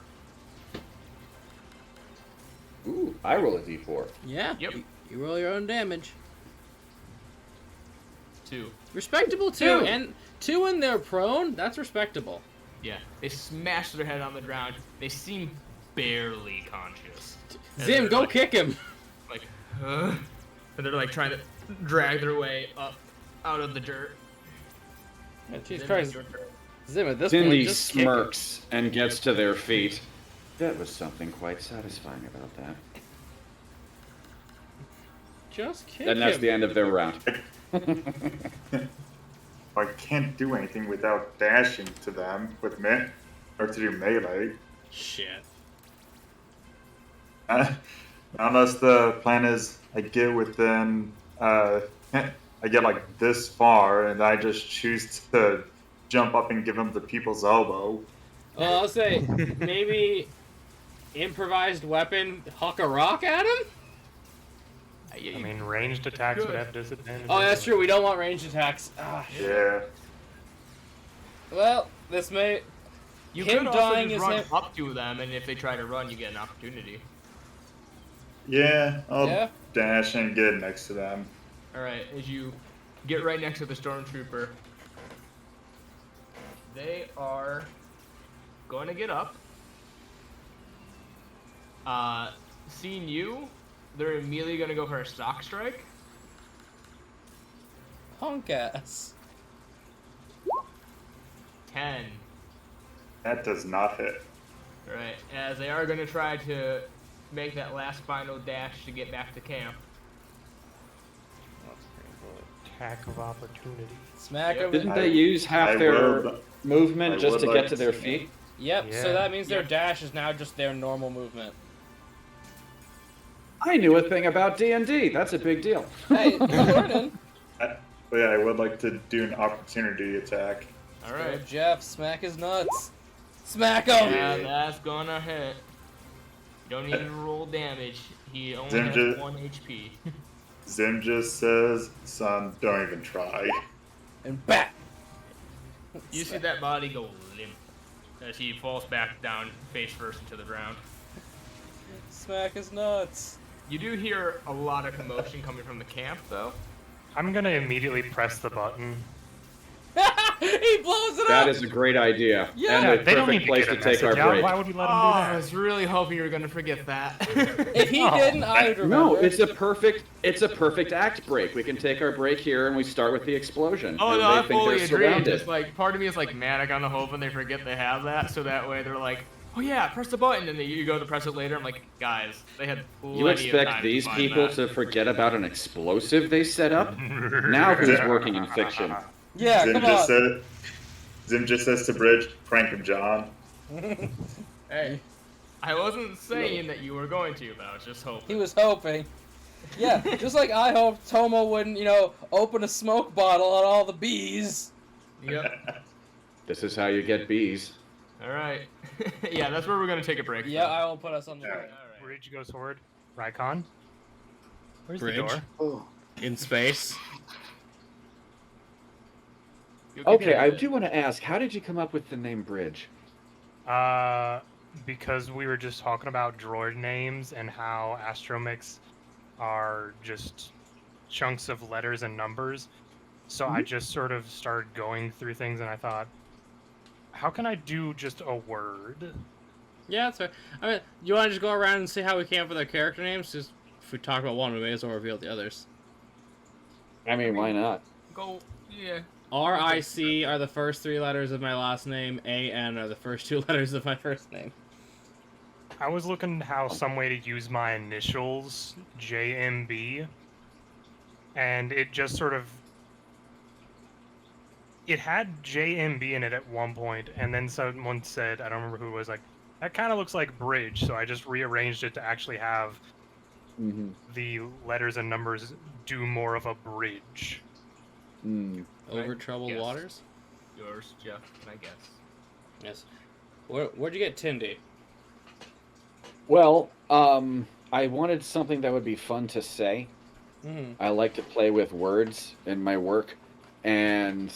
Speaker 2: Ooh, I roll a d4.
Speaker 4: Yeah.
Speaker 1: Yep.
Speaker 4: You roll your own damage.
Speaker 1: 2.
Speaker 4: Respectable too, and 2 when they're prone. That's respectable.
Speaker 1: Yeah. They smash their head on the ground. They seem barely conscious. And
Speaker 4: Zim,
Speaker 1: they're
Speaker 4: go
Speaker 1: like-
Speaker 4: kick him.
Speaker 1: Like, and they're like trying to drag their way up out of the dirt.
Speaker 4: Jesus
Speaker 1: Zim,
Speaker 4: Christ.
Speaker 1: your turn.
Speaker 4: Zim, at this
Speaker 2: Cindy
Speaker 4: point, just kick him.
Speaker 2: smirks and gets to their feet. That was something quite satisfying about that.
Speaker 4: Just kick
Speaker 2: And that's
Speaker 4: him.
Speaker 2: the end of their round.
Speaker 3: I can't do anything without dashing to them with or to do melee.
Speaker 4: Shit.
Speaker 3: Unless the plan is I get within, I get like this far, and I just choose to jump up and give him the people's elbow.
Speaker 4: Well, I'll say maybe improvised weapon, huck a rock at him?
Speaker 5: I mean, ranged attacks would have disadvantage.
Speaker 4: Oh, that's true. We don't want ranged attacks. Ah,
Speaker 3: Yeah.
Speaker 4: well, this may.
Speaker 1: You
Speaker 4: Him
Speaker 1: could also
Speaker 4: dying
Speaker 1: just
Speaker 4: is
Speaker 1: run
Speaker 4: him-
Speaker 1: up to them, and if they try to run, you get an opportunity.
Speaker 3: Yeah, I'll
Speaker 4: Yeah.
Speaker 3: dash and get next to them.
Speaker 1: Alright, as you get right next to the stormtrooper, they are going to get up. Seeing you, they're immediately going to go for a sock strike.
Speaker 4: Punk ass.
Speaker 1: 10.
Speaker 3: That does not hit.
Speaker 1: Alright, as they are going to try to make that last final dash to get back to camp.
Speaker 5: Attack of opportunity.
Speaker 4: Smack
Speaker 1: Yep.
Speaker 4: him.
Speaker 2: Didn't they use half
Speaker 3: I
Speaker 2: their
Speaker 3: would-
Speaker 2: movement
Speaker 3: I
Speaker 2: just
Speaker 3: would
Speaker 2: to
Speaker 3: like
Speaker 2: get to their
Speaker 3: to-
Speaker 2: feet?
Speaker 4: Yep,
Speaker 5: Yeah.
Speaker 4: so that means their
Speaker 1: Yep.
Speaker 4: dash is now just their normal movement.
Speaker 2: I knew a thing about D&D. That's a big deal.
Speaker 4: Hey, I'm learning.
Speaker 3: But yeah, I would like to do an opportunity attack.
Speaker 1: Alright.
Speaker 4: Go, Jeff, smack his nuts. Smack him!
Speaker 1: Yeah, that's gonna hit. You don't even roll damage. He only
Speaker 3: Zim
Speaker 1: has
Speaker 3: just-
Speaker 1: 1 HP.
Speaker 3: Zim just says, son, don't even try.
Speaker 4: And bat!
Speaker 1: You see that body go limp as he falls back down face first into the ground.
Speaker 4: Smack his nuts.
Speaker 1: You do hear a lot of commotion coming from the camp, though.
Speaker 5: I'm gonna immediately press the button.
Speaker 4: He blows it
Speaker 2: That
Speaker 4: up!
Speaker 2: is a great idea.
Speaker 4: Yeah,
Speaker 2: and a
Speaker 5: They don't need
Speaker 2: perfect
Speaker 5: to
Speaker 2: place
Speaker 5: get
Speaker 2: to
Speaker 5: a
Speaker 2: take our
Speaker 5: message out.
Speaker 2: break.
Speaker 5: Why would we let
Speaker 1: Oh,
Speaker 5: them do
Speaker 1: I
Speaker 5: that?
Speaker 1: was really hoping you were gonna forget that.
Speaker 4: If he
Speaker 5: Oh.
Speaker 4: didn't, I would remember.
Speaker 2: No, it's a perfect act break. We can take our break here and we start with the explosion.
Speaker 1: Oh
Speaker 2: and
Speaker 1: no,
Speaker 2: they
Speaker 1: I
Speaker 2: think
Speaker 1: fully
Speaker 2: they're
Speaker 1: agree.
Speaker 2: surrounded.
Speaker 1: Just like part of me is like, man, I kinda hoping they forget they have that, so that way they're like, oh yeah, press the button, and then you go to press it later. I'm like, guys, they had plenty
Speaker 2: You
Speaker 1: of
Speaker 2: expect
Speaker 1: time
Speaker 2: these
Speaker 1: to find
Speaker 2: people
Speaker 1: that.
Speaker 2: to forget about an explosive they set up? Now who's working in fiction?
Speaker 4: Yeah,
Speaker 3: Zim
Speaker 4: come
Speaker 3: just
Speaker 4: on.
Speaker 3: said, Zim just says to Bridge, prank him, John.
Speaker 1: Hey, I wasn't saying that you were going to, but I was just hoping.
Speaker 4: He was hoping. Yeah, just like I hoped Tomo wouldn't, open a smoke bottle on all the bees.
Speaker 1: Yep.
Speaker 2: This is how you get bees.
Speaker 1: All right. Yeah, that's where we're gonna take a break.
Speaker 4: Yeah,
Speaker 1: from.
Speaker 4: I will put us on the
Speaker 3: Alright.
Speaker 4: break.
Speaker 1: All right.
Speaker 5: Bridge goes forward. Rykon. Where's
Speaker 4: Bridge?
Speaker 5: the door?
Speaker 4: In space.
Speaker 1: You'll get
Speaker 2: Okay,
Speaker 1: it.
Speaker 2: I do want to ask, how did you come up with the name Bridge?
Speaker 5: Because we were just talking about droid names and how astromechs are just chunks of letters and numbers. So I just sort of started going through things and I thought, how can I do just a word?
Speaker 4: Yeah, that's fair. I mean, you want to just go around and see how we came up with our character names? Just if we talk about one, we may as well reveal the others.
Speaker 2: I mean, why not?
Speaker 1: Go. Yeah.
Speaker 4: R-I-C are the first 3 letters of my last name. A-N are the first 2 letters of my first name.
Speaker 5: I was looking how some way to use my initials, JMB, and it just sort of... It had JMB in it at one point, and then someone said, I don't remember who it was, like, that kind of looks like bridge, so I just rearranged it to actually have
Speaker 2: Mm-hmm.
Speaker 5: the letters and numbers do more of a bridge.
Speaker 2: Mm.
Speaker 4: Over
Speaker 1: Right.
Speaker 4: troubled
Speaker 1: Yes.
Speaker 4: waters?
Speaker 1: Yours, Jeff, and I guess.
Speaker 4: Yes. Where'd you get Tindy?
Speaker 2: Well, I wanted something that would be fun to say.
Speaker 4: Mhm.
Speaker 2: I like to play with words in my work, and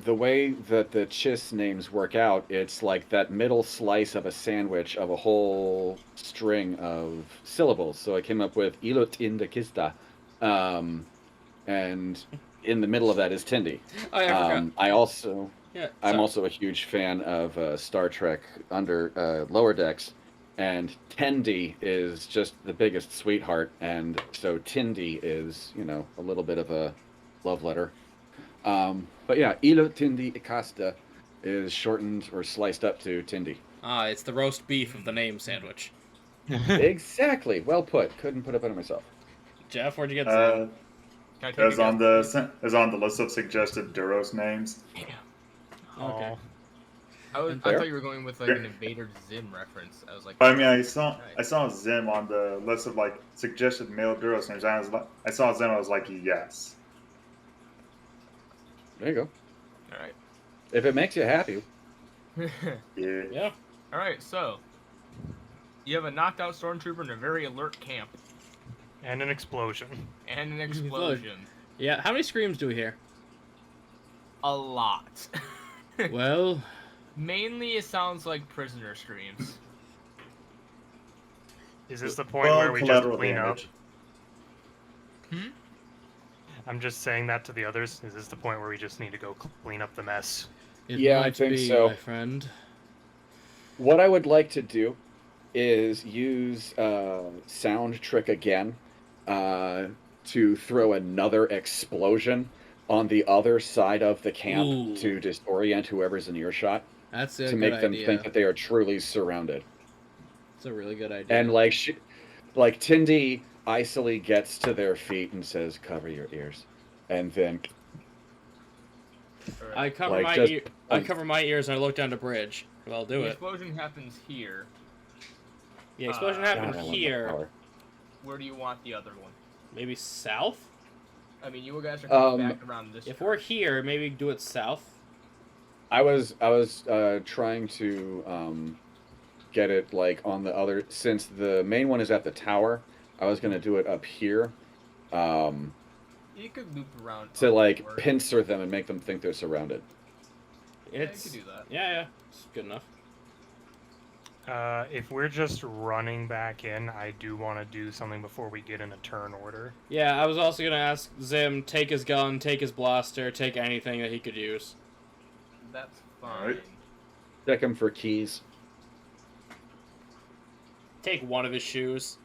Speaker 2: the way that the Chiss names work out, it's like that middle slice of a sandwich of a whole string of syllables. So I came up with Ilotindakista, and in the middle of that is Tindy.
Speaker 4: Oh, yeah, I forgot. Yeah,
Speaker 2: I'm
Speaker 4: sorry.
Speaker 2: also a huge fan of Star Trek under Lower Decks, and Tendi is just the biggest sweetheart, and so Tindy is, a little bit of a love letter. But yeah, Ilo Tindi Icasta is shortened or sliced up to Tindy.
Speaker 4: Ah, it's the roast beef of the name sandwich.
Speaker 2: Exactly. Well put. Couldn't put it better myself.
Speaker 4: Jeff, where'd you get Zim?
Speaker 1: Can I take
Speaker 3: Is
Speaker 1: you
Speaker 3: on
Speaker 1: guys-
Speaker 3: the list of suggested Duros names.
Speaker 1: Damn.
Speaker 4: Okay.
Speaker 1: I
Speaker 2: Fair.
Speaker 1: thought you were going with like an Invader Zim reference. I was like,
Speaker 3: I mean, I saw
Speaker 1: Nice.
Speaker 3: Zim on the list of like suggested male Duros names. I saw Zim. I was like, yes.
Speaker 2: There you go.
Speaker 1: all right.
Speaker 2: If it makes you happy.
Speaker 3: Yeah.
Speaker 4: Yeah.
Speaker 1: All right, so you have a knocked out stormtrooper in a very alert camp
Speaker 5: And an explosion.
Speaker 1: and an explosion.
Speaker 4: Yeah, how many screams do we hear?
Speaker 1: A lot.
Speaker 4: Well,
Speaker 1: Mainly, it sounds like prisoner screams.
Speaker 5: Is this the point
Speaker 3: Well,
Speaker 5: where we just
Speaker 3: collateral
Speaker 5: clean
Speaker 3: damage.
Speaker 5: up? I'm just saying that to the others. Is this the point where we just need to go clean up the mess?
Speaker 4: it
Speaker 2: Yeah, I
Speaker 4: might
Speaker 2: think
Speaker 4: be,
Speaker 2: so.
Speaker 4: my friend.
Speaker 2: What I would like to do is use sound trick again to throw another explosion on the other side of the camp
Speaker 4: Ooh.
Speaker 2: to disorient whoever's in earshot
Speaker 4: That's a
Speaker 2: to
Speaker 4: good
Speaker 2: make them
Speaker 4: idea.
Speaker 2: think that they are truly surrounded.
Speaker 4: It's a really good idea.
Speaker 2: And like Tindy icily gets to their feet and says, "Cover your ears," and then
Speaker 1: All right.
Speaker 4: I cover
Speaker 2: like,
Speaker 4: my
Speaker 2: just-
Speaker 4: I cover my ears and I look down the bridge. Well, do
Speaker 1: The
Speaker 4: it.
Speaker 1: explosion happens here.
Speaker 4: The explosion
Speaker 1: God,
Speaker 2: God,
Speaker 4: happened
Speaker 2: I want that
Speaker 4: here.
Speaker 2: power.
Speaker 1: Where do you want the other one?
Speaker 4: Maybe south.
Speaker 1: I mean, you guys are coming back around this.
Speaker 4: If
Speaker 1: turn.
Speaker 4: we're here, maybe do it south.
Speaker 2: I was trying to get it like on the other, since the main one is at the tower. I was gonna do it up here
Speaker 1: You could loop around
Speaker 2: to like
Speaker 1: upward.
Speaker 2: pincer them and make them think they're surrounded.
Speaker 1: Yeah, you
Speaker 4: It's
Speaker 1: could do that.
Speaker 4: yeah, it's good enough.
Speaker 5: If we're just running back in, I do want to do something before we get in a turn order.
Speaker 4: Yeah, I was also gonna ask Zim take his gun, take his blaster, take anything that he could use.
Speaker 1: That's fine.
Speaker 3: Alright.
Speaker 2: Check them for keys.
Speaker 4: Take one of his shoes.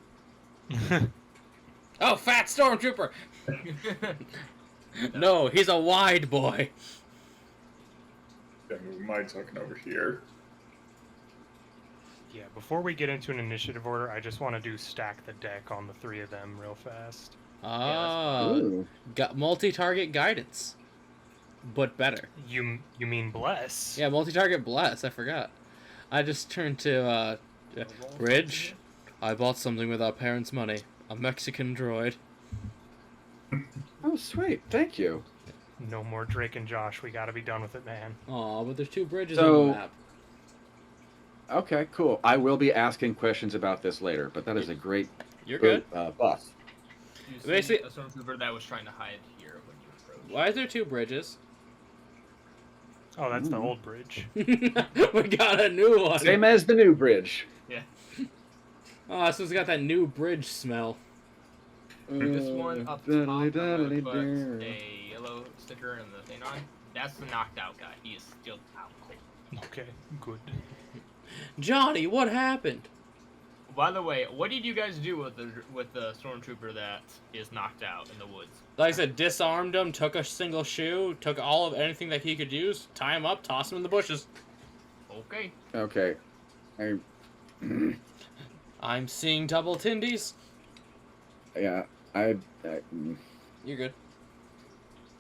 Speaker 4: Oh, fat stormtrooper! No, he's a wide boy.
Speaker 3: Yeah, move my token over here.
Speaker 5: Yeah, before we get into an initiative order, I just want to do stack the deck on the three of them real fast.
Speaker 4: Ah,
Speaker 2: Ooh.
Speaker 4: got multi-target guidance, but better.
Speaker 5: You mean bless?
Speaker 4: Yeah, multi-target bless. I forgot. I just turned to Bridge. I bought something with our parents' money. A Mexican droid.
Speaker 2: Oh, sweet. Thank you.
Speaker 5: No more Drake and Josh. We gotta be done with it, man.
Speaker 4: Aw, but there's two bridges
Speaker 2: So-
Speaker 4: on the map.
Speaker 2: Okay, cool. I will be asking questions about this later, but that is a great
Speaker 4: You're good.
Speaker 2: buff.
Speaker 1: You see
Speaker 4: Basically-
Speaker 1: a stormtrooper that was trying to hide here when you approached.
Speaker 4: Why is there two bridges?
Speaker 5: Oh, that's the
Speaker 2: Ooh.
Speaker 5: old bridge.
Speaker 4: We got a new one.
Speaker 2: Same as the new bridge.
Speaker 1: Yeah.
Speaker 4: Oh, so it's got that new bridge smell.
Speaker 1: This one up top, I'm gonna put a yellow sticker and the thing on. That's the knocked out guy. He is still out cold.
Speaker 5: Okay, good.
Speaker 4: Johnny, what happened?
Speaker 1: By the way, what did you guys do with the stormtrooper that is knocked out in the woods?
Speaker 4: Like I said, disarmed him, took a single shoe, took all of anything that he could use, tie him up, toss him in the bushes.
Speaker 1: Okay.
Speaker 2: Okay.
Speaker 4: I'm seeing double tindies.
Speaker 2: Yeah,
Speaker 4: You're good.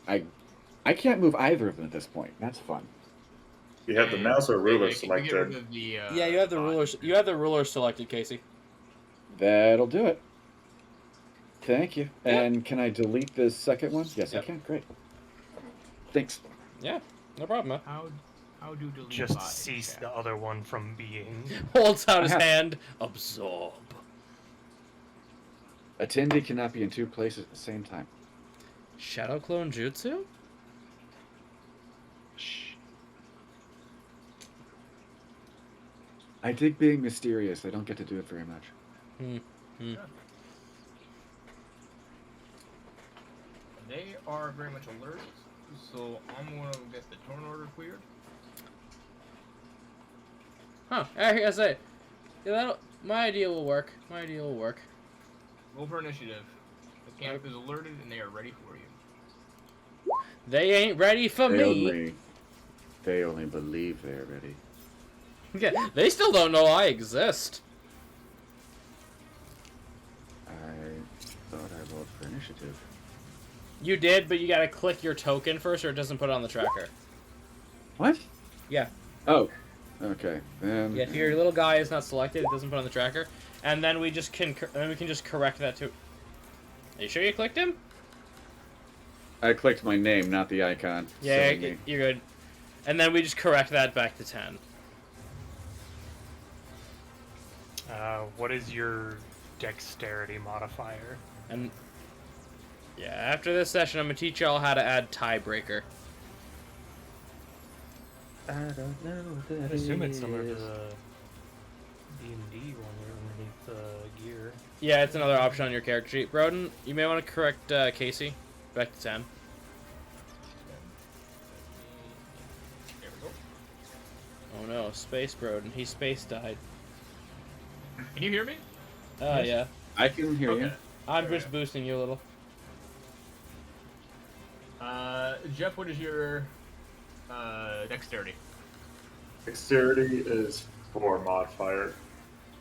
Speaker 2: I can't move either of them at this point. That's fun.
Speaker 3: You have the
Speaker 1: And-
Speaker 3: mouse or ruler
Speaker 1: and you can get rid
Speaker 3: selected.
Speaker 1: of the,
Speaker 4: Yeah, you have the
Speaker 1: bot.
Speaker 4: ruler. You have the ruler selected, Casey.
Speaker 2: That'll do it. Thank you. And can I delete the second one? Yes,
Speaker 4: Yep.
Speaker 2: I can. Great. Thanks.
Speaker 4: Yeah, no problem, man.
Speaker 1: How How do delete
Speaker 5: just
Speaker 1: bot in
Speaker 5: cease
Speaker 1: chat?
Speaker 5: the other one from being.
Speaker 4: Holds out his
Speaker 2: I have-
Speaker 4: hand. Absorb.
Speaker 2: Attendee cannot be in two places at the same time.
Speaker 4: Shadow clone jutsu?
Speaker 2: Shh. I dig being mysterious. I don't get to do it very much.
Speaker 1: They are very much alert, so I'm gonna get the turn order cleared.
Speaker 4: Huh. I gotta say, yeah, my idea will work. My idea will work.
Speaker 1: Roll for initiative. The camp is alerted and they are ready for you.
Speaker 4: They ain't ready for me.
Speaker 2: They only believe they're ready.
Speaker 4: Yeah, they still don't know I exist.
Speaker 2: I thought I rolled for initiative.
Speaker 4: You did, but you gotta click your token first, or it doesn't put it on the tracker.
Speaker 2: What?
Speaker 4: Yeah.
Speaker 2: Oh. Okay. Then.
Speaker 4: Yeah, if your little guy is not selected, it doesn't put on the tracker, and then we just can, then we can just correct that too. Are you sure you clicked him?
Speaker 2: I clicked my name, not the icon.
Speaker 4: Yeah,
Speaker 2: Silly me.
Speaker 4: you're good. And then we just correct that back to 10.
Speaker 5: What is your dexterity modifier?
Speaker 4: And yeah, after this session, I'm gonna teach y'all how to add tiebreaker.
Speaker 2: I don't know what
Speaker 5: I assume it's similar to the D&D one underneath the gear.
Speaker 4: Yeah, it's another option on your character sheet. Broden, you may want to correct Casey back to 10.
Speaker 1: There we go.
Speaker 4: Oh no, Space Broden. He space died.
Speaker 1: Can you hear me?
Speaker 4: Yeah.
Speaker 2: I can hear you.
Speaker 1: Okay.
Speaker 4: I'm
Speaker 1: There we
Speaker 4: just
Speaker 1: go.
Speaker 4: boosting you a little.
Speaker 1: Jeff, what is your dexterity?
Speaker 3: Dexterity is 4 modifier.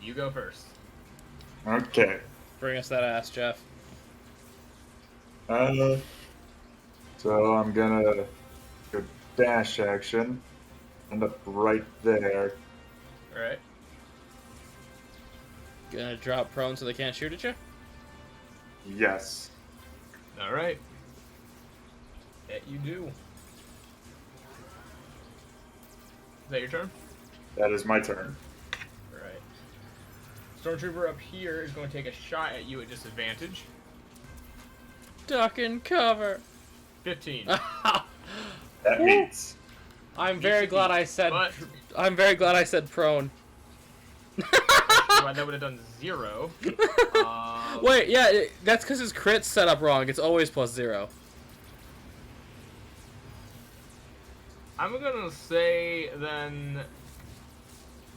Speaker 1: You go first.
Speaker 3: Okay.
Speaker 4: Bring us that ass, Jeff.
Speaker 3: So I'm gonna go dash action. End up right there.
Speaker 1: Alright.
Speaker 4: Gonna drop prone so they can't shoot at you?
Speaker 3: Yes.
Speaker 1: Alright. That you do. Is that your turn?
Speaker 3: That is my turn.
Speaker 1: Alright. Stormtrooper up here is going to take a shot at you at disadvantage.
Speaker 4: Duck and cover.
Speaker 1: 15.
Speaker 3: That means.
Speaker 4: I'm very glad I said.
Speaker 1: But-
Speaker 4: I'm very glad I said prone.
Speaker 1: Well, that would have done 0.
Speaker 4: Wait, yeah, that's because his crit's set up wrong. It's always +0.
Speaker 1: I'm gonna say then.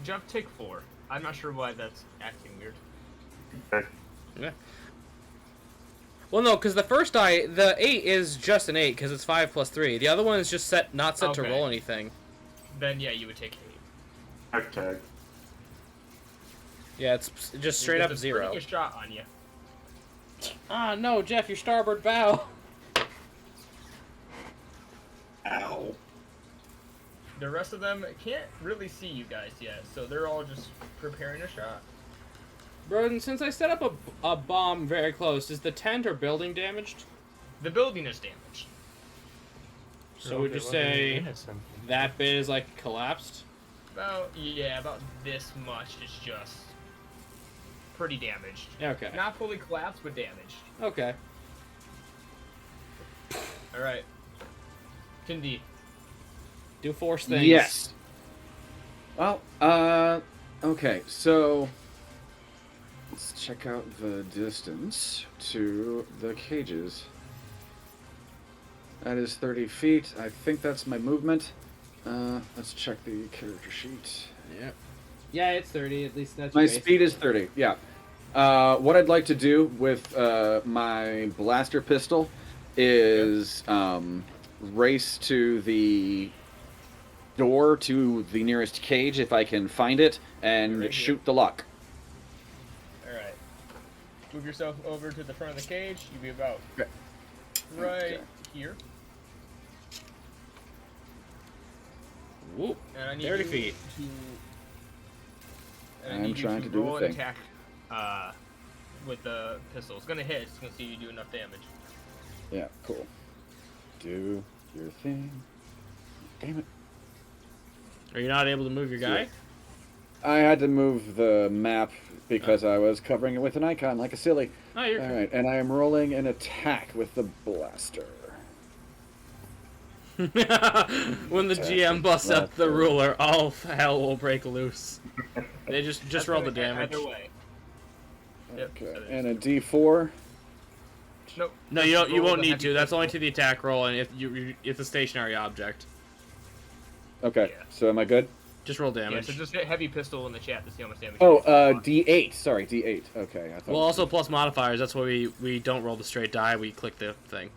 Speaker 1: Jeff, take 4. I'm not sure why that's acting weird.
Speaker 3: Okay.
Speaker 4: Yeah. Well, no, because the first die, the 8 is just an 8 because it's 5 + 3. The other one is just not set to
Speaker 1: Okay.
Speaker 4: roll anything.
Speaker 1: Then yeah, you would take 8.
Speaker 3: Okay.
Speaker 4: Yeah, it's just straight up
Speaker 1: There's a
Speaker 4: 0.
Speaker 1: pretty good shot on you.
Speaker 4: Ah, no, Jeff, your starboard bow.
Speaker 3: Ow.
Speaker 1: The rest of them can't really see you guys yet, so they're all just preparing a shot.
Speaker 4: Broden, since I set up a bomb very close, is the tent or building damaged?
Speaker 1: The building is damaged.
Speaker 4: So would
Speaker 5: It
Speaker 4: you
Speaker 5: wasn't
Speaker 4: say
Speaker 5: innocent.
Speaker 4: that bit is like collapsed?
Speaker 1: About this much is just pretty damaged.
Speaker 4: Okay.
Speaker 1: Not fully collapsed, but damaged.
Speaker 4: Okay.
Speaker 1: All right. Tindy.
Speaker 4: Do force things.
Speaker 2: Yes. Well, okay, so let's check out the distance to the cages. That is 30 feet. I think that's my movement. Let's check the character sheet.
Speaker 4: Yep. Yeah, it's 30. At least that's
Speaker 2: My
Speaker 4: your base.
Speaker 2: speed is 30, yeah. What I'd like to do with my blaster pistol is race to the door to the nearest cage if I can find it and
Speaker 1: Right here.
Speaker 2: shoot the lock.
Speaker 1: All right. Move yourself over to the front of the cage. You'll be about
Speaker 2: Okay.
Speaker 1: right
Speaker 2: Okay.
Speaker 1: here.
Speaker 4: Whoop.
Speaker 1: And I need
Speaker 4: 30
Speaker 1: you
Speaker 4: feet.
Speaker 1: to. And I
Speaker 2: I'm
Speaker 1: need you
Speaker 2: trying to do
Speaker 1: roll
Speaker 2: the
Speaker 1: an
Speaker 2: thing.
Speaker 1: attack with the pistol. It's gonna hit. It's gonna see you do enough damage.
Speaker 2: Yeah, cool. Do your thing. Damn it.
Speaker 4: Are you not able to move your guy?
Speaker 2: I had to move the map because I was covering it with an icon like a silly.
Speaker 4: Oh, you're
Speaker 2: All
Speaker 4: good.
Speaker 2: right, and I am rolling an attack with the blaster.
Speaker 4: When the GM busts up the ruler, all hell will break loose. They just roll the damage.
Speaker 1: Either way. Yep,
Speaker 2: Okay,
Speaker 1: that is
Speaker 2: and a D4.
Speaker 1: Nope.
Speaker 4: No,
Speaker 1: Just
Speaker 4: you don't. You
Speaker 1: roll
Speaker 4: won't
Speaker 1: the
Speaker 4: need
Speaker 1: heavy
Speaker 4: to. That's only
Speaker 1: pistol.
Speaker 4: to the attack roll, and if it's a stationary object.
Speaker 2: Okay,
Speaker 1: Yeah.
Speaker 2: so am I good?
Speaker 4: Just roll
Speaker 1: Yeah,
Speaker 4: damage.
Speaker 1: so just hit heavy pistol in the chat to see how much damage.
Speaker 2: Oh,
Speaker 1: you can do.
Speaker 2: D8. Sorry, D8. Okay, I thought.
Speaker 4: Well, also plus modifiers. That's why we don't roll the straight die. We click the thing.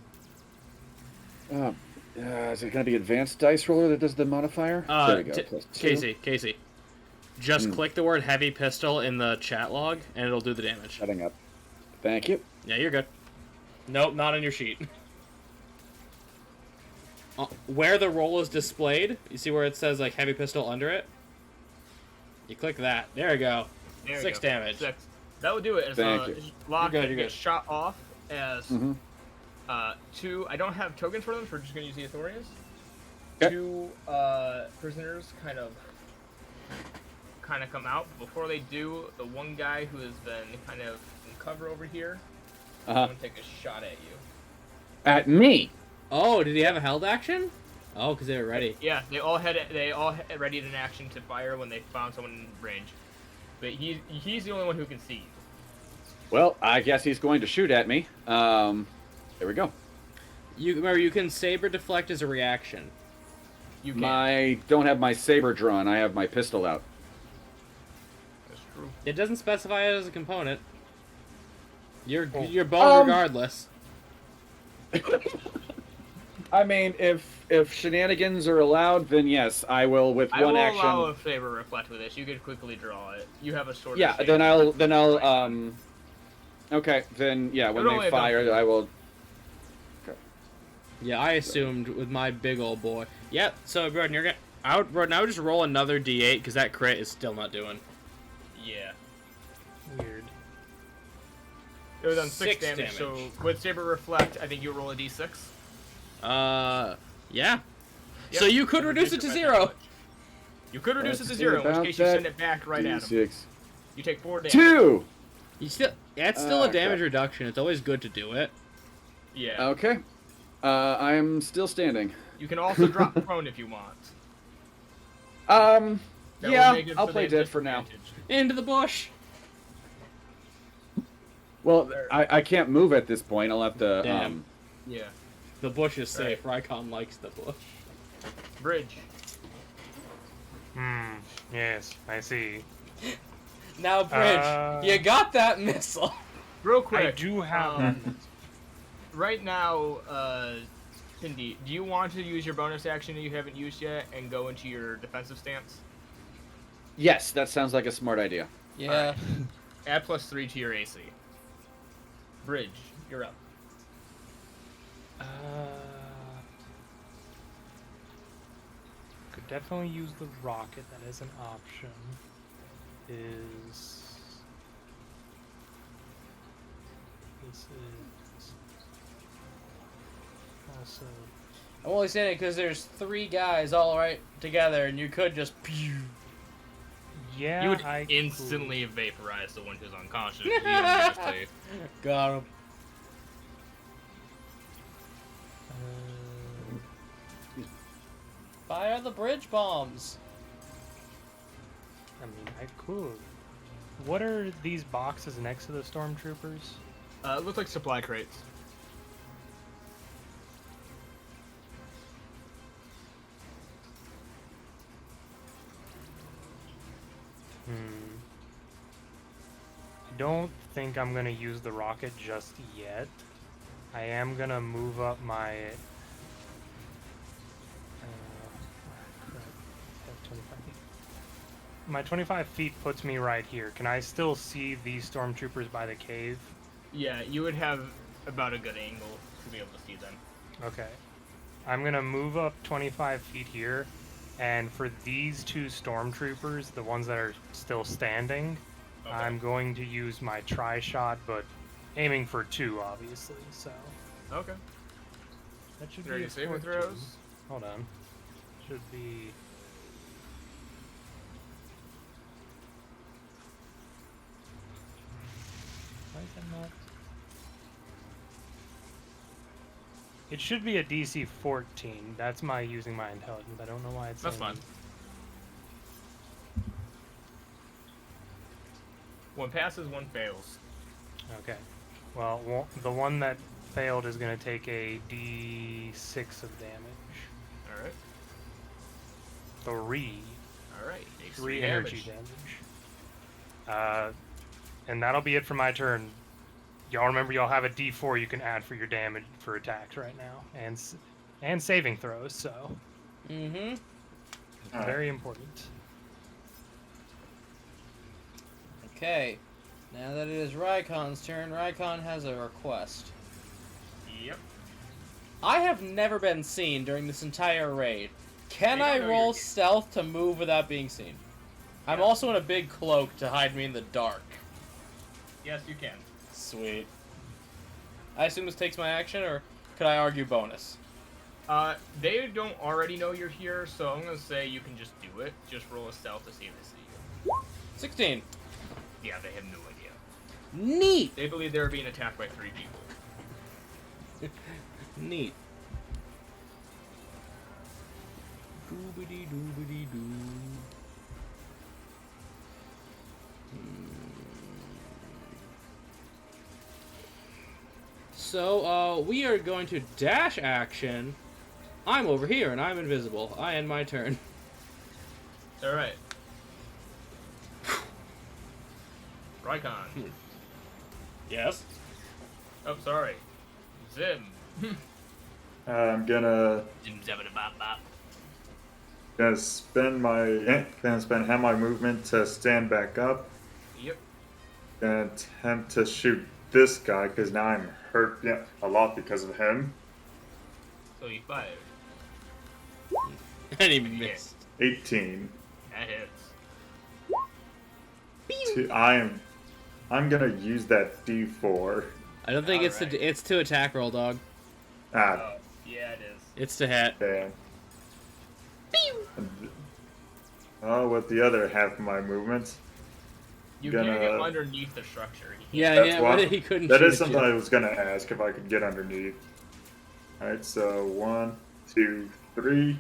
Speaker 2: Is it going to be advanced dice roller that does the modifier? There we go. Plus 2.
Speaker 4: Casey, just click the word heavy pistol in the chat log, and it'll do the damage.
Speaker 2: Setting up. Thank you.
Speaker 4: Yeah, you're good. Nope, not on your sheet. Where the roll is displayed, you see where it says like heavy pistol under it? You click that. There you go.
Speaker 1: There you
Speaker 4: 6
Speaker 1: go.
Speaker 4: damage.
Speaker 1: 6. That would do it. As
Speaker 2: Thank you.
Speaker 1: Lock
Speaker 4: You're good,
Speaker 1: and
Speaker 4: you're
Speaker 1: get
Speaker 4: good.
Speaker 1: shot off as
Speaker 2: Mhm.
Speaker 1: 2. I don't have tokens for them, so we're just gonna use the authorities.
Speaker 2: Okay.
Speaker 1: 2 prisoners kind of come out. Before they do, the one guy who has been kind of in cover over here, I'm
Speaker 2: Uh-huh.
Speaker 1: gonna take a shot at you.
Speaker 2: At me.
Speaker 4: Oh, did he have a held action? Oh, because they were ready.
Speaker 1: Yeah, they all had readied an action to fire when they found someone in range. But he's the only one who can see.
Speaker 2: Well, I guess he's going to shoot at me. There we go.
Speaker 4: You remember you can saber deflect as a reaction.
Speaker 1: You can.
Speaker 2: I don't have my saber drawn. I have my pistol out.
Speaker 1: That's true.
Speaker 4: It doesn't specify it as a component. You're boned regardless.
Speaker 2: I mean, if shenanigans are allowed, then yes, I will with
Speaker 1: I
Speaker 2: one
Speaker 1: will
Speaker 2: action.
Speaker 1: allow a favor reflect with this. You could quickly draw it. You have a sword.
Speaker 2: Yeah, then I'll Okay, then yeah, when
Speaker 1: It'll
Speaker 2: they
Speaker 1: only
Speaker 2: fire, I will.
Speaker 4: Yeah, I assumed with my big old boy. Yep. So, Broden, you're gonna. Broden, I would just roll another D8 because that crit is still not doing.
Speaker 1: Yeah.
Speaker 5: Weird.
Speaker 1: It was on 6
Speaker 4: 6
Speaker 1: damage,
Speaker 4: damage.
Speaker 1: so with Saber Reflect, I think you roll a d6.
Speaker 4: Yeah.
Speaker 1: Yep.
Speaker 4: So you could reduce it to 0.
Speaker 1: You could reduce it to
Speaker 2: Let's
Speaker 1: 0,
Speaker 2: see
Speaker 1: in which
Speaker 2: about
Speaker 1: case you
Speaker 2: that.
Speaker 1: send it back right at him.
Speaker 2: D6.
Speaker 1: You take 4 damage.
Speaker 2: 2.
Speaker 4: You still. Yeah, it's still a
Speaker 2: Okay.
Speaker 4: damage reduction. It's always good to do it.
Speaker 1: Yeah.
Speaker 2: Okay. I am still standing.
Speaker 1: You can also drop prone if you want. That will
Speaker 2: Yeah,
Speaker 1: make it
Speaker 2: I'll
Speaker 1: for
Speaker 2: play
Speaker 1: the
Speaker 2: dead for now.
Speaker 1: disadvantage.
Speaker 4: Into the bush.
Speaker 2: Well, I can't move at this point. I'll have to.
Speaker 4: Damn.
Speaker 1: Yeah.
Speaker 4: The bush is safe. Rykon likes the bush.
Speaker 1: Bridge.
Speaker 5: Yes, I see.
Speaker 4: Now, Bridge, you got that missile.
Speaker 1: Real quick.
Speaker 5: I do have.
Speaker 1: Right now, Cindy, do you want to use your bonus action that you haven't used yet and go into your defensive stance?
Speaker 2: Yes, that sounds like a smart idea.
Speaker 4: Yeah.
Speaker 1: Add +3 to your AC. Bridge, you're up.
Speaker 5: Could definitely use the rocket. That is an option. This is also.
Speaker 4: I'm only saying it because there's 3 guys all right together, and you could just.
Speaker 5: Yeah,
Speaker 1: You would
Speaker 5: I
Speaker 1: instantly vaporize the one who's unconscious. if you don't give us to-
Speaker 4: Got him. Fire the bridge bombs.
Speaker 5: I mean, I could. What are these boxes next to the stormtroopers?
Speaker 1: It looks like supply crates.
Speaker 5: I don't think I'm gonna use the rocket just yet. I am gonna move up my. 25 feet. My 25 feet puts me right here. Can I still see these stormtroopers by the cave?
Speaker 1: Yeah, you would have about a good angle to be able to see them.
Speaker 5: Okay. I'm gonna move up 25 feet here, and for these 2 stormtroopers, the ones that are still standing,
Speaker 1: Okay.
Speaker 5: I'm going to use my tri-shot, but aiming for 2, obviously, so...
Speaker 1: Okay.
Speaker 5: That should
Speaker 1: Ready
Speaker 5: be a
Speaker 1: to saving
Speaker 5: 14.
Speaker 1: throws?
Speaker 5: Hold on. Should be... Why is that not? It should be a DC 14. That's my using my intelligence. I don't know why it's.
Speaker 1: That's
Speaker 5: saying
Speaker 1: fine. One passes, one fails.
Speaker 5: Okay. Well, the one that failed is going to take a D6 of damage.
Speaker 1: All right.
Speaker 5: 3.
Speaker 1: All right. Takes
Speaker 5: 3
Speaker 1: 3
Speaker 5: energy damage. And that'll be it for my turn. Y'all remember y'all have a D4 you can add for your damage for attacks right now, and saving throws. So
Speaker 4: Mm-hmm.
Speaker 3: Alright.
Speaker 5: very important.
Speaker 4: Okay. Now that it is Rykon's turn, Rykon has a request.
Speaker 1: Yep.
Speaker 4: I have never been seen during this entire raid. Can
Speaker 1: They don't
Speaker 4: I
Speaker 1: know
Speaker 4: roll
Speaker 1: you're-
Speaker 4: stealth to move without being seen? I'm
Speaker 1: Yeah.
Speaker 4: also in a big cloak to hide me in the dark.
Speaker 1: Yes, you can.
Speaker 4: Sweet. I assume this takes my action, or could I argue bonus?
Speaker 1: They don't already know you're here, so I'm gonna say you can just do it. Just roll a stealth to see if they see you.
Speaker 4: 16.
Speaker 1: Yeah, they have no idea.
Speaker 4: Neat!
Speaker 1: They believe they're being attacked by 3 people.
Speaker 4: Neat. Doobity doobity doo. So, we are going to dash action. I'm over here and I'm invisible. I end my turn.
Speaker 1: All right. Rykon.
Speaker 4: Yes?
Speaker 1: Oh, sorry. Zim.
Speaker 3: I'm gonna
Speaker 1: Zim zabba bop bop.
Speaker 3: spend half my movement to stand back up.
Speaker 1: Yep.
Speaker 3: Gonna attempt to shoot this guy because now I'm hurt a lot because of him.
Speaker 1: So you fired.
Speaker 4: And he missed.
Speaker 3: 18.
Speaker 1: That hits.
Speaker 3: I'm gonna use that D4.
Speaker 4: I don't think
Speaker 1: Alright.
Speaker 4: it's to attack roll, dog.
Speaker 3: Ah,
Speaker 1: Oh, yeah, it is.
Speaker 4: It's to hit.
Speaker 3: damn. Oh, with the other half of my movement.
Speaker 1: You
Speaker 3: Gonna-
Speaker 1: can't get underneath the structure.
Speaker 4: Yeah,
Speaker 3: That's
Speaker 4: yeah,
Speaker 3: why-
Speaker 4: but he couldn't
Speaker 3: That
Speaker 4: shoot
Speaker 3: is
Speaker 4: at
Speaker 3: something
Speaker 4: you.
Speaker 3: I was gonna ask if I could get underneath. Alright, so 1, 2, 3.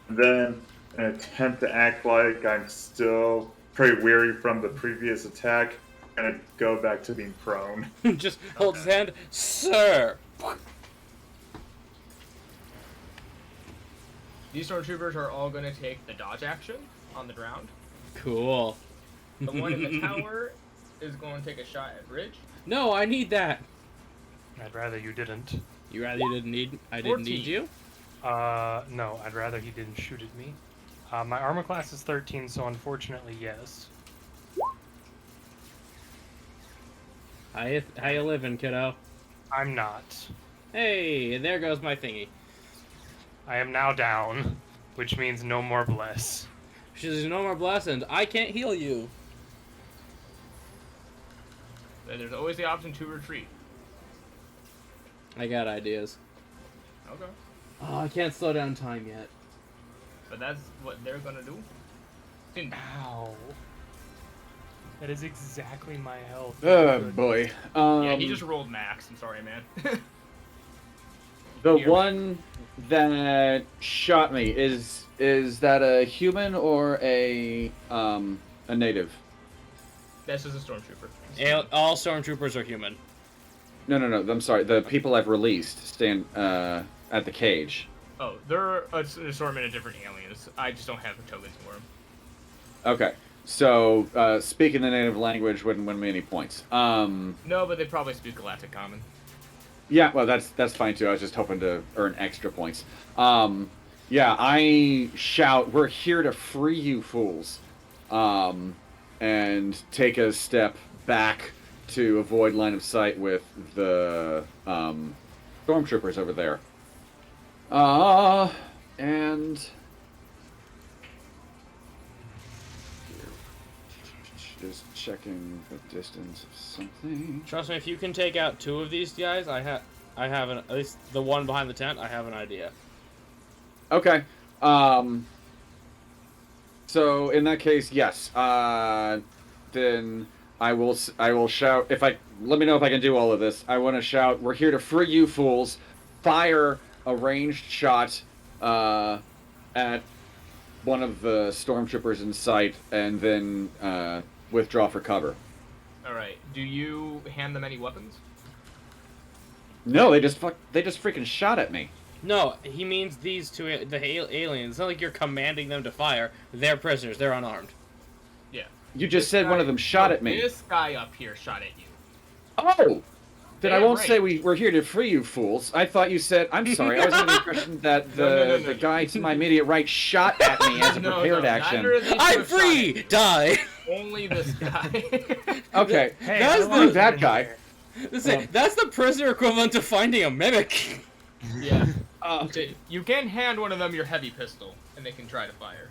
Speaker 3: And then an attempt to act like I'm still pretty weary from the previous attack. Gonna go back to being prone.
Speaker 4: Just holds his hand. Sir!
Speaker 1: These stormtroopers are all going to take the dodge action on the ground.
Speaker 4: Cool.
Speaker 1: The one in the tower is going to take a shot at Ridge.
Speaker 4: No, I need that.
Speaker 5: I'd rather you didn't.
Speaker 4: You rather you didn't need... I didn't
Speaker 1: 14.
Speaker 4: need you?
Speaker 5: No, I'd rather he didn't shoot at me. My armor class is 13, so unfortunately, yes.
Speaker 4: How you living, kiddo?
Speaker 5: I'm not.
Speaker 4: Hey, there goes my thingy.
Speaker 5: I am now down, which means no more bless.
Speaker 4: There's no more blessings. I can't heal you.
Speaker 1: There's always the option to retreat.
Speaker 4: I got ideas.
Speaker 1: Okay.
Speaker 4: Oh, I can't slow down time yet.
Speaker 1: But that's what they're going to do.
Speaker 5: Ow. That is exactly my health.
Speaker 2: Oh boy.
Speaker 1: Yeah, he just rolled max. I'm sorry, man.
Speaker 2: The
Speaker 1: Here.
Speaker 2: one that shot me is that a human or a native?
Speaker 1: That's just a stormtrooper.
Speaker 4: All stormtroopers are human.
Speaker 2: No. I'm sorry. The people I've released stand at the cage.
Speaker 1: Oh, they're an assortment of different aliens. I just don't have the tokens for them.
Speaker 2: Okay. So speaking the native language wouldn't win me any points.
Speaker 1: No, but they probably speak Galactic Common.
Speaker 2: Yeah, well, that's fine too. I was just hoping to earn extra points. Yeah, I shout, "We're here to free you, fools!" And take a step back to avoid line of sight with the stormtroopers over there. And just checking the distance of something.
Speaker 4: Trust me, if you can take out 2 of these guys, I have at least the one behind the tent. I have an idea.
Speaker 2: Okay. So in that case, yes. Then I will shout if I let me know if I can do all of this. I want to shout, "We're here to free you fools!" Fire a ranged shot at one of the stormtroopers in sight, and then withdraw for cover.
Speaker 1: All right. Do you hand them any weapons?
Speaker 2: No, they just freaking shot at me.
Speaker 4: No, he means these two, aliens. It's not like you're commanding them to fire. They're prisoners. They're unarmed.
Speaker 1: Yeah.
Speaker 2: You just said one of them shot at me.
Speaker 1: This guy up here shot at you.
Speaker 2: Oh! Then I
Speaker 1: Yeah,
Speaker 2: won't
Speaker 1: right.
Speaker 2: say we're here to free you fools. I thought you said... I'm sorry, I was under the impression that the guy to my immediate right shot at me as a prepared action.
Speaker 1: Neither of these two
Speaker 4: I'm
Speaker 1: have shot
Speaker 4: free!
Speaker 1: at you.
Speaker 4: Die!
Speaker 1: Only this guy.
Speaker 2: Okay,
Speaker 5: Hey,
Speaker 4: That's
Speaker 5: I
Speaker 4: the-
Speaker 5: wasn't
Speaker 2: that
Speaker 5: in
Speaker 2: guy.
Speaker 5: here.
Speaker 4: Listen, that's the prisoner equivalent to finding a mimic.
Speaker 1: Yeah.
Speaker 2: Uh,
Speaker 1: Okay, you can hand one of them your heavy pistol, and they can try to fire.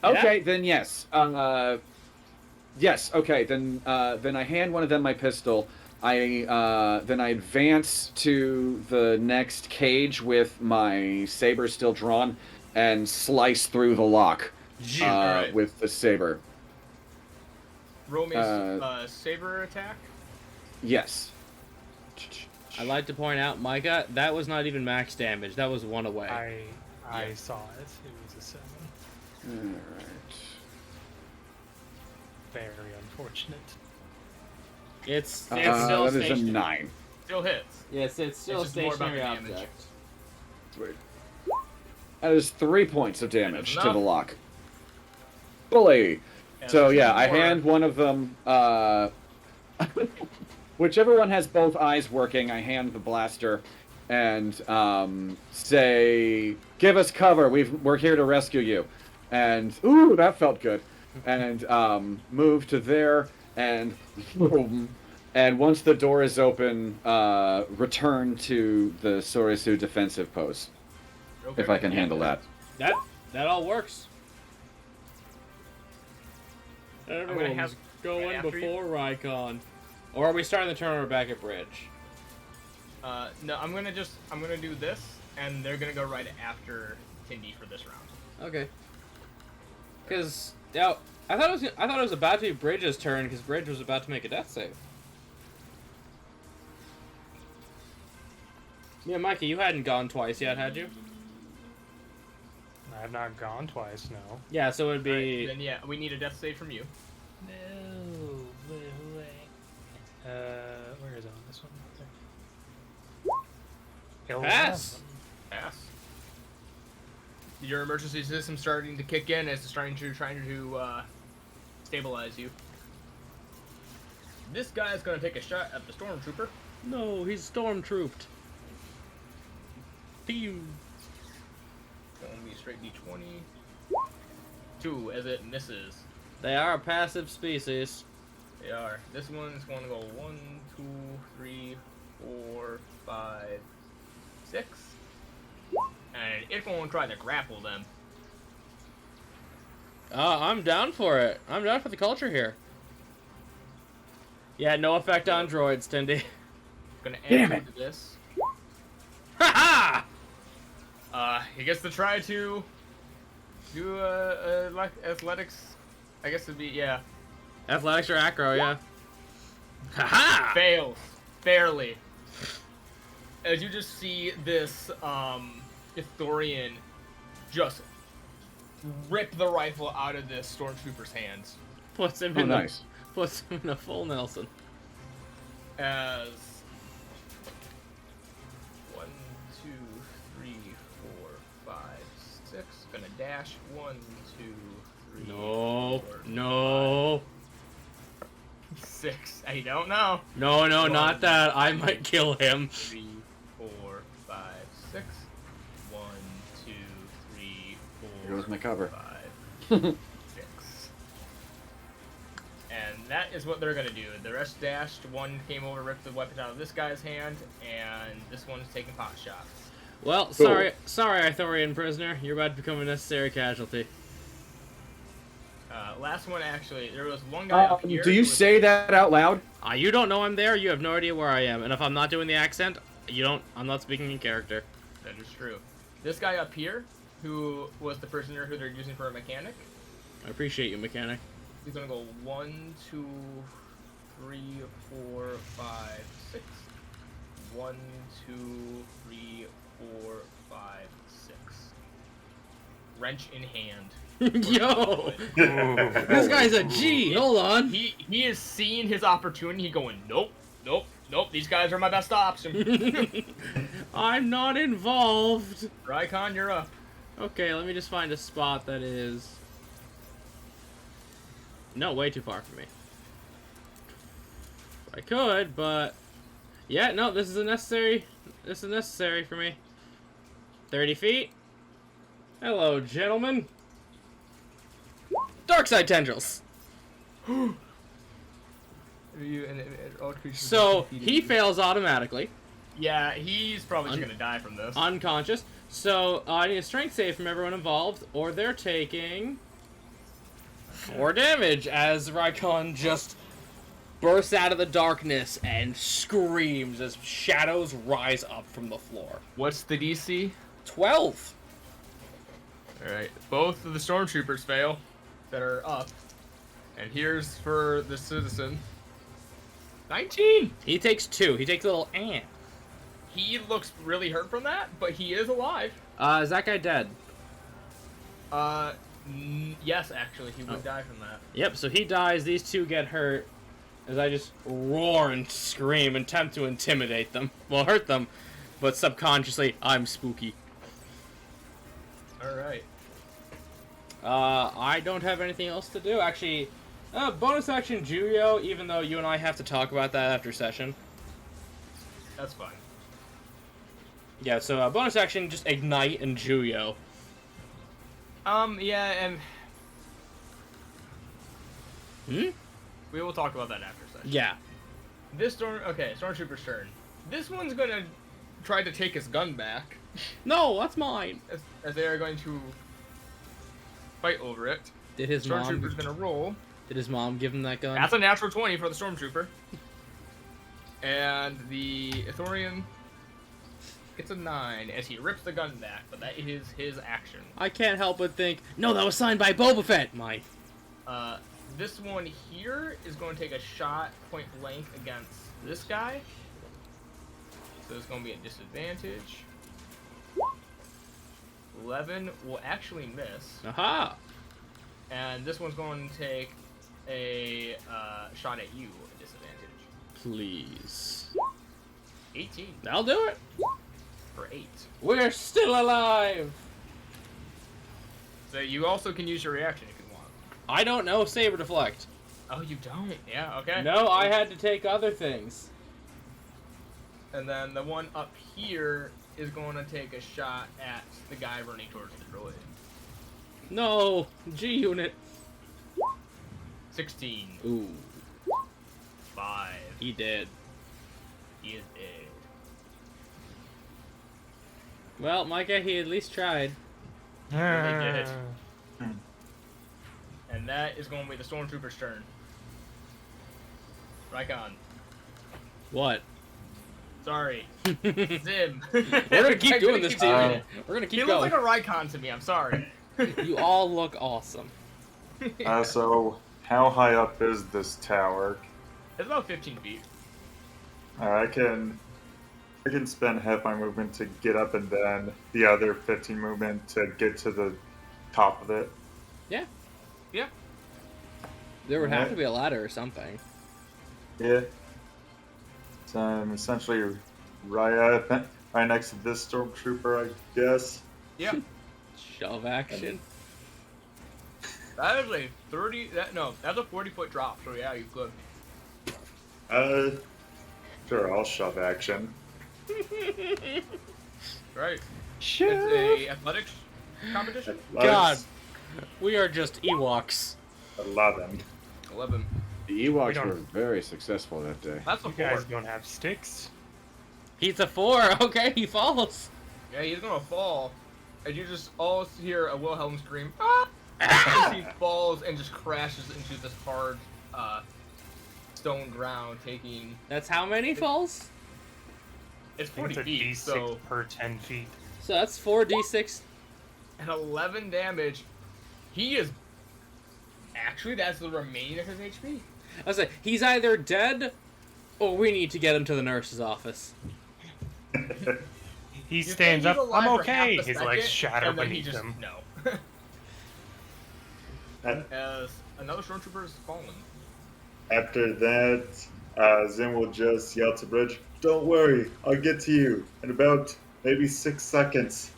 Speaker 2: okay, then yes. Yes, okay, then I hand one of them my pistol. Then I advance to the next cage with my saber still drawn and slice through the lock
Speaker 1: Alright.
Speaker 2: with the saber.
Speaker 1: Roll me a saber attack.
Speaker 2: Yes.
Speaker 4: I'd like to point out, Micah, that was not even max damage. That was one away.
Speaker 5: I
Speaker 1: Yeah.
Speaker 5: saw it. It was a 7.
Speaker 2: Alright.
Speaker 5: Very unfortunate.
Speaker 4: It's still
Speaker 2: That is a
Speaker 4: stationary.
Speaker 2: 9.
Speaker 1: Still hits.
Speaker 4: Yes, it's still a
Speaker 1: It's just more about
Speaker 4: stationary
Speaker 1: the damage.
Speaker 4: object.
Speaker 2: Sweet. That is 3 points of damage
Speaker 1: That is
Speaker 2: to the
Speaker 1: enough.
Speaker 2: lock. Bully!
Speaker 1: And
Speaker 2: So
Speaker 1: there's
Speaker 2: yeah, I
Speaker 1: more.
Speaker 2: hand one of them, whichever one has both eyes working, I hand the blaster and say, "Give us cover. We're here to rescue you." And ooh, that felt good. And move to there and and once the door is open, return to the Sorisu defensive pose
Speaker 1: Okay.
Speaker 2: if I can handle that.
Speaker 4: That all works.
Speaker 1: gonna
Speaker 4: Everyone's
Speaker 1: have-
Speaker 4: going
Speaker 1: right after you.
Speaker 4: before Rykon. Or are we starting the turn back at bridge?
Speaker 1: No, I'm gonna do this, and they're gonna go right after Tindy for this round.
Speaker 4: Okay. Because now I thought it was about to be Bridge's turn because Bridge was about to make a death save. Yeah, Mikey, you hadn't gone twice yet, had you?
Speaker 5: I have not gone twice, no.
Speaker 4: Yeah, so it would
Speaker 1: Alright,
Speaker 4: be.
Speaker 1: then yeah, we need a death save from you.
Speaker 5: No way. Where is it on this one? There.
Speaker 4: Pass.
Speaker 5: 11.
Speaker 1: Pass. Your emergency system's starting to kick in as it's trying to stabilize you. This guy is gonna take a shot at the stormtrooper.
Speaker 4: No, he's stormtrooped. Pew.
Speaker 1: Gonna be a straight d20. 2 as it misses.
Speaker 4: They are a passive species.
Speaker 1: They are. This one's going to go 1, 2, 3, 4, 5, 6. And it's going to try to grapple them.
Speaker 4: I'm down for it. I'm down for the culture here. Yeah, no effect on droids, Tindy.
Speaker 1: Gonna add
Speaker 2: Damn
Speaker 1: 2
Speaker 2: it.
Speaker 1: to this.
Speaker 4: Ha
Speaker 1: He gets to try to do like athletics. I guess it'd be, yeah.
Speaker 4: Athletics or acro, yeah. Ha
Speaker 1: Fails. Barely. As you just see this Ithorian just rip the rifle out of this stormtrooper's hands.
Speaker 4: Puts him
Speaker 2: Oh,
Speaker 4: in
Speaker 2: nice.
Speaker 4: puts him in a full Nelson.
Speaker 1: As 1, 2, 3, 4, 5, 6. Gonna dash 1, 2, 3.
Speaker 4: No,
Speaker 1: 4,
Speaker 4: no,
Speaker 1: 6. I don't know.
Speaker 4: no, no,
Speaker 1: One.
Speaker 4: not that. I might kill him.
Speaker 1: 3, 4, 5, 6. 1, 2, 3, 4.
Speaker 2: Here goes my cover.
Speaker 1: 5, 6. And that is what they're gonna do. The rest dashed. One came over, ripped the weapon out of this guy's hand, and this one's taking pot shots.
Speaker 4: Well, sorry, Ithorian prisoner. You're about to become a necessary casualty.
Speaker 1: Last one actually. There was one guy up here.
Speaker 2: Do you
Speaker 1: who was-
Speaker 2: say that out loud?
Speaker 4: You don't know I'm there. You have no idea where I am. And if I'm not doing the accent, I'm not speaking in character.
Speaker 1: That is true. This guy up here, who was the prisoner who they're using for a mechanic,
Speaker 4: I appreciate you, mechanic.
Speaker 1: he's gonna go 1, 2, 3, 4, 5, 6. 1, 2, 3, 4, 5, 6. Wrench in hand.
Speaker 4: Yo! This guy's a G! Hold on!
Speaker 1: He is seeing his opportunity, going, nope, nope, nope, these guys are my best option.
Speaker 4: I'm not involved!
Speaker 1: Rykon, you're up.
Speaker 4: Okay, let me just find a spot that is... No, way too far for me. I could, but... Yeah, no, this is necessary for me. 30 feet. Hello, gentlemen. Dark side tendrils. So, he fails automatically.
Speaker 1: Yeah, he's probably just gonna die from this.
Speaker 4: Unconscious. So, I need a strength save from everyone involved, or they're taking 4 damage as Rykon just bursts out of the darkness and screams as shadows rise up from the floor.
Speaker 1: What's the DC?
Speaker 4: 12.
Speaker 1: Alright, both of the stormtroopers fail that are up. And here's for the citizen. 19!
Speaker 4: He takes 2. He takes a little
Speaker 1: He looks really hurt from that, but he is alive.
Speaker 4: Is that guy dead?
Speaker 1: Yes, actually, he would die from that.
Speaker 4: Yep, so he dies, these 2 get hurt, as I just roar and scream and attempt to intimidate them. Well, hurt them, but subconsciously, I'm spooky.
Speaker 1: Alright.
Speaker 4: I don't have anything else to do. Actually, bonus action Juyo, even though you and I have to talk about that after session.
Speaker 1: That's fine.
Speaker 4: Yeah, so bonus action, just Ignite and Juyo.
Speaker 1: Yeah, and...
Speaker 4: Hmm?
Speaker 1: We will talk about that after session.
Speaker 4: Yeah.
Speaker 1: Stormtrooper's turn. This one's gonna try to take his gun back,
Speaker 4: No, that's mine.
Speaker 1: as they are going to fight over it.
Speaker 4: Did his
Speaker 1: Stormtrooper's gonna roll.
Speaker 4: Did his mom give him that gun?
Speaker 1: That's a natural 20 for the Stormtrooper. And the Ithorian gets a 9 as he rips the gun back, but that is his action.
Speaker 4: I can't help but think, no, that was signed by Boba Fett.
Speaker 1: This one here is going to take a shot point blank against this guy. So it's going to be a disadvantage. 11 will actually miss.
Speaker 4: Aha!
Speaker 1: And this one's going to take a shot at you, a disadvantage.
Speaker 4: Please.
Speaker 1: 18
Speaker 4: That'll do it.
Speaker 1: for 8.
Speaker 4: We're still alive.
Speaker 1: So you also can use your reaction if you want.
Speaker 4: I don't know Saber Deflect.
Speaker 1: Oh, you don't? Yeah, okay.
Speaker 4: No, I had to take other things.
Speaker 1: And then the one up here is going to take a shot at the guy running towards the droid.
Speaker 4: No, G-Unit.
Speaker 1: 16.
Speaker 4: Ooh,
Speaker 1: 5.
Speaker 4: he did.
Speaker 1: He is dead.
Speaker 4: Well, Micah, he at least tried.
Speaker 1: Really did. And that is going to be the Stormtrooper's turn. Rykon.
Speaker 4: What?
Speaker 1: Sorry. Zim.
Speaker 4: We're gonna keep doing this, team. We're gonna
Speaker 1: He
Speaker 4: keep
Speaker 1: looks
Speaker 4: going.
Speaker 1: like a Rykon to me, I'm sorry.
Speaker 4: You all look awesome.
Speaker 3: So, how high up is this tower?
Speaker 1: It's about 15 feet.
Speaker 3: I can spend half my movement to get up, and then the other 15 movement to get to the top of it.
Speaker 4: Yeah.
Speaker 1: Yeah.
Speaker 4: There would have to be a ladder or something.
Speaker 3: Yeah. So I'm essentially right next to this stormtrooper, I guess.
Speaker 1: Yeah.
Speaker 4: Shove action.
Speaker 1: That is a 30... that's a 40-foot drop, so yeah, you could.
Speaker 3: Sure, I'll shove action.
Speaker 1: Right.
Speaker 2: Shit.
Speaker 1: It's a athletics competition?
Speaker 4: God, we are just Ewoks.
Speaker 3: 11.
Speaker 1: 11.
Speaker 2: The Ewoks
Speaker 5: We don't-
Speaker 2: were very successful that day.
Speaker 1: That's a
Speaker 5: You
Speaker 1: 4.
Speaker 5: guys don't have sticks.
Speaker 4: He's a 4. Okay, he falls.
Speaker 1: Yeah, he's gonna fall. And you just all hear a Wilhelm scream, ah! As he falls and just crashes into this hard stone ground, taking...
Speaker 4: That's how many falls?
Speaker 1: It's
Speaker 5: I think
Speaker 1: 40
Speaker 5: it's a
Speaker 1: feet,
Speaker 5: D6
Speaker 1: so...
Speaker 5: per 10 feet.
Speaker 4: So that's 4d6.
Speaker 1: And 11 damage. He is... Actually, that's the remaining of his HP.
Speaker 4: I was like, he's either dead, or we need to get him to the nurse's office.
Speaker 5: He stands up. I'm okay. His legs shatter
Speaker 1: and then he
Speaker 5: beneath
Speaker 1: just,
Speaker 5: him.
Speaker 1: No.
Speaker 3: And
Speaker 1: As another stormtrooper is fallen.
Speaker 3: after that, Zin will just yell to Bridge, "Don't worry, I'll get to you in about maybe 6 seconds."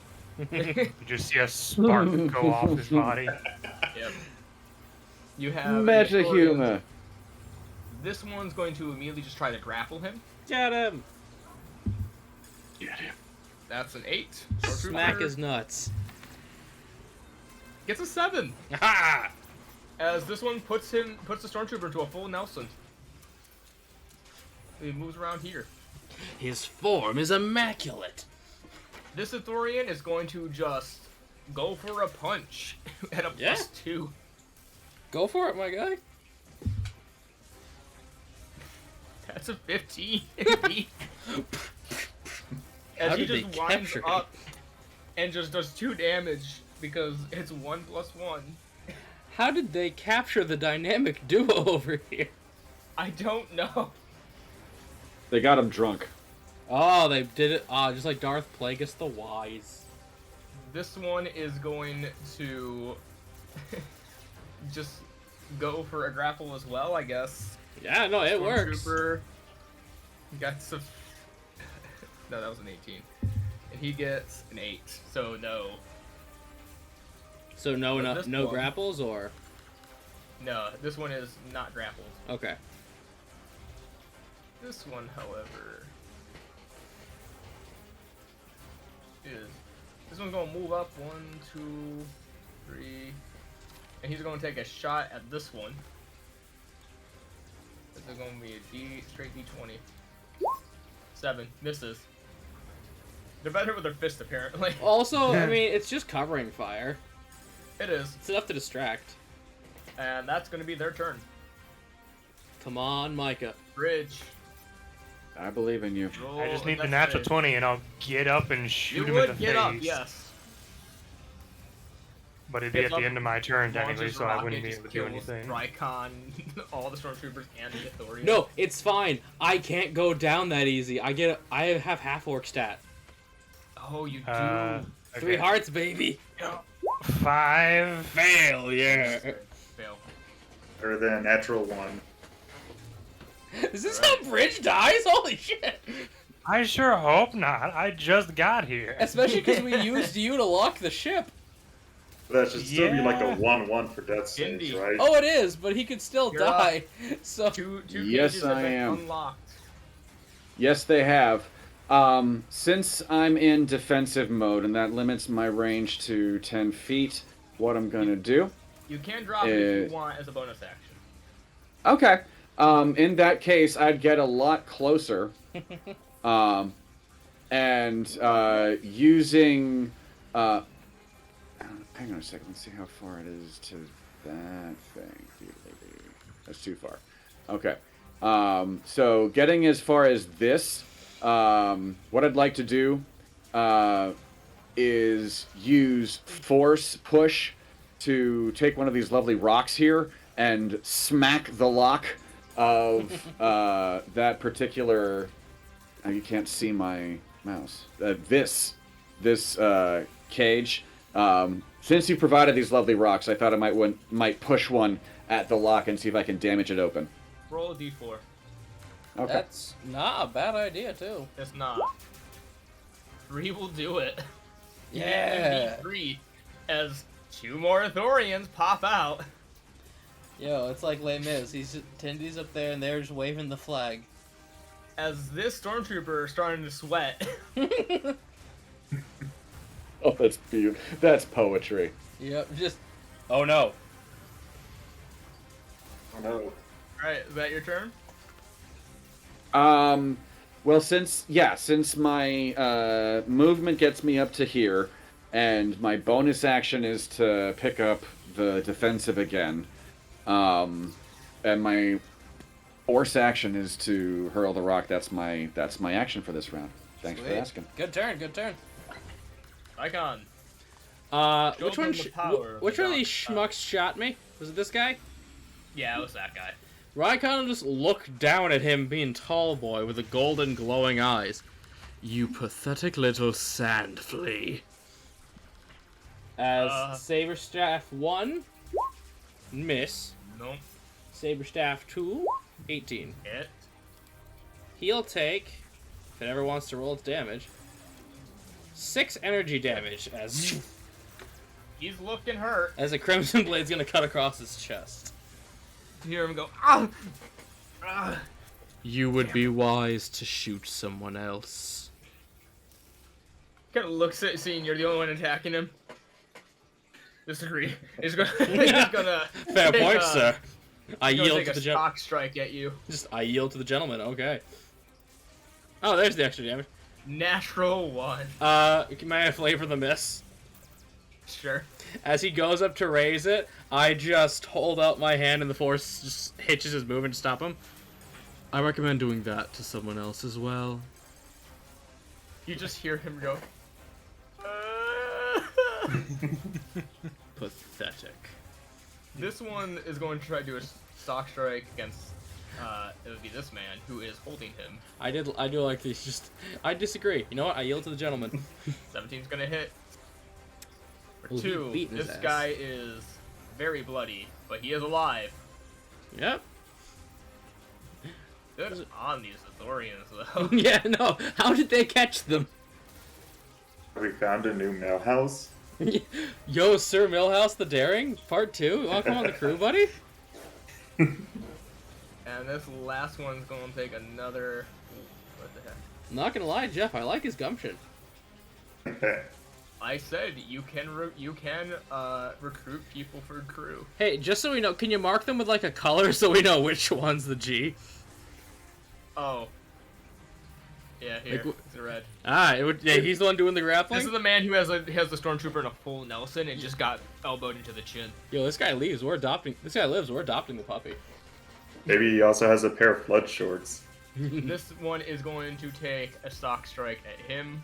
Speaker 5: You just see a spark go off his body.
Speaker 1: Yep. You have
Speaker 2: Meta
Speaker 1: Victorians.
Speaker 2: humor.
Speaker 1: This one's going to immediately just try to grapple him.
Speaker 4: Get him!
Speaker 2: Get him.
Speaker 1: That's an 8.
Speaker 4: Smack
Speaker 1: Stormtrooper
Speaker 4: his nuts.
Speaker 1: gets a 7.
Speaker 4: Ha!
Speaker 1: As this one puts the stormtrooper to a full Nelson. He moves around here.
Speaker 4: His form is immaculate.
Speaker 1: This Ithorian is going to just go for a punch at a
Speaker 4: Yeah.
Speaker 1: +2.
Speaker 4: Go for it, my guy.
Speaker 1: That's a 15. As
Speaker 4: How
Speaker 1: he
Speaker 4: did they
Speaker 1: just winds
Speaker 4: capture him?
Speaker 1: up and just does 2 damage because it's 1+1.
Speaker 4: How did they capture the dynamic duo over here?
Speaker 1: I don't know.
Speaker 2: They got him drunk.
Speaker 4: Oh, they did it. Just like Darth Plagueis the Wise.
Speaker 1: This one is going to just go for a grapple as well, I guess.
Speaker 4: Yeah, no, it works.
Speaker 1: Stormtrooper got some. No, that was an 18. And he gets an 8, so no.
Speaker 4: So no,
Speaker 1: But this
Speaker 4: no
Speaker 1: one-
Speaker 4: grapples, or
Speaker 1: No, this one is not grappled.
Speaker 4: okay.
Speaker 1: This one, however, is. This one's going to move up 1, 2, 3. And he's going to take a shot at this one. This is going to be a straight D20. 7. Misses. They're better with their fist, apparently.
Speaker 4: Also, I mean, it's just covering fire.
Speaker 1: It is.
Speaker 4: It's enough to distract.
Speaker 1: And that's going to be their turn.
Speaker 4: Come on, Micah.
Speaker 1: Bridge.
Speaker 2: I believe in you.
Speaker 1: Roll
Speaker 5: I just need the
Speaker 1: investigate.
Speaker 5: natural 20 and I'll get up and shoot
Speaker 1: You
Speaker 5: him in the
Speaker 1: would get
Speaker 5: face.
Speaker 1: up, yes.
Speaker 5: But it'd be
Speaker 1: Gets
Speaker 5: at the
Speaker 1: up,
Speaker 5: end of my turn technically,
Speaker 1: Launches
Speaker 5: so
Speaker 1: a
Speaker 5: I
Speaker 1: rocket,
Speaker 5: wouldn't be
Speaker 1: just
Speaker 5: able to do
Speaker 1: kills
Speaker 5: anything.
Speaker 1: Rykon, all the stormtroopers, and the Ithorian.
Speaker 4: No, it's fine. I can't go down that easy. I have half orc stat.
Speaker 1: Oh, you do.
Speaker 5: Okay.
Speaker 4: 3 hearts, baby.
Speaker 5: 5.
Speaker 4: Failure.
Speaker 1: Fail.
Speaker 3: Or the natural 1.
Speaker 4: Is this how Bridge dies? Holy shit!
Speaker 5: I sure hope not. I just got here.
Speaker 4: Especially because we used you to lock the ship.
Speaker 3: That should still be like a
Speaker 5: Yeah.
Speaker 3: 1-1 for death saves,
Speaker 1: Indeed.
Speaker 3: right?
Speaker 4: Oh, it is, but he could still
Speaker 1: You're
Speaker 4: die. So
Speaker 1: Two
Speaker 2: Yes,
Speaker 1: cages have
Speaker 2: I
Speaker 1: been
Speaker 2: am.
Speaker 1: unlocked.
Speaker 2: Yes, they have. Since I'm in defensive mode and that limits my range to 10 feet, what I'm gonna do?
Speaker 1: You can drop it if you want as a bonus action.
Speaker 2: Okay. In that case, I'd get a lot closer. And using. Hang on a second. Let's see how far it is to that thing. That's too far. Okay. So getting as far as this, what I'd like to do is use force push to take one of these lovely rocks here and smack the lock of that particular. You can't see my mouse. This cage. Since you provided these lovely rocks, I thought I might push one at the lock and see if I can damage it open.
Speaker 1: Roll a d4.
Speaker 2: Okay.
Speaker 4: that's not a bad idea, too.
Speaker 1: It's not. 3 will do it.
Speaker 4: Yeah.
Speaker 1: 3 as 2 more Ithorians pop out.
Speaker 4: Yo, it's like Les Mis. Tindy's up there and they're just waving the flag.
Speaker 1: As this stormtrooper is starting to sweat.
Speaker 2: Oh, that's beautiful. That's poetry.
Speaker 4: Yep, just. Oh no.
Speaker 3: Oh no.
Speaker 1: Alright, is that your turn?
Speaker 2: Well, since my movement gets me up to here, and my bonus action is to pick up the defensive again, and my force action is to hurl the rock. That's my action for this round. Thanks for
Speaker 4: Sweet.
Speaker 2: asking.
Speaker 4: Good turn, good turn.
Speaker 1: Icon. Show
Speaker 4: Which one?
Speaker 1: them the power of
Speaker 4: Which
Speaker 1: the
Speaker 4: one of these
Speaker 1: dark
Speaker 4: schmucks shot me? Was it this guy?
Speaker 1: Yeah, it was that guy.
Speaker 4: Raikkonen will just look down at him being tall boy with the golden glowing eyes. You pathetic little sand flea. As Saber Staff 1, miss.
Speaker 1: Nope.
Speaker 4: Saber Staff 2, 18.
Speaker 1: Hit.
Speaker 4: He'll take, if it ever wants to roll its damage, 6 energy damage as
Speaker 1: He's looking hurt.
Speaker 4: a Crimson Blade's gonna cut across his chest.
Speaker 1: You hear him go, ah! Ah!
Speaker 4: You would be wise to shoot someone else.
Speaker 1: Kind of looks at seeing you're the only one attacking him. Disagree. He's gonna
Speaker 4: Fair
Speaker 1: take
Speaker 4: point,
Speaker 1: a-
Speaker 4: sir. I
Speaker 1: he's gonna
Speaker 4: yield
Speaker 1: take
Speaker 4: to
Speaker 1: a
Speaker 4: the gentleman.
Speaker 1: shock strike at you.
Speaker 4: I yield to the gentleman. Okay. Oh, there's the extra damage.
Speaker 1: Natural 1.
Speaker 4: May I flavor the miss?
Speaker 1: Sure.
Speaker 4: As he goes up to raise it, I just hold out my hand and the force just hitches his movement to stop him. I recommend doing that to someone else as well.
Speaker 1: You just hear him go.
Speaker 4: Pathetic.
Speaker 1: This one is going to try to do a stock strike against. It would be this man who is holding him.
Speaker 4: I do like these. Just I disagree. You know what? I yield to the gentleman.
Speaker 1: 17's gonna hit. For
Speaker 4: Ooh, he
Speaker 1: 2,
Speaker 4: beating his
Speaker 1: this
Speaker 4: ass.
Speaker 1: guy is very bloody, but he is alive.
Speaker 4: Yep.
Speaker 1: Good on these Azorians, though.
Speaker 4: Yeah. No. How did they catch them?
Speaker 3: We found a new mill house.
Speaker 4: Yo, Sir Millhouse the Daring, Part 2. You wanna come on the crew, buddy?
Speaker 1: And this last one's going to take another. What the heck?
Speaker 4: Not gonna lie, Jeff. I like his gumption.
Speaker 1: I said you can recruit people for crew.
Speaker 4: Hey, just so we know, can you mark them with like a color so we know which one's the G?
Speaker 1: Oh. Yeah, here.
Speaker 4: Like,
Speaker 1: It's in red.
Speaker 4: Ah, yeah, he's the one doing the grappling.
Speaker 1: This is the man who has the stormtrooper in a full Nelson and just got elbowed into the chin.
Speaker 4: Yo, this guy leaves. We're adopting. This guy lives. We're adopting the puppy.
Speaker 3: Maybe he also has a pair of flood shorts.
Speaker 1: This one is going to take a stock strike at him.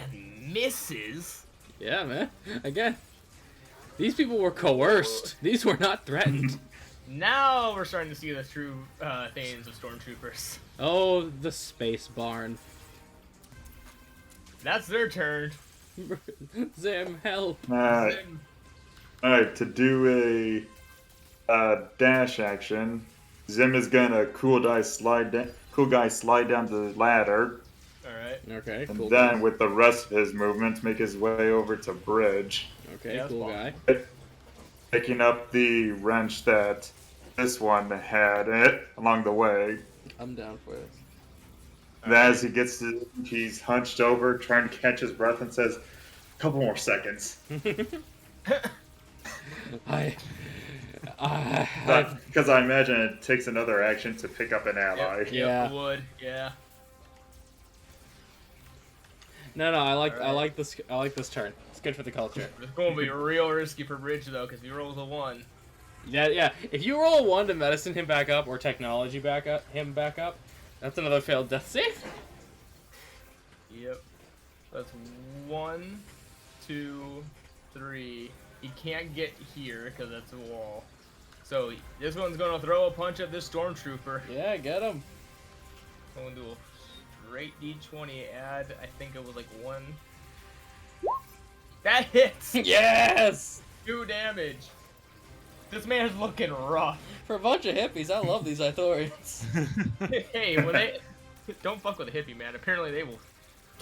Speaker 1: And misses.
Speaker 4: Yeah, man. Again, these people were coerced. These were not threatened.
Speaker 1: Now we're starting to see the true things of stormtroopers.
Speaker 4: Oh, the space barn.
Speaker 1: That's their turn.
Speaker 4: Zim, help.
Speaker 3: Alright, to do a dash action, Zim is gonna cool guy slide down the ladder,
Speaker 1: Alright.
Speaker 4: Okay,
Speaker 3: and
Speaker 4: cool
Speaker 3: then
Speaker 4: guy.
Speaker 3: with the rest of his movements make his way over to bridge,
Speaker 4: Okay,
Speaker 1: Yeah,
Speaker 4: cool
Speaker 1: that's
Speaker 4: guy.
Speaker 3: picking up the wrench that this one had along the way.
Speaker 4: I'm down for this.
Speaker 3: And as he gets to, he's hunched over, trying to catch his breath, and says, "Couple more seconds." Because I imagine it takes another action to pick up an ally.
Speaker 4: Yeah.
Speaker 1: It would. Yeah.
Speaker 4: No, I like
Speaker 1: Alright.
Speaker 4: I like this turn. It's good for the culture.
Speaker 1: It's going to be real risky for Bridge though, because he rolls a 1.
Speaker 4: Yeah. If you roll a 1 to medicine him back up or technology back up, that's another failed death save.
Speaker 1: Yep. That's 1, 2, 3. He can't get here because that's a wall. So this one's going to throw a punch at this stormtrooper.
Speaker 4: Yeah, get him.
Speaker 1: I'm going to do a straight D20 add. I think it was like 1. That hits!
Speaker 4: Yes.
Speaker 1: 2 damage. This man's looking rough.
Speaker 4: For a bunch of hippies, I love these Ithorians.
Speaker 1: Hey, when they don't fuck with a hippie, man. Apparently they will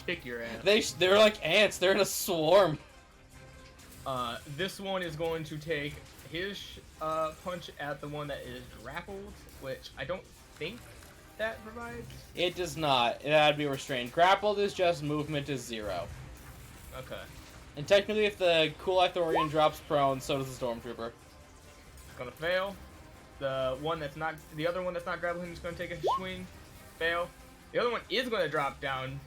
Speaker 1: kick your ass.
Speaker 4: They're like ants. They're in a swarm.
Speaker 1: This one is going to take his punch at the one that is grappled, which I don't think that provides.
Speaker 4: It does not. That'd be restrained. Grappled is just movement is 0.
Speaker 1: Okay.
Speaker 4: And technically, if the cool Ithorian drops prone, so does the Stormtrooper.
Speaker 1: Gonna fail. The other one that's not grappling is gonna take a swing. Fail. The other one is gonna drop down,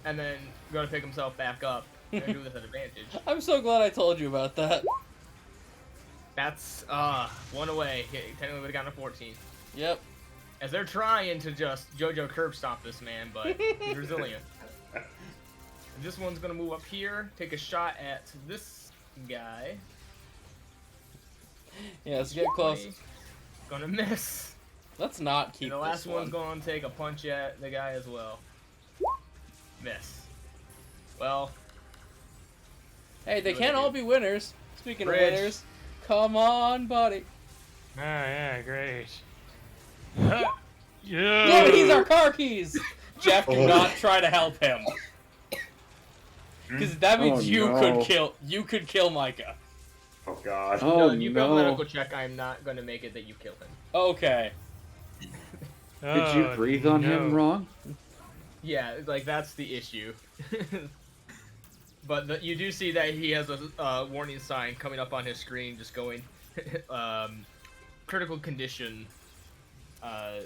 Speaker 1: and then gonna pick himself back up and do this at advantage.
Speaker 4: I'm so glad I told you about that.
Speaker 1: That's 1 away. He technically would have gotten a 14.
Speaker 4: Yep.
Speaker 1: As they're trying to just JoJo curb stomp this man, but he's resilient. This one's gonna move up here, take a shot at this guy.
Speaker 4: Yeah, let's get close.
Speaker 1: 20. Gonna miss.
Speaker 4: Let's not keep
Speaker 1: And the
Speaker 4: this
Speaker 1: last
Speaker 4: one.
Speaker 1: one's gonna take a punch at the guy as well. Miss. Well,
Speaker 4: Hey, they
Speaker 1: Do it
Speaker 4: can't all
Speaker 1: again.
Speaker 4: be winners. Speaking
Speaker 1: Bridge.
Speaker 4: of winners, come on, buddy.
Speaker 5: Ah, yeah, great.
Speaker 4: Damn
Speaker 5: Yeah.
Speaker 4: it, he's our car keys. Jeff, do
Speaker 3: Oh.
Speaker 4: not try to help him. Because that means
Speaker 2: Oh,
Speaker 4: you
Speaker 2: no.
Speaker 4: could kill Micah.
Speaker 3: Oh god.
Speaker 2: Oh,
Speaker 1: no, if you fail the
Speaker 2: no.
Speaker 1: medical check, I'm not gonna make it that you kill him.
Speaker 4: Okay.
Speaker 2: Did you
Speaker 5: Oh,
Speaker 2: breathe on him
Speaker 5: no.
Speaker 2: wrong?
Speaker 1: Yeah, like that's the issue. But you do see that he has a warning sign coming up on his screen, just going, critical condition.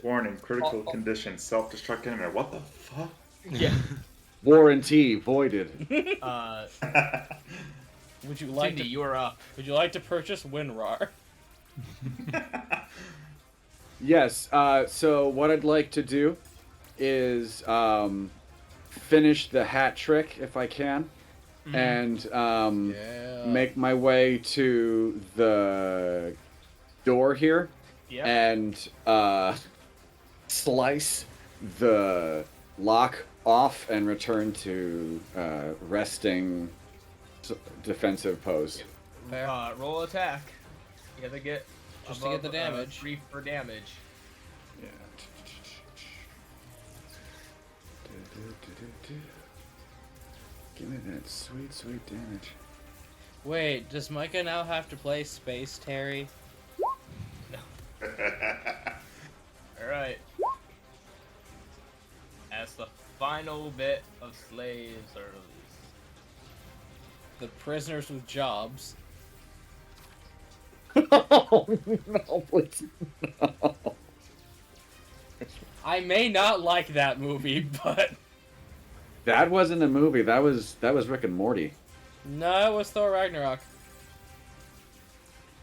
Speaker 3: Warning, critical condition, self-destruct enemy. What the fuck?
Speaker 1: Yeah.
Speaker 2: Warranty voided.
Speaker 4: Would you like
Speaker 1: Cindy,
Speaker 4: to?
Speaker 1: you are up.
Speaker 4: Would you like to purchase WinRAR?
Speaker 2: Yes, so what I'd like to do is finish the hat trick if I can, and
Speaker 4: Yeah.
Speaker 2: make my way to the door here
Speaker 1: Yeah.
Speaker 2: and slice the lock off and return to resting defensive pose.
Speaker 4: Fair.
Speaker 1: Roll attack. You have to get
Speaker 4: Just to get the
Speaker 1: above,
Speaker 4: damage.
Speaker 1: 3 for damage.
Speaker 2: Yeah. Give me that sweet, sweet damage.
Speaker 4: Wait, does Micah now have to play Space Terry?
Speaker 1: All right. As the final bit of slaves are released.
Speaker 4: The prisoners with jobs.
Speaker 2: Oh, no, please. No.
Speaker 4: I may not like that movie, but
Speaker 2: That wasn't a movie. That was Rick and Morty.
Speaker 4: no, it was Thor Ragnarok.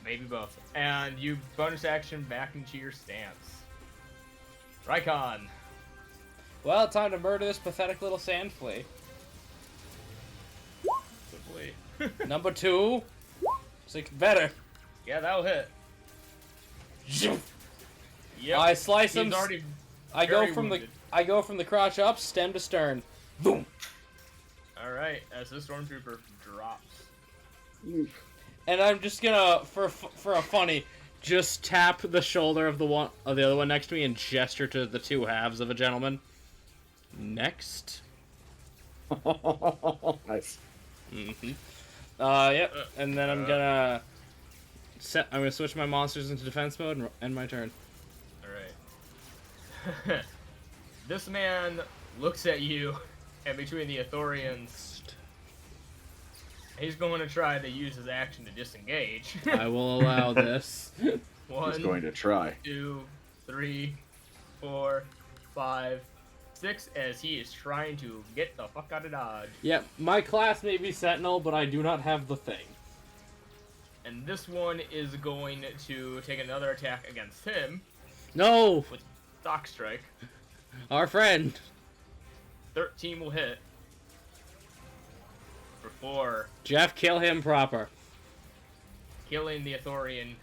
Speaker 1: Maybe both. And you bonus action back into your stance. Rykon.
Speaker 4: Well, time to murder this pathetic little sand flea.
Speaker 1: Simply.
Speaker 4: Number 2. Six better.
Speaker 1: Yeah, that'll hit. Yep.
Speaker 4: I slice him.
Speaker 1: He's already
Speaker 4: I go
Speaker 1: very
Speaker 4: from
Speaker 1: wounded.
Speaker 4: I go from the crotch up, stem to stern. Boom.
Speaker 1: All right. As the stormtrooper drops.
Speaker 4: And I'm just gonna, for a funny, just tap the shoulder of the other one next to me and gesture to the two halves of a gentleman. Next.
Speaker 2: Nice.
Speaker 4: Mm-hmm. Yep. And then I'm gonna switch my monsters into defense mode and end my turn.
Speaker 1: All right. This man looks at you, and between the Athorians, he's going to try to use his action to disengage.
Speaker 4: I will allow this.
Speaker 2: He's
Speaker 1: 1,
Speaker 2: going to try.
Speaker 1: 2, 3, 4, 5, 6, as he is trying to get the fuck out of Dodge.
Speaker 4: Yep. My class may be Sentinel, but I do not have the thing.
Speaker 1: And this one is going to take another attack against him
Speaker 4: No,
Speaker 1: with Stock Strike.
Speaker 4: our friend.
Speaker 1: 13 will hit. For 4,
Speaker 4: Jeff, kill him proper.
Speaker 1: killing the Athorian.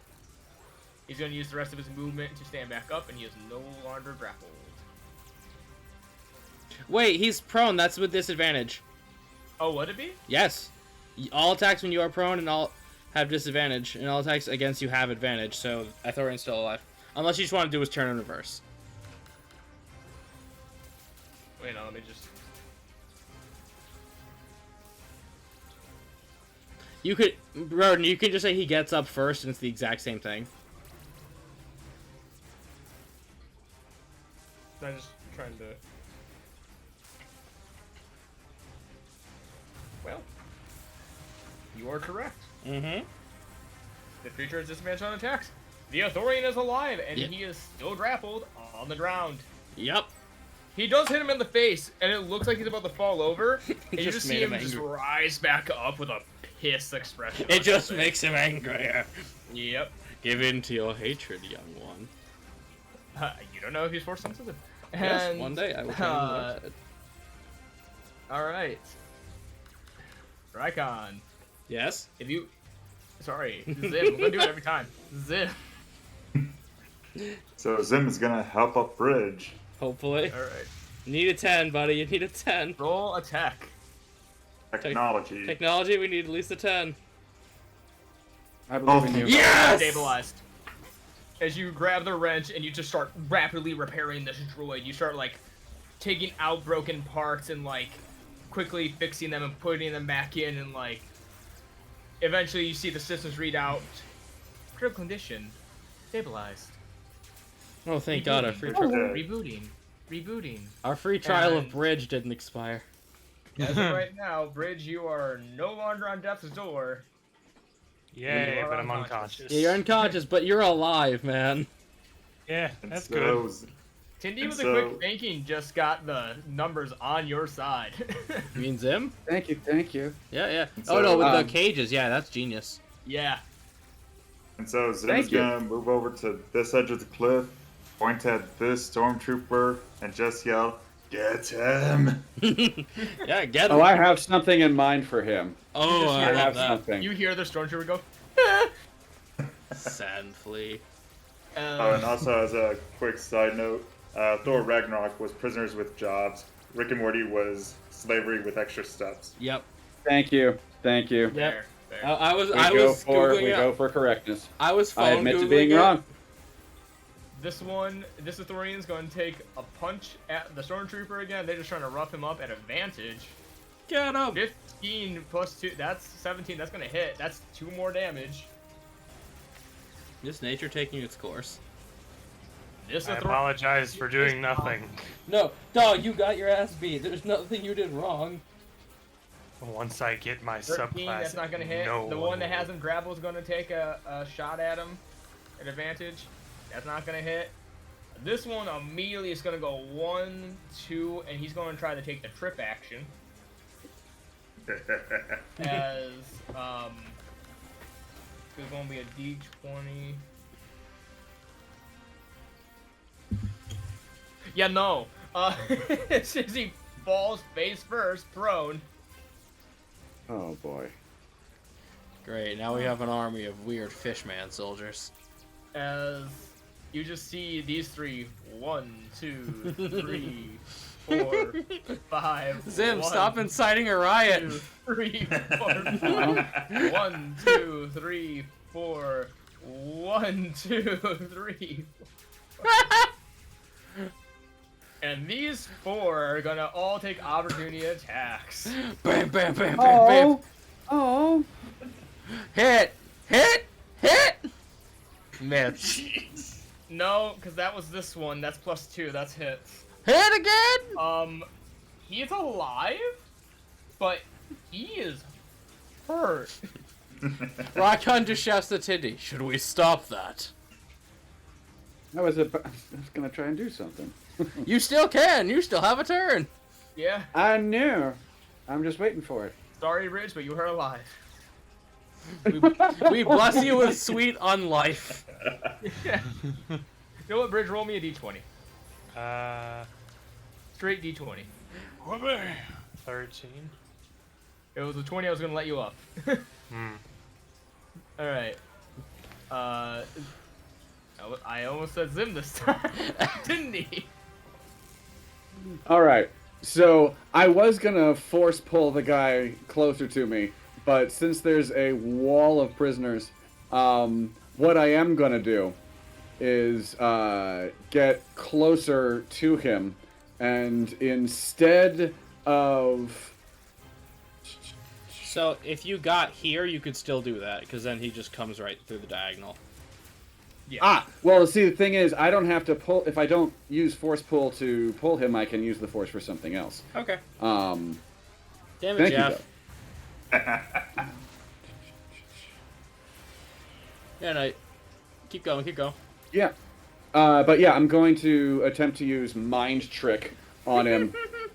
Speaker 1: He's going to use the rest of his movement to stand back up, and he is no longer grappled.
Speaker 4: Wait, he's prone. That's with disadvantage.
Speaker 1: Oh, would it be?
Speaker 4: Yes. All attacks when you are prone and all have disadvantage, and all attacks against you have advantage. So Athorian's still alive, unless you just want to do his turn in reverse.
Speaker 1: Wait, no, let me just...
Speaker 4: You could, Roden, you can just say he gets up first, and it's the exact same thing.
Speaker 1: I'm just trying to... Well, you are correct.
Speaker 4: Mm-hmm.
Speaker 1: The creature has disadvantage on attacks. The Athorian is alive, and
Speaker 4: Yeah.
Speaker 1: he is still grappled on the ground.
Speaker 4: Yep.
Speaker 1: He does hit him in the face, and it looks like he's about to fall over. And you
Speaker 4: just
Speaker 1: just
Speaker 4: made
Speaker 1: see him
Speaker 4: him
Speaker 1: just
Speaker 4: angry.
Speaker 1: rise back up with a pissed expression. on
Speaker 4: It
Speaker 1: his
Speaker 4: just
Speaker 1: face.
Speaker 4: makes him angrier.
Speaker 1: Yep.
Speaker 4: Give in to your hatred, young one.
Speaker 1: You don't know if he's force sensitive.
Speaker 4: Yes,
Speaker 1: And,
Speaker 4: one day I will tell you what I said.
Speaker 1: Alright. Rykon.
Speaker 4: Yes?
Speaker 1: If you... Sorry. Zim. I'm gonna do it every time. Zim.
Speaker 3: So Zim is gonna help up Bridge.
Speaker 4: Hopefully.
Speaker 1: All right.
Speaker 4: You need a 10, buddy. You need a 10.
Speaker 1: Roll attack.
Speaker 3: Technology.
Speaker 4: Technology, we need at least a 10.
Speaker 2: I believe in you.
Speaker 4: Yes!
Speaker 1: Stabilized. As you grab the wrench and you just start rapidly repairing this droid, you start like taking out broken parts and like quickly fixing them and putting them back in, and like eventually you see the systems read out critical condition, stabilized.
Speaker 4: Oh, thank God, our free,
Speaker 1: Rebooting.
Speaker 4: our free trial of
Speaker 1: And-
Speaker 4: Bridge didn't expire.
Speaker 1: As of right now, Bridge, you are no longer on death's door.
Speaker 5: Yay,
Speaker 1: You are
Speaker 5: but I'm
Speaker 1: unconscious.
Speaker 5: unconscious.
Speaker 4: Yeah, you're unconscious, but you're alive, man.
Speaker 5: Yeah,
Speaker 3: And
Speaker 5: that's
Speaker 3: so
Speaker 5: good.
Speaker 1: Tindy
Speaker 3: And
Speaker 1: with a
Speaker 3: so-
Speaker 1: quick thinking just got the numbers on your side.
Speaker 4: You mean Zim?
Speaker 2: Thank you.
Speaker 4: Yeah, yeah.
Speaker 3: And
Speaker 4: Oh, no,
Speaker 3: so,
Speaker 4: with the
Speaker 2: um,
Speaker 4: cages. Yeah, that's genius.
Speaker 1: Yeah.
Speaker 3: And so Zim's
Speaker 2: Thank you.
Speaker 3: gonna move over to this edge of the cliff, point at this stormtrooper, and just yell, "Get him!"
Speaker 4: Yeah, get him.
Speaker 2: Oh, I have something in mind for him.
Speaker 4: Oh,
Speaker 1: You
Speaker 4: I
Speaker 1: just
Speaker 4: love
Speaker 2: have
Speaker 4: that.
Speaker 2: something.
Speaker 1: You hear the stormtrooper go.
Speaker 4: Sand flea.
Speaker 3: Oh, and also as a quick side note, Thor Ragnarok was prisoners with jobs. Rick and Morty was slavery with extra steps.
Speaker 4: Yep.
Speaker 2: Thank you.
Speaker 1: There.
Speaker 4: I was
Speaker 2: We
Speaker 4: Googling
Speaker 2: go
Speaker 4: it.
Speaker 2: for correctness.
Speaker 4: I was phone
Speaker 2: I admit to
Speaker 4: Googling
Speaker 2: being
Speaker 4: it.
Speaker 2: wrong.
Speaker 1: This Ithorian's going to take a punch at the stormtrooper again. They're just trying to rough him up at advantage.
Speaker 4: Get him.
Speaker 1: 15 plus 2, that's 17. That's going to hit. That's 2 more damage.
Speaker 4: Just nature taking its course.
Speaker 1: This
Speaker 5: I
Speaker 1: Ithorian.
Speaker 5: apologize for doing nothing.
Speaker 4: No, dog, you got your ass beat. There's nothing you did wrong.
Speaker 5: Once I get my
Speaker 1: 13,
Speaker 5: subclass,
Speaker 1: that's not going to hit.
Speaker 5: no
Speaker 1: The one that
Speaker 5: will.
Speaker 1: has him grappled is going to take a shot at him at advantage. That's not going to hit. This one immediately is going to go 1, 2, and he's going to try to take the trip action. As, there's going to be a D20. Yeah, no. Since he falls face first, prone.
Speaker 2: Oh boy.
Speaker 4: Great, now we have an army of weird fishman soldiers.
Speaker 1: As you just see these 3, 1, 2, 3, 4, 5.
Speaker 4: Zim,
Speaker 1: 1,
Speaker 4: stop inciting a riot!
Speaker 1: 2, 3, 4, 5. 1, 2, 3, 4. 1, 2, 3. And these 4 are gonna all take opportunity attacks.
Speaker 4: Bam, bam, bam, bam, bam.
Speaker 2: Oh.
Speaker 4: Hit! Hit! Hit! Miss.
Speaker 1: No, because that was this one. That's +2. That's hits.
Speaker 4: Hit again!
Speaker 1: He's alive, but he is hurt.
Speaker 4: Raikon just shouts to Tindy, should we stop that?
Speaker 2: I was gonna try and do something.
Speaker 4: You still can, you still have a turn.
Speaker 1: Yeah,
Speaker 2: I knew. I'm just waiting for it.
Speaker 1: sorry, Rich, but you are alive.
Speaker 4: We bless you with sweet unlife.
Speaker 1: Yeah. You know what, Bridge? Roll me a d20. Straight d20.
Speaker 5: 13.
Speaker 1: It was a 20. I was gonna let you up. All right. I almost said Zim this time, didn't he?
Speaker 2: All right. So I was gonna force pull the guy closer to me, but since there's a wall of prisoners, what I am gonna do is get closer to him, and instead of
Speaker 4: So if you got here, you could still do that, because then he just comes right through the diagonal.
Speaker 1: Yeah.
Speaker 2: well, see, the thing is, I don't have to pull. If I don't use force pull to pull him, I can use the force for something else.
Speaker 4: Okay.
Speaker 2: Um,
Speaker 4: Damn it,
Speaker 2: thank you,
Speaker 4: Jeff.
Speaker 2: though.
Speaker 4: Yeah, no. Keep going, keep going.
Speaker 2: Yeah. But yeah, I'm going to attempt to use mind trick on him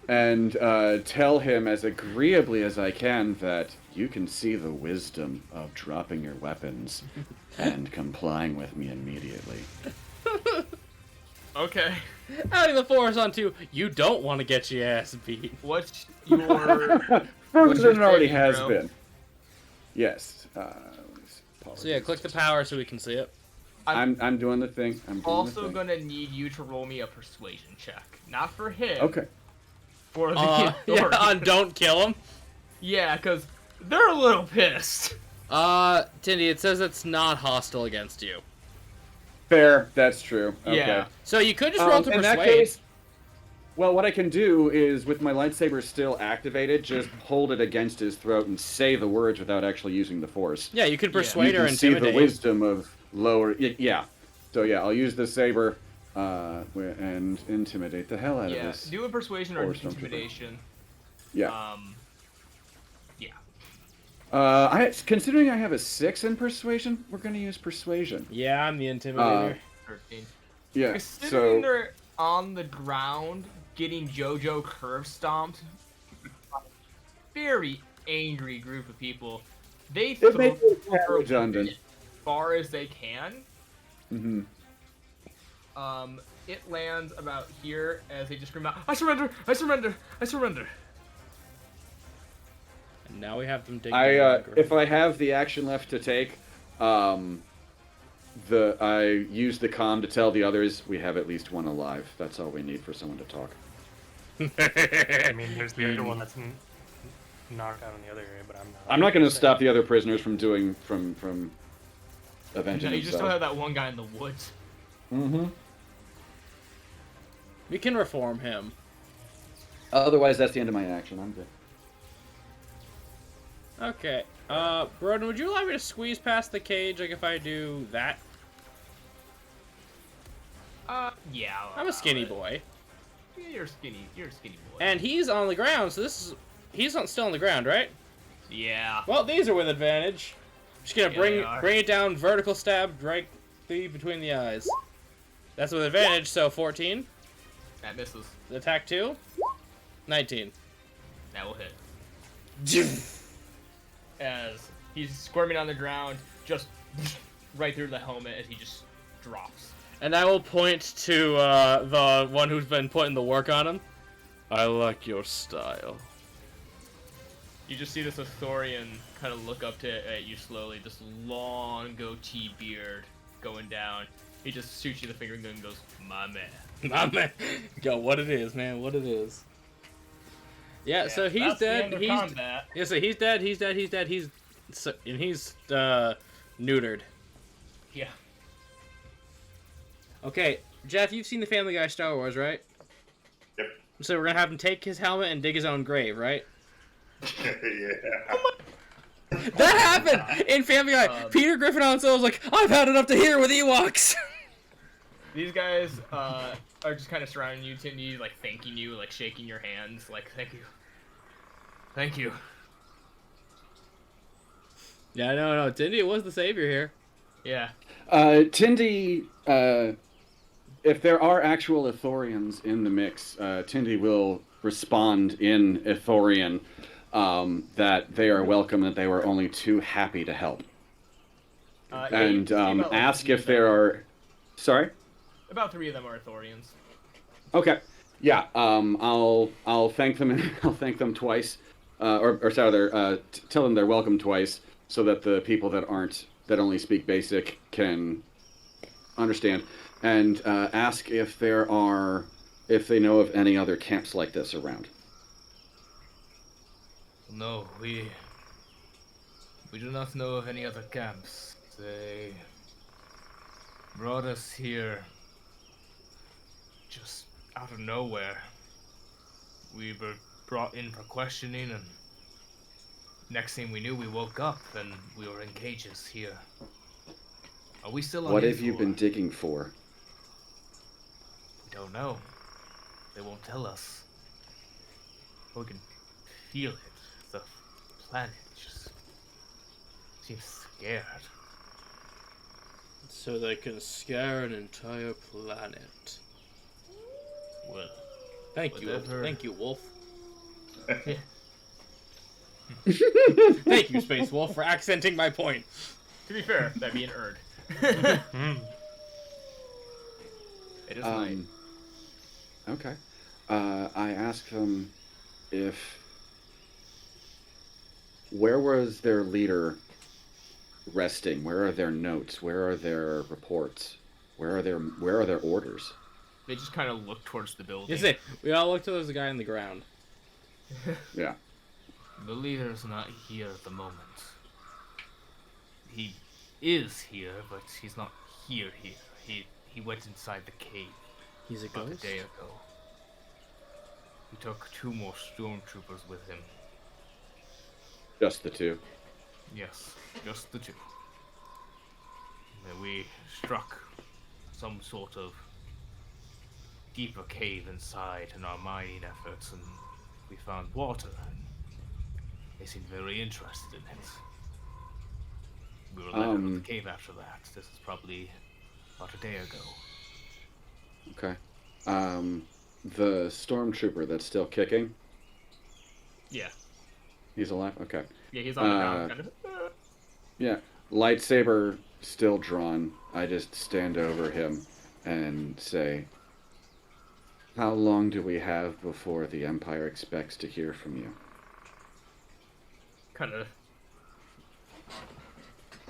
Speaker 2: and tell him as agreeably as I can that you can see the wisdom of dropping your weapons and complying with me immediately.
Speaker 1: Okay.
Speaker 2: Oh.
Speaker 4: Adding the force onto you don't want to get your ass beat.
Speaker 1: What's your
Speaker 2: Further
Speaker 1: What's your
Speaker 2: than it already
Speaker 1: saving
Speaker 2: has
Speaker 1: throw?
Speaker 2: been. Yes.
Speaker 4: So yeah, click the power so we can see it.
Speaker 2: I'm doing the thing.
Speaker 1: Also gonna need you to roll me a persuasion check. Not for him.
Speaker 2: Okay.
Speaker 1: For the
Speaker 4: Yeah,
Speaker 1: authority.
Speaker 4: on don't kill him.
Speaker 1: Yeah, because they're a little pissed.
Speaker 4: Tindy, it says it's not hostile against you.
Speaker 2: Fair. That's true. Okay.
Speaker 1: Yeah.
Speaker 4: So you could just roll to
Speaker 2: in
Speaker 4: persuade.
Speaker 2: that case, well, what I can do is, with my lightsaber still activated, just hold it against his throat and say the words without actually using the force.
Speaker 4: Yeah, you could
Speaker 1: Yeah.
Speaker 4: persuade
Speaker 2: You
Speaker 4: or
Speaker 2: can see
Speaker 4: intimidate.
Speaker 2: the wisdom of lower. Yeah. So yeah, I'll use the saber and intimidate the hell out of
Speaker 1: Yeah.
Speaker 2: this.
Speaker 1: Do a persuasion or
Speaker 2: Or something.
Speaker 1: intimidation.
Speaker 2: Yeah.
Speaker 1: Yeah.
Speaker 2: Considering I have a 6 in persuasion, we're gonna use persuasion.
Speaker 4: Yeah, I'm the intimidator.
Speaker 1: 13.
Speaker 2: Yeah.
Speaker 1: Considering
Speaker 2: So
Speaker 1: they're on the ground getting JoJo curve stomped by a very angry group of people, they
Speaker 2: it
Speaker 1: throw
Speaker 2: makes it
Speaker 1: over
Speaker 2: redundant.
Speaker 1: as far as they can.
Speaker 2: Mm-hmm.
Speaker 1: It lands about here as they just scream out, "I surrender! I surrender! I surrender!"
Speaker 4: And now we have them dig.
Speaker 2: If I have the action left to take, I use the comm to tell the others we have at least one alive. That's all we need for someone to talk.
Speaker 5: I mean, there's the other one that's knocked out in the other area, but
Speaker 2: I'm not going to stop the other prisoners from avenging
Speaker 1: No, you just don't
Speaker 2: themselves.
Speaker 1: have that one guy in the woods.
Speaker 2: Mm-hmm.
Speaker 4: We can reform him.
Speaker 2: Otherwise, that's the end of my action. I'm good.
Speaker 4: Okay. Broden, would you allow me to squeeze past the cage, like if I do that?
Speaker 1: Yeah.
Speaker 4: I'm a skinny boy.
Speaker 1: Yeah, you're skinny. You're a skinny boy.
Speaker 4: And he's on the ground, so he's still on the ground, right?
Speaker 1: Yeah.
Speaker 4: Well, these are with advantage. Just gonna
Speaker 1: Yeah,
Speaker 4: bring
Speaker 1: they are.
Speaker 4: bring it down, vertical stab, directly between the eyes. That's with advantage, so 14.
Speaker 1: That misses.
Speaker 4: Attack 2. 19.
Speaker 1: That will hit. As he's squirming on the ground, just right through the helmet as he just drops.
Speaker 4: And I will point to the one who's been putting the work on him. I like your style.
Speaker 1: You just see this Athorian kind of look up at you slowly, this long goatee beard going down. He just shoots you the finger and goes, "My man."
Speaker 4: My man. Yo, what it is, man. What it is. Yeah, so he's
Speaker 1: that's the
Speaker 4: dead.
Speaker 1: end of
Speaker 4: He's
Speaker 1: combat.
Speaker 4: yeah, so he's dead. He's neutered.
Speaker 1: Yeah.
Speaker 4: Okay, Jeff, you've seen the Family Guy Star Wars, right?
Speaker 3: Yep.
Speaker 4: So we're gonna have him take his helmet and dig his own grave, right?
Speaker 3: Yeah.
Speaker 4: That happened in Family Guy. Peter Griffin on so was like, "I've had enough to hear with Ewoks."
Speaker 1: These guys are just kind of surrounding you, Tindy, like thanking you, like shaking your hands, like thank you. Thank you.
Speaker 4: Yeah, no, Tindy was the savior here.
Speaker 1: Yeah.
Speaker 2: Tindy, if there are actual Ithorians in the mix, Tindy will respond in Ithorian that they are welcome, that they were only too happy to help. And ask if there are... Sorry?
Speaker 1: About 3 of them are Ithorians.
Speaker 2: Okay. Yeah, I'll thank them. I'll thank them twice, tell them they're welcome twice, so that the people that only speak basic can understand, and ask if they know of any other camps like this around.
Speaker 1: No, we do not know of any other camps. They brought us here just out of nowhere. We were brought in for questioning, and next thing we knew, we woke up and we were in cages here. Are we still on
Speaker 2: What have
Speaker 1: Endor?
Speaker 2: you been digging for?
Speaker 1: We don't know. They won't tell us. We can feel it. The planet just seems scared.
Speaker 4: So they can scare an entire planet.
Speaker 1: Well,
Speaker 4: Thank you,
Speaker 1: Whatever.
Speaker 4: thank you, Wolf.
Speaker 1: yeah.
Speaker 4: Thank you, Space Wolf, for accenting my point.
Speaker 1: To be fair, that'd be an Erd. It is night.
Speaker 2: Okay. I asked them where was their leader resting? Where are their notes? Where are their reports? Where are their orders?
Speaker 1: They just kind of look towards the building.
Speaker 4: You see, we all look towards the guy on the ground.
Speaker 2: Yeah.
Speaker 1: The leader's not here at the moment. He is here, but he's not here. He went inside the cave
Speaker 4: He's a
Speaker 1: about
Speaker 4: ghost?
Speaker 1: a day ago. He took 2 more stormtroopers with him.
Speaker 2: Just the 2.
Speaker 1: Yes, just the 2. And we struck some sort of deeper cave inside in our mining efforts, and we found water. And they seemed very interested in it. We were let out of the cave after that. This is probably about a day ago.
Speaker 2: Okay. The stormtrooper that's still kicking,
Speaker 1: Yeah.
Speaker 2: he's alive? Okay.
Speaker 1: Yeah, he's on the ground, kind of.
Speaker 2: Yeah. Lightsaber still drawn. I just stand over him and say, how long do we have before the Empire expects to hear from you?
Speaker 1: Kind of.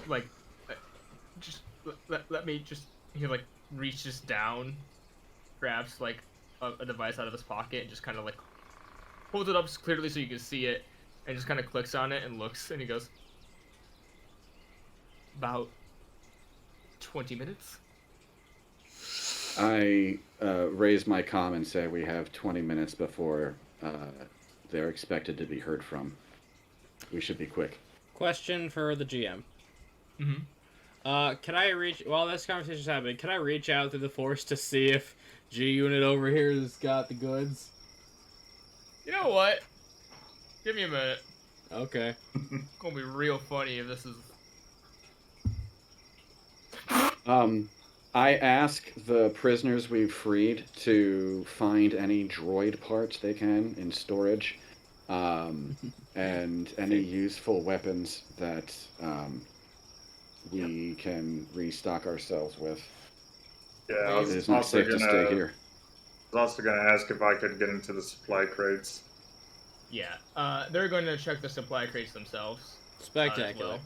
Speaker 1: Like, just let me just. He like reaches down, grabs like a device out of his pocket, and just kind of like holds it up clearly so you can see it, and just kind of clicks on it and looks, and he goes, about 20 minutes.
Speaker 2: I raise my comm and say we have 20 minutes before they're expected to be heard from. We should be quick.
Speaker 4: Question for the GM.
Speaker 1: Mm-hmm.
Speaker 4: Can I reach, while this conversation's happening, can I reach out through the Force to see if G-Unit over here has got the goods?
Speaker 1: You know what? Give me a minute.
Speaker 4: Okay.
Speaker 1: It's gonna be real funny if this is.
Speaker 2: I ask the prisoners we've freed to find any droid parts they can in storage, and any useful weapons that we can restock ourselves with.
Speaker 3: Yeah,
Speaker 2: It is not safe to stay here.
Speaker 3: I was also gonna ask if I could get into the supply crates.
Speaker 1: Yeah. They're going to check the supply crates themselves.
Speaker 4: Spectacular.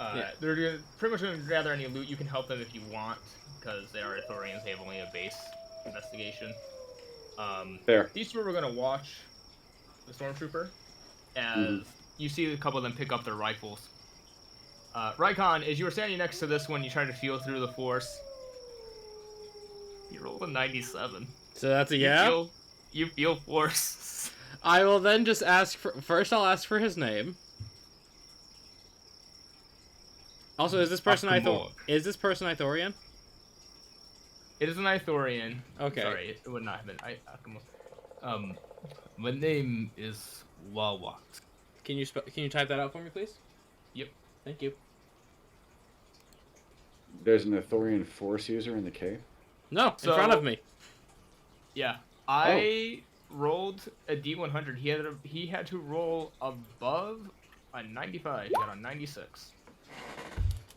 Speaker 1: Yeah. They're pretty much going to gather any loot. You can help them if you want, because they are Ithorians. They have only a base investigation.
Speaker 2: Fair.
Speaker 1: These two are going to watch the stormtrooper as you see a couple of them pick up their rifles. Rykon, as you were standing next to this one, you try to feel through the Force. You rolled a 97.
Speaker 4: So that's a yeah?
Speaker 1: You feel Force.
Speaker 4: I will then just ask for, first I'll ask for his name. Also, is this person Ithorian?
Speaker 1: It is an Ithorian.
Speaker 4: Okay.
Speaker 1: Sorry, it would not have been. My name is Wawat.
Speaker 4: Can you type that out for me, please?
Speaker 1: Yep.
Speaker 4: Thank you.
Speaker 2: There's an Ithorian Force user in the cave?
Speaker 4: No, in front of me.
Speaker 1: Yeah, I rolled a D100. He had to roll above a 95. He got a 96.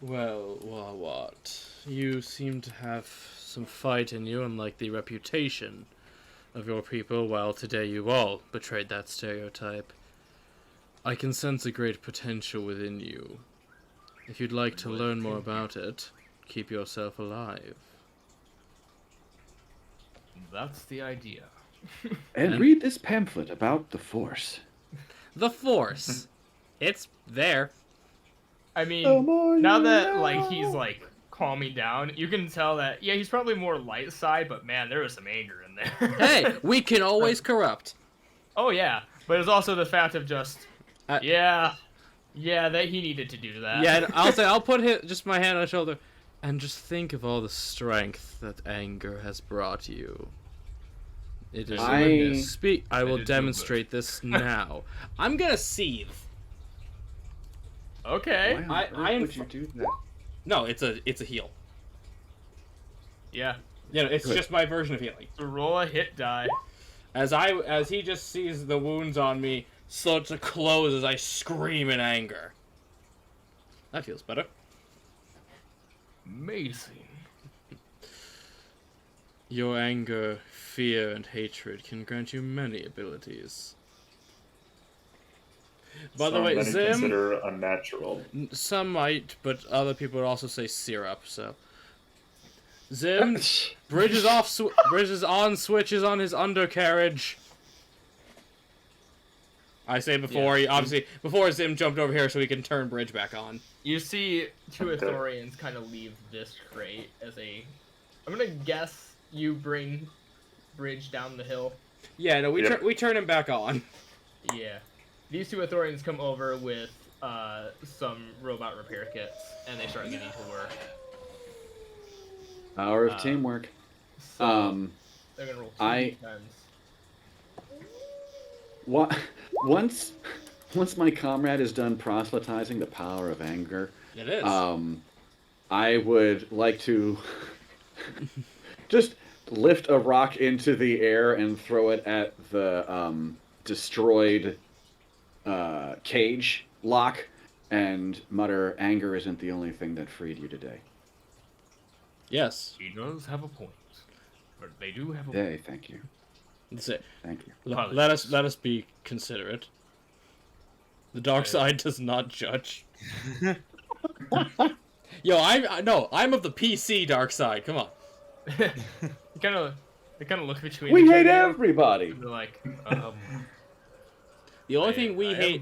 Speaker 4: Well, what? You seem to have some fight in you, unlike the reputation of your people, while today you all betrayed that stereotype. I can sense a great potential within you. If you'd like to learn more about it, keep yourself alive.
Speaker 1: That's the idea.
Speaker 2: And read this pamphlet about the Force.
Speaker 4: The Force. It's there.
Speaker 1: I mean, now that like he's like calming down, you can tell that he's probably more light side, but man, there was some anger in there.
Speaker 4: Hey, we can always corrupt.
Speaker 1: Oh yeah, but it's also the fact of just that he needed to do that.
Speaker 4: Yeah, and I'll put just my hand on his shoulder, and just think of all the strength that anger has brought you. It is I will demonstrate this now. I'm gonna seethe.
Speaker 1: Okay.
Speaker 2: Would you do that?
Speaker 4: No, it's a heal.
Speaker 1: Yeah.
Speaker 4: Yeah, it's just my version of healing.
Speaker 1: So roll a hit die.
Speaker 4: As he just sees the wounds on me start to close as I scream in anger. That feels better.
Speaker 1: Amazing.
Speaker 4: Your anger, fear, and hatred can grant you many abilities. By the way,
Speaker 3: many
Speaker 4: Zim,
Speaker 3: consider unnatural.
Speaker 4: some might, but other people would also say syrup. So, Zim, bridge is off. Bridge is on. Switch is on his undercarriage. I say before he before Zim jumped over here so he can turn bridge back on.
Speaker 1: You see two Ithorians kind of leave this crate as a... I'm gonna guess you bring Bridge down the hill.
Speaker 4: Yeah, no, we turn him back on.
Speaker 1: Yeah. These two Ithorians come over with some robot repair kits, and they start getting to work.
Speaker 2: Power of teamwork.
Speaker 1: So they're gonna roll 2d10s.
Speaker 2: Once my comrade is done proselytizing the power of anger,
Speaker 4: It is.
Speaker 2: I would like to just lift a rock into the air and throw it at the destroyed cage lock and mutter, "Anger isn't the only thing that freed you today."
Speaker 4: Yes.
Speaker 1: He does have a point, but they do have a point.
Speaker 2: Hey, thank you.
Speaker 4: That's it.
Speaker 2: Thank you.
Speaker 4: Let us be considerate. The dark side does not judge. Yo, I'm of the PC dark side. Come on.
Speaker 1: They kind of look between.
Speaker 2: We
Speaker 1: each
Speaker 2: hate
Speaker 1: other,
Speaker 2: everybody.
Speaker 1: and they're like,
Speaker 4: The only thing we
Speaker 1: I
Speaker 4: hate.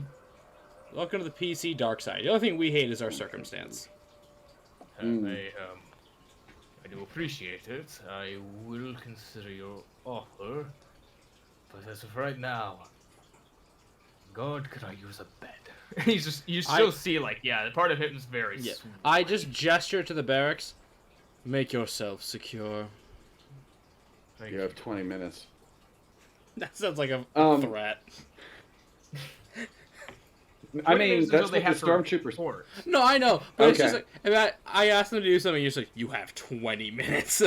Speaker 4: Welcome to the PC dark side. The only thing we hate is our circumstance.
Speaker 1: I do appreciate it. I will consider your offer, but as of right now, God, could I use a bed? You still see part of him is very.
Speaker 4: Yeah.
Speaker 1: Sweet.
Speaker 4: I just gesture to the barracks. Make yourself secure.
Speaker 2: You have 20 minutes.
Speaker 4: That sounds like a threat.
Speaker 2: I mean, that's what
Speaker 1: they
Speaker 2: the
Speaker 1: have to
Speaker 2: stormtroopers.
Speaker 1: report.
Speaker 4: No, I know, but it's
Speaker 2: Okay.
Speaker 4: just like I asked them to do something. You're just like, you have 20 minutes.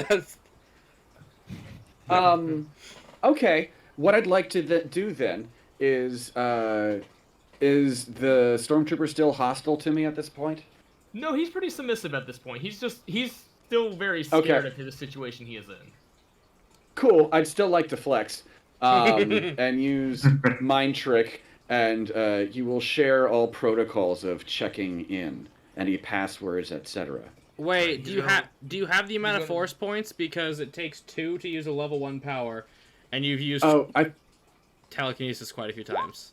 Speaker 2: Okay. What I'd like to do then is the stormtrooper still hostile to me at this point?
Speaker 1: No, he's pretty submissive at this point. He's still very scared of the situation he is in.
Speaker 2: Cool. I'd still like to flex and use mind trick, and you will share all protocols of checking in, any passwords, etc.
Speaker 4: Wait, do you have the amount of
Speaker 1: gonna-
Speaker 4: force points? Because it takes 2 to use a level 1 power, and you've used telekinesis quite a few times.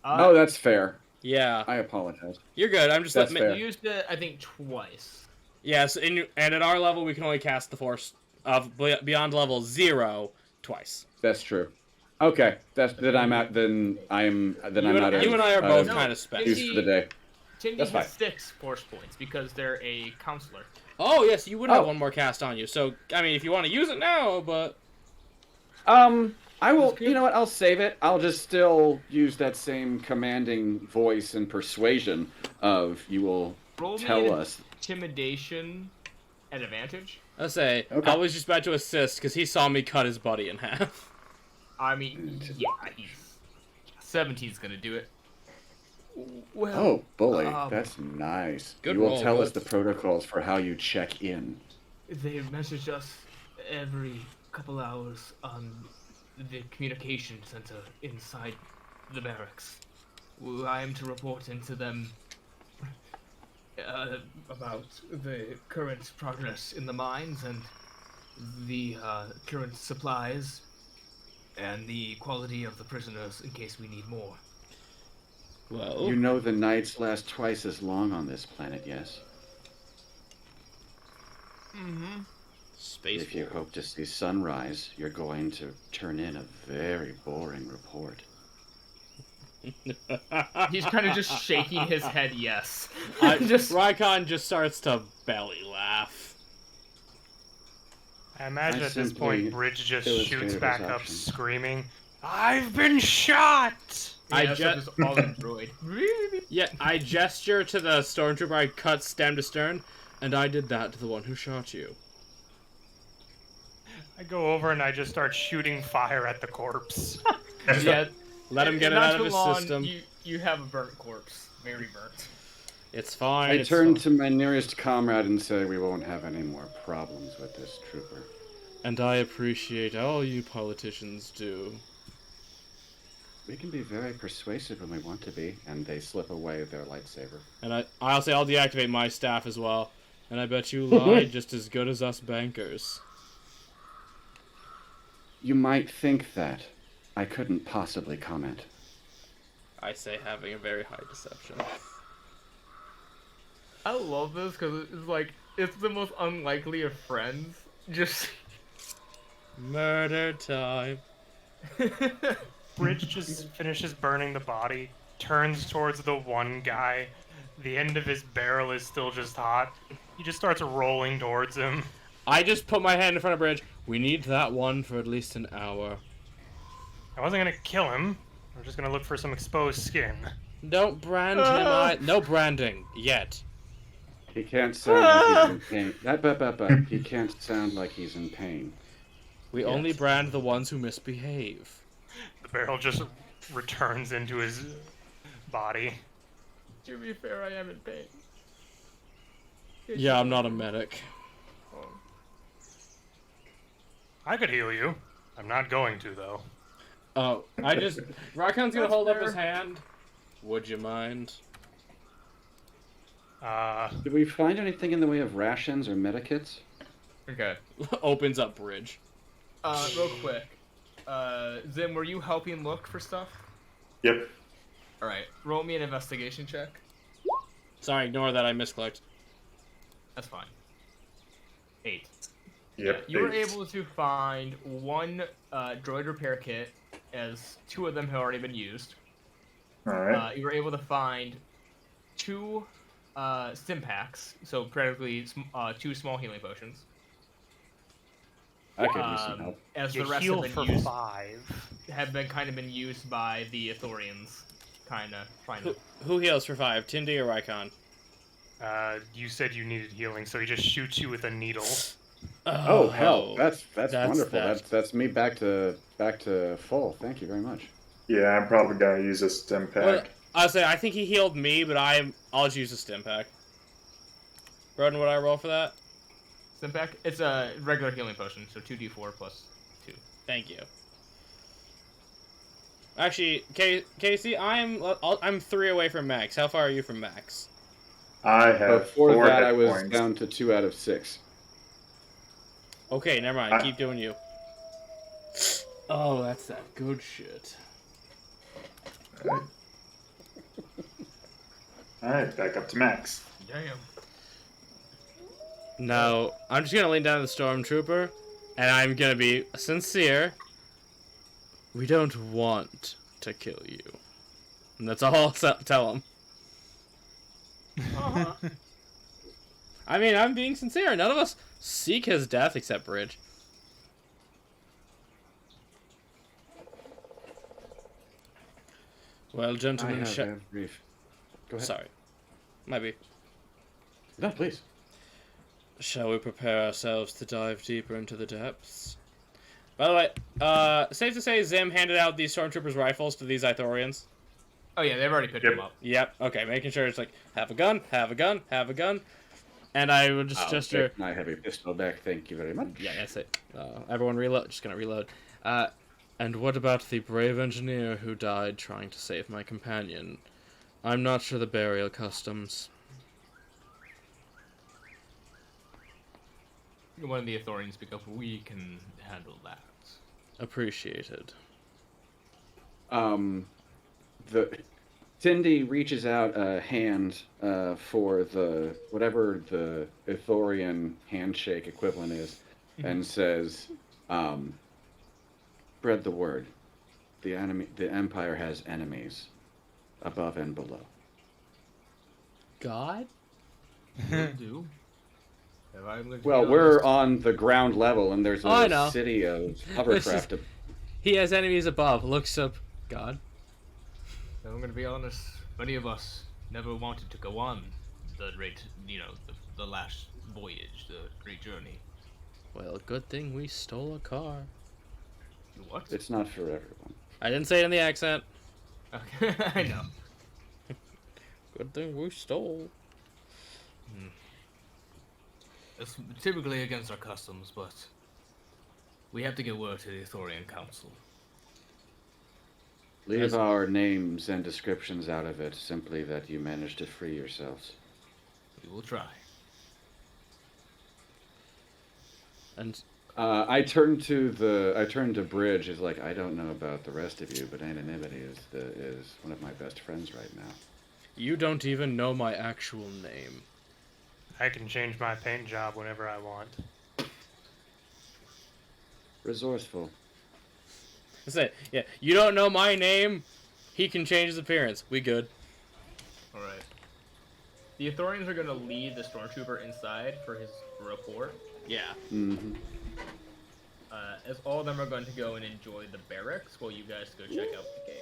Speaker 2: Oh, that's fair.
Speaker 4: Yeah,
Speaker 2: I apologize.
Speaker 4: you're good. I'm just
Speaker 2: That's
Speaker 4: letting
Speaker 2: fair.
Speaker 1: You used it, I think, twice.
Speaker 4: Yes, and at our level, we can only cast the force of beyond level 0 twice.
Speaker 2: That's true. Okay, I'm out. Then I'm out.
Speaker 4: You and I are both kind of spent.
Speaker 2: used for the day.
Speaker 1: Tindy
Speaker 2: That's
Speaker 1: has
Speaker 2: fine.
Speaker 1: 6 force points because they're a counselor.
Speaker 4: Oh yes, you would have
Speaker 2: Oh.
Speaker 4: one more cast on you. So I mean, if you want to use it now, but
Speaker 2: I will. You know what? I'll save it. I'll just still use that same commanding voice and persuasion of you will
Speaker 1: Roll me
Speaker 2: tell
Speaker 1: an
Speaker 2: us.
Speaker 1: Intimidation at advantage.
Speaker 4: I say
Speaker 2: Okay.
Speaker 4: I was just about to assist because he saw me cut his buddy in half.
Speaker 1: I mean, yeah, 17's gonna do it. Well,
Speaker 2: Oh, bully.
Speaker 1: Um,
Speaker 2: That's nice.
Speaker 4: good
Speaker 2: You will
Speaker 4: roll,
Speaker 2: tell
Speaker 4: bud.
Speaker 2: us the protocols for how you check in.
Speaker 1: they message us every couple hours on the communication center inside the barracks. I am to report into them about the current progress in the mines and the current supplies and the quality of the prisoners in case we need more.
Speaker 4: Well,
Speaker 2: You know the nights last twice as long on this planet, yes?
Speaker 1: Mm-hmm.
Speaker 4: space.
Speaker 2: If you hope to see sunrise, you're going to turn in a very boring report.
Speaker 1: He's kind of just shaking his head yes.
Speaker 4: Rykon just starts to belly laugh.
Speaker 5: I imagine
Speaker 2: I
Speaker 5: at this
Speaker 2: simply
Speaker 5: point, Bridge just
Speaker 2: illustrated
Speaker 5: shoots
Speaker 2: his
Speaker 5: back up
Speaker 2: options.
Speaker 5: screaming, "I've been shot!"
Speaker 4: I
Speaker 1: Yeah,
Speaker 4: ju-
Speaker 1: just all in droid.
Speaker 4: Yeah, I gesture to the stormtrooper. I cut stem to stern, and I did that to the one who shot you.
Speaker 5: I go over and I just start shooting fire at the corpse.
Speaker 1: Yeah,
Speaker 4: Let him get it
Speaker 1: not
Speaker 4: out of
Speaker 1: too
Speaker 4: his
Speaker 1: long,
Speaker 4: system.
Speaker 1: You have a burnt corpse, very burnt.
Speaker 4: It's fine.
Speaker 2: I
Speaker 4: it's
Speaker 2: turn
Speaker 4: fine.
Speaker 2: to my nearest comrade and say we won't have any more problems with this trooper.
Speaker 4: And I appreciate all you politicians do.
Speaker 2: We can be very persuasive when we want to be, and they slip away their lightsaber.
Speaker 4: And I'll say I'll deactivate my staff as well. And I bet you lied just as good as us bankers.
Speaker 2: You might think that. I couldn't possibly comment.
Speaker 4: I say having a very high deception.
Speaker 1: I love this because it's like, it's the most unlikely of friends. Just...
Speaker 4: Murder time.
Speaker 5: Bridge just finishes burning the body, turns towards the one guy. The end of his barrel is still just hot. He just starts rolling towards him.
Speaker 4: I just put my hand in front of Bridge. We need that one for at least an hour.
Speaker 5: I wasn't gonna kill him. I'm just gonna look for some exposed skin.
Speaker 4: Don't brand him. No branding yet.
Speaker 2: He can't sound like he's in pain. He can't sound like he's in pain.
Speaker 4: We only brand the ones who misbehave.
Speaker 5: The barrel just returns into his body.
Speaker 1: To be fair, I am in pain.
Speaker 4: Yeah, I'm not a medic.
Speaker 5: I could heal you. I'm not going to, though.
Speaker 4: Oh, Rakon's gonna hold up his hand. Would you mind?
Speaker 2: Did we find anything in the way of rations or medikits?
Speaker 1: Okay.
Speaker 4: Opens up Bridge.
Speaker 1: Real quick. Zim, were you helping look for stuff?
Speaker 3: Yep.
Speaker 1: Alright, roll me an investigation check.
Speaker 4: Sorry, ignore that. I misclicked.
Speaker 1: That's fine. 8.
Speaker 3: Yep.
Speaker 1: You were
Speaker 3: eight.
Speaker 1: able to find one droid repair kit, as 2 of them have already been used.
Speaker 3: Alright.
Speaker 1: You were able to find 2 stim packs, so practically 2 small healing potions.
Speaker 2: I could use some help.
Speaker 1: As
Speaker 5: You
Speaker 1: the rest
Speaker 5: heal
Speaker 1: have
Speaker 5: for
Speaker 1: been used,
Speaker 5: 5.
Speaker 1: have been kind of been used by the Ithorians, kind of trying to.
Speaker 4: Who heals for 5? Tindy or Rykon?
Speaker 5: You said you needed healing, so he just shoots you with a needle.
Speaker 2: Oh hell, that's
Speaker 4: That's
Speaker 2: wonderful.
Speaker 4: that.
Speaker 2: That's me back to full. Thank you very much.
Speaker 3: Yeah, I'm probably gonna use a stim pack.
Speaker 4: Well, I'll say I think he healed me, but I'll just use a stim pack. Broden, would I roll for that?
Speaker 1: Stim pack? It's a regular healing potion, so 2d4 plus 2.
Speaker 4: Thank you. Actually, Casey, I'm 3 away from max. How far are you from max?
Speaker 3: I have
Speaker 2: Before
Speaker 3: 4
Speaker 2: that,
Speaker 3: hit
Speaker 2: I was
Speaker 3: points.
Speaker 2: down to 2 out of 6.
Speaker 4: Okay, never mind. Keep doing you. Oh, that's that good shit.
Speaker 3: Alright, back up to max.
Speaker 1: Damn.
Speaker 4: Now, I'm just gonna lean down to the stormtrooper, and I'm gonna be sincere. We don't want to kill you. And that's all I'll tell him.
Speaker 1: Uh-huh.
Speaker 4: I mean, I'm being sincere. None of us seek his death except Bridge. Well,
Speaker 2: I
Speaker 4: gentlemen,
Speaker 2: have a brief. Go ahead.
Speaker 4: sorry. Might be.
Speaker 2: No, please.
Speaker 4: Shall we prepare ourselves to dive deeper into the depths? By the way, safe to say Zim handed out these stormtroopers' rifles to these Ithorians.
Speaker 1: Oh yeah, they've already picked
Speaker 3: Yep.
Speaker 1: them up.
Speaker 4: Yep. Okay, making sure it's like, have a gun, have a gun, have a gun. And I would just
Speaker 2: I'll
Speaker 4: gesture.
Speaker 2: take my heavy pistol back. Thank you very much.
Speaker 4: Yeah, that's it. Everyone reload. Just gonna reload. And what about the brave engineer who died trying to save my companion? I'm not sure the burial customs.
Speaker 1: One of the Ithorians speak up. We can handle that.
Speaker 4: Appreciated.
Speaker 2: The Cindy reaches out a hand for the whatever the Ithorian handshake equivalent is, and says, "Spread the word. The Empire has enemies, above and below."
Speaker 4: God?
Speaker 1: Will do. Have I lived
Speaker 2: Well,
Speaker 1: beyond
Speaker 2: we're
Speaker 1: this?
Speaker 2: on the ground level, and there's
Speaker 4: I know.
Speaker 2: a city of
Speaker 4: It's
Speaker 2: hovercraft.
Speaker 4: just- He has enemies above. Looks up. God.
Speaker 1: I'm gonna be honest. Many of us never wanted to go on the great, the last voyage, the great journey.
Speaker 4: Well, good thing we stole a car.
Speaker 1: What?
Speaker 2: It's not for everyone.
Speaker 4: I didn't say it in the accent.
Speaker 1: Okay, I know.
Speaker 4: Good thing we stole.
Speaker 1: It's typically against our customs, but we have to get word to the Ithorian Council.
Speaker 2: Leave our names and descriptions out of it, simply that you managed to free yourselves.
Speaker 1: We will try.
Speaker 4: And
Speaker 2: I turned to Bridge. Is like, I don't know about the rest of you, but anonymity is one of my best friends right now.
Speaker 4: you don't even know my actual name.
Speaker 5: I can change my paint job whenever I want.
Speaker 2: Resourceful.
Speaker 4: That's it. Yeah, you don't know my name. He can change his appearance. We good.
Speaker 1: All right. The Ithorians are going to lead the stormtrooper inside for his report.
Speaker 4: Yeah.
Speaker 2: Mm-hmm.
Speaker 1: As all of them are going to go and enjoy the barracks while you guys go check out the cave.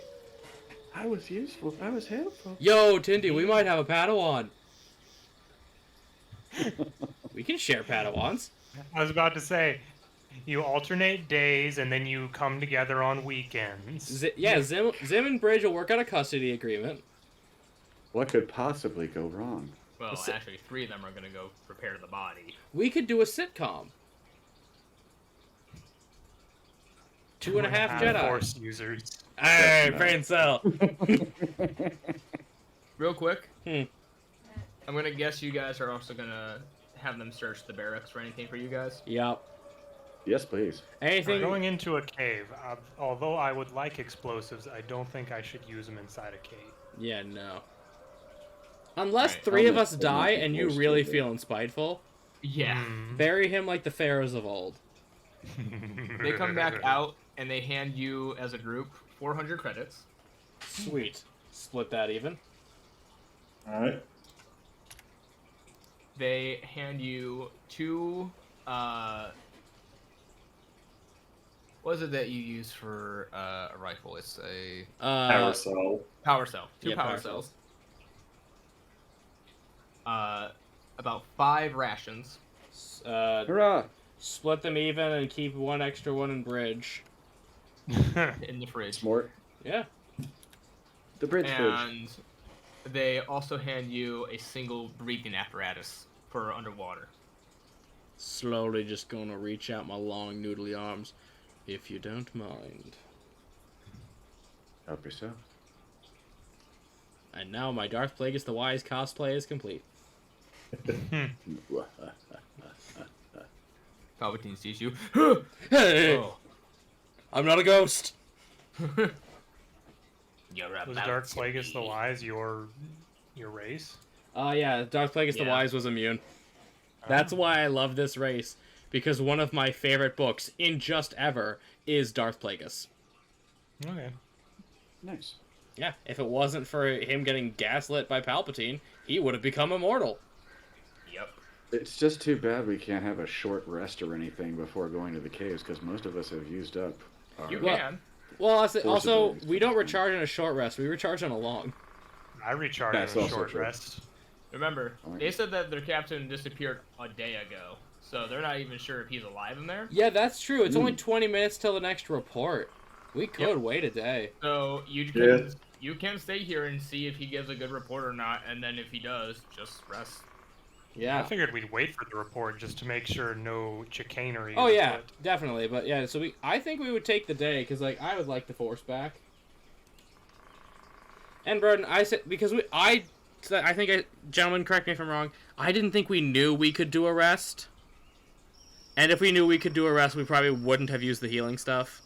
Speaker 2: I was useful. I was helpful.
Speaker 4: Yo, Tindy, we might have a Padawan. We can share Padawans.
Speaker 5: I was about to say, you alternate days and then you come together on weekends.
Speaker 4: Zim and Bridge will work out a custody agreement.
Speaker 2: What could possibly go wrong?
Speaker 1: Well, actually, 3 of them are going to go prepare the body.
Speaker 4: We could do a sitcom. 2.5 Jedi.
Speaker 5: Force users.
Speaker 4: Hey, brain cell.
Speaker 1: Real quick,
Speaker 4: Hmm.
Speaker 1: I'm going to guess you guys are also going to have them search the barracks for anything for you guys.
Speaker 4: Yep.
Speaker 2: Yes, please.
Speaker 4: Anything?
Speaker 5: Going into a cave, although I would like explosives, I don't think I should use them inside a cave.
Speaker 4: Yeah, no. Unless
Speaker 1: Right.
Speaker 4: 3 of
Speaker 2: I'll
Speaker 4: us
Speaker 2: make
Speaker 4: die
Speaker 2: the
Speaker 4: and you
Speaker 2: most
Speaker 4: really
Speaker 2: of it.
Speaker 4: feeling spiteful,
Speaker 1: Yeah.
Speaker 4: bury him like the pharaohs of old.
Speaker 1: They come back out and they hand you, as a group, 400 credits.
Speaker 4: Sweet. Split that even.
Speaker 3: Alright.
Speaker 1: They hand you 2, what is it that you use for a rifle? It's a
Speaker 3: Power cell.
Speaker 1: power cell. 2
Speaker 4: Yeah,
Speaker 1: power
Speaker 4: power
Speaker 1: cells. About 5 rations.
Speaker 2: Hurrah!
Speaker 4: Split them even and keep 1 extra one in Bridge.
Speaker 1: In the fridge.
Speaker 2: Smart.
Speaker 4: Yeah.
Speaker 2: The bridge fridge.
Speaker 1: And they also hand you a single breathing apparatus for underwater.
Speaker 4: Slowly just gonna reach out my long noodly arms, if you don't mind.
Speaker 2: Help yourself.
Speaker 4: And now my Darth Plagueis the Wise cosplay is complete.
Speaker 1: Palpatine sees you.
Speaker 4: Hey!
Speaker 1: Oh.
Speaker 4: I'm not a ghost!
Speaker 1: You're
Speaker 5: Was
Speaker 1: about
Speaker 5: Dark
Speaker 1: to
Speaker 5: Plagueis the
Speaker 1: be.
Speaker 5: Wise your race?
Speaker 4: Yeah, Darth Plagueis the
Speaker 1: Yeah.
Speaker 4: Wise was immune. That's why I love this race, because one of my favorite books, in just ever, is Darth Plagueis.
Speaker 5: Okay.
Speaker 2: Nice.
Speaker 4: Yeah, if it wasn't for him getting gaslit by Palpatine, he would have become immortal.
Speaker 1: Yep.
Speaker 2: It's just too bad we can't have a short rest or anything before going to the caves, because most of us have used up our...
Speaker 1: You
Speaker 4: Well-
Speaker 1: can.
Speaker 4: Well,
Speaker 2: Force
Speaker 4: also,
Speaker 2: abilities.
Speaker 4: we don't recharge on a short rest, we recharge on a long.
Speaker 5: I recharge
Speaker 2: That's
Speaker 5: on a
Speaker 2: also
Speaker 5: short
Speaker 2: true.
Speaker 5: rest.
Speaker 1: Remember,
Speaker 2: Alright.
Speaker 1: they said that their captain disappeared a day ago, so they're not even sure if he's alive in there.
Speaker 4: Yeah, that's true. It's
Speaker 2: Hmm.
Speaker 4: only 20 minutes till the next report. We could
Speaker 1: Yep.
Speaker 4: wait a day.
Speaker 1: So
Speaker 3: Yeah.
Speaker 1: you can stay here and see if he gives a good report or not, and then if he does, just rest.
Speaker 5: I
Speaker 4: Yeah.
Speaker 5: figured we'd wait for the report just to make sure no chicanery.
Speaker 4: Oh
Speaker 5: is
Speaker 4: yeah,
Speaker 5: afoot.
Speaker 4: definitely. But yeah, so I think we would take the day because like I would like the Force back. And Burden, I said because gentlemen, correct me if I'm wrong. I didn't think we knew we could do a rest. And if we knew we could do a rest, we probably wouldn't have used the healing stuff.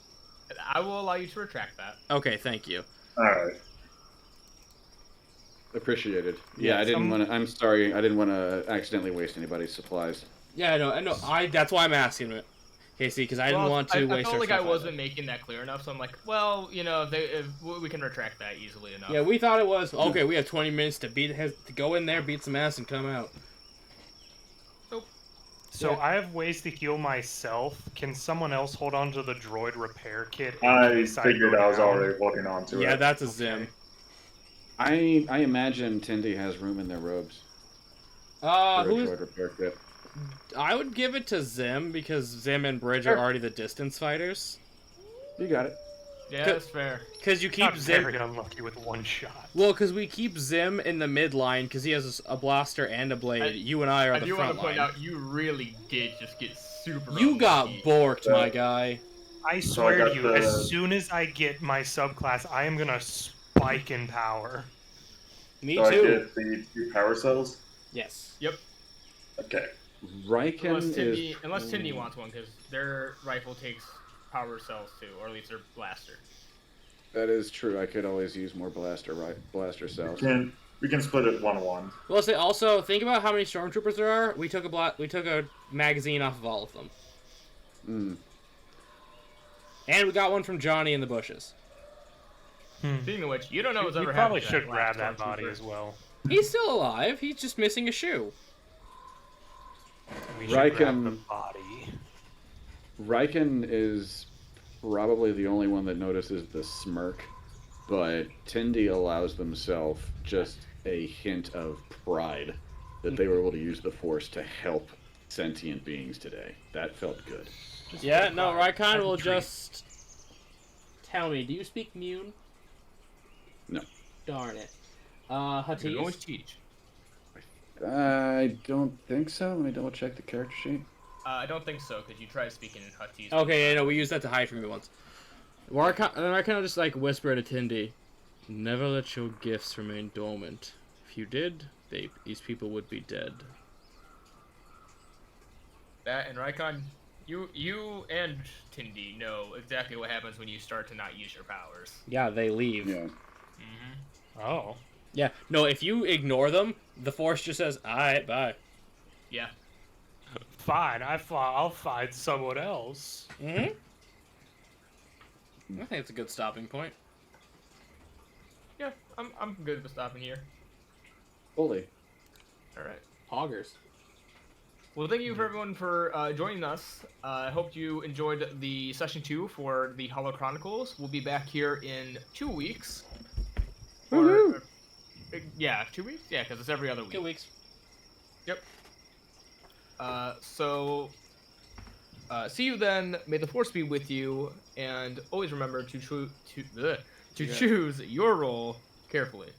Speaker 1: I will allow you to retract that.
Speaker 4: Okay, thank you.
Speaker 3: Alright.
Speaker 2: Appreciated.
Speaker 4: Yeah,
Speaker 2: Yeah, I didn't want to... I'm sorry. I didn't want to accidentally waste anybody's supplies.
Speaker 4: Yeah, I know. That's why I'm asking it, Casey, because I didn't
Speaker 1: Well,
Speaker 4: want to
Speaker 1: I
Speaker 4: waste
Speaker 1: felt
Speaker 4: our
Speaker 1: like I
Speaker 4: stuff
Speaker 1: wasn't
Speaker 4: either.
Speaker 1: making that clear enough, so I'm like, well, if we can retract that easily enough.
Speaker 4: Yeah, we thought it was okay. We have 20 minutes to to go in there, beat some ass, and come out.
Speaker 5: So
Speaker 4: Yeah.
Speaker 5: I have ways to heal myself. Can someone else hold on to the droid repair kit? in
Speaker 3: I
Speaker 5: case
Speaker 3: figured
Speaker 5: go
Speaker 3: I was
Speaker 5: down?
Speaker 3: already holding on to
Speaker 4: Yeah,
Speaker 3: it.
Speaker 4: that's a Zim.
Speaker 2: I imagine Tindy has room in their robes for a
Speaker 4: Who's?
Speaker 2: droid repair kit.
Speaker 4: I would give it to Zim because Zim and Bridge are
Speaker 2: Sure.
Speaker 4: already the distance fighters.
Speaker 2: You got it.
Speaker 1: Yeah, that's fair.
Speaker 4: Because you keep
Speaker 5: Got
Speaker 4: Zim.
Speaker 5: very unlucky with one shot.
Speaker 4: Well, because we keep Zim in the mid line because he has a blaster and a blade. You and I are
Speaker 1: I
Speaker 4: the
Speaker 1: do want
Speaker 4: front
Speaker 1: to point
Speaker 4: line.
Speaker 1: out, you really did just get super.
Speaker 4: You got
Speaker 1: unlucky.
Speaker 4: borked, my guy.
Speaker 5: I
Speaker 3: So
Speaker 5: swear
Speaker 3: got
Speaker 5: to you,
Speaker 3: the-
Speaker 5: as soon as I get my subclass, I am gonna spike in power.
Speaker 4: Me
Speaker 3: So I
Speaker 4: too.
Speaker 3: get the 2 power cells.
Speaker 4: Yes.
Speaker 1: Yep.
Speaker 3: Okay.
Speaker 2: Riken is.
Speaker 1: Unless Tindy wants one, because their rifle takes power cells too, or at least their blaster.
Speaker 2: That is true. I could always use more blaster cells.
Speaker 3: We can split it 1-1.
Speaker 4: Well, say also think about how many stormtroopers there are. We took a magazine off of all of them,
Speaker 2: Mm.
Speaker 4: and we got one from Johnny in the bushes.
Speaker 1: Speaking of which, you don't know what's
Speaker 5: You
Speaker 1: ever
Speaker 5: probably
Speaker 1: happened to
Speaker 5: should grab
Speaker 1: last
Speaker 5: that body
Speaker 1: stormtrooper.
Speaker 5: as well.
Speaker 4: He's still alive. He's just missing a shoe.
Speaker 5: We should grab the
Speaker 2: Riken-
Speaker 5: body.
Speaker 2: Riken is probably the only one that notices the smirk, but Tindy allows themselves just a hint of pride that they were able to use the Force to help sentient beings today. That felt good.
Speaker 4: Yeah, no, Raikon will
Speaker 5: Treat.
Speaker 4: just tell me. Do you speak Mune?
Speaker 2: No.
Speaker 4: Darn it.
Speaker 1: You can always
Speaker 4: Hatice?
Speaker 1: teach.
Speaker 2: I don't think so. Let me double check the character sheet.
Speaker 1: I don't think so, because you tried speaking in Huttese.
Speaker 4: Okay, yeah, no, we used that to hide from you once. Raikon will just like whisper to Tindy, "Never let your gifts remain dormant. If you did, these people would be dead."
Speaker 1: That and Raikon, you and Tindy know exactly what happens when you start to not use your powers.
Speaker 4: Yeah, they leave.
Speaker 2: Yeah.
Speaker 5: Oh.
Speaker 4: Yeah, no, if you ignore them, the Force just says, "Alright, bye."
Speaker 1: Yeah.
Speaker 5: Fine, I'll find someone else.
Speaker 4: Mm-hmm. I think it's a good stopping point.
Speaker 1: Yeah, I'm good with stopping here.
Speaker 2: Fully.
Speaker 1: All right.
Speaker 4: Hoggers.
Speaker 1: Well, thank you for everyone for joining us. I hope you enjoyed the session 2 for the Holochronicles. We'll be back here in 2 weeks.
Speaker 2: Woohoo!
Speaker 1: Yeah, 2 weeks? Yeah, because it's every other week.
Speaker 4: 2 weeks.
Speaker 1: Yep. See you then. May the Force be with you, and always remember to choose your role carefully.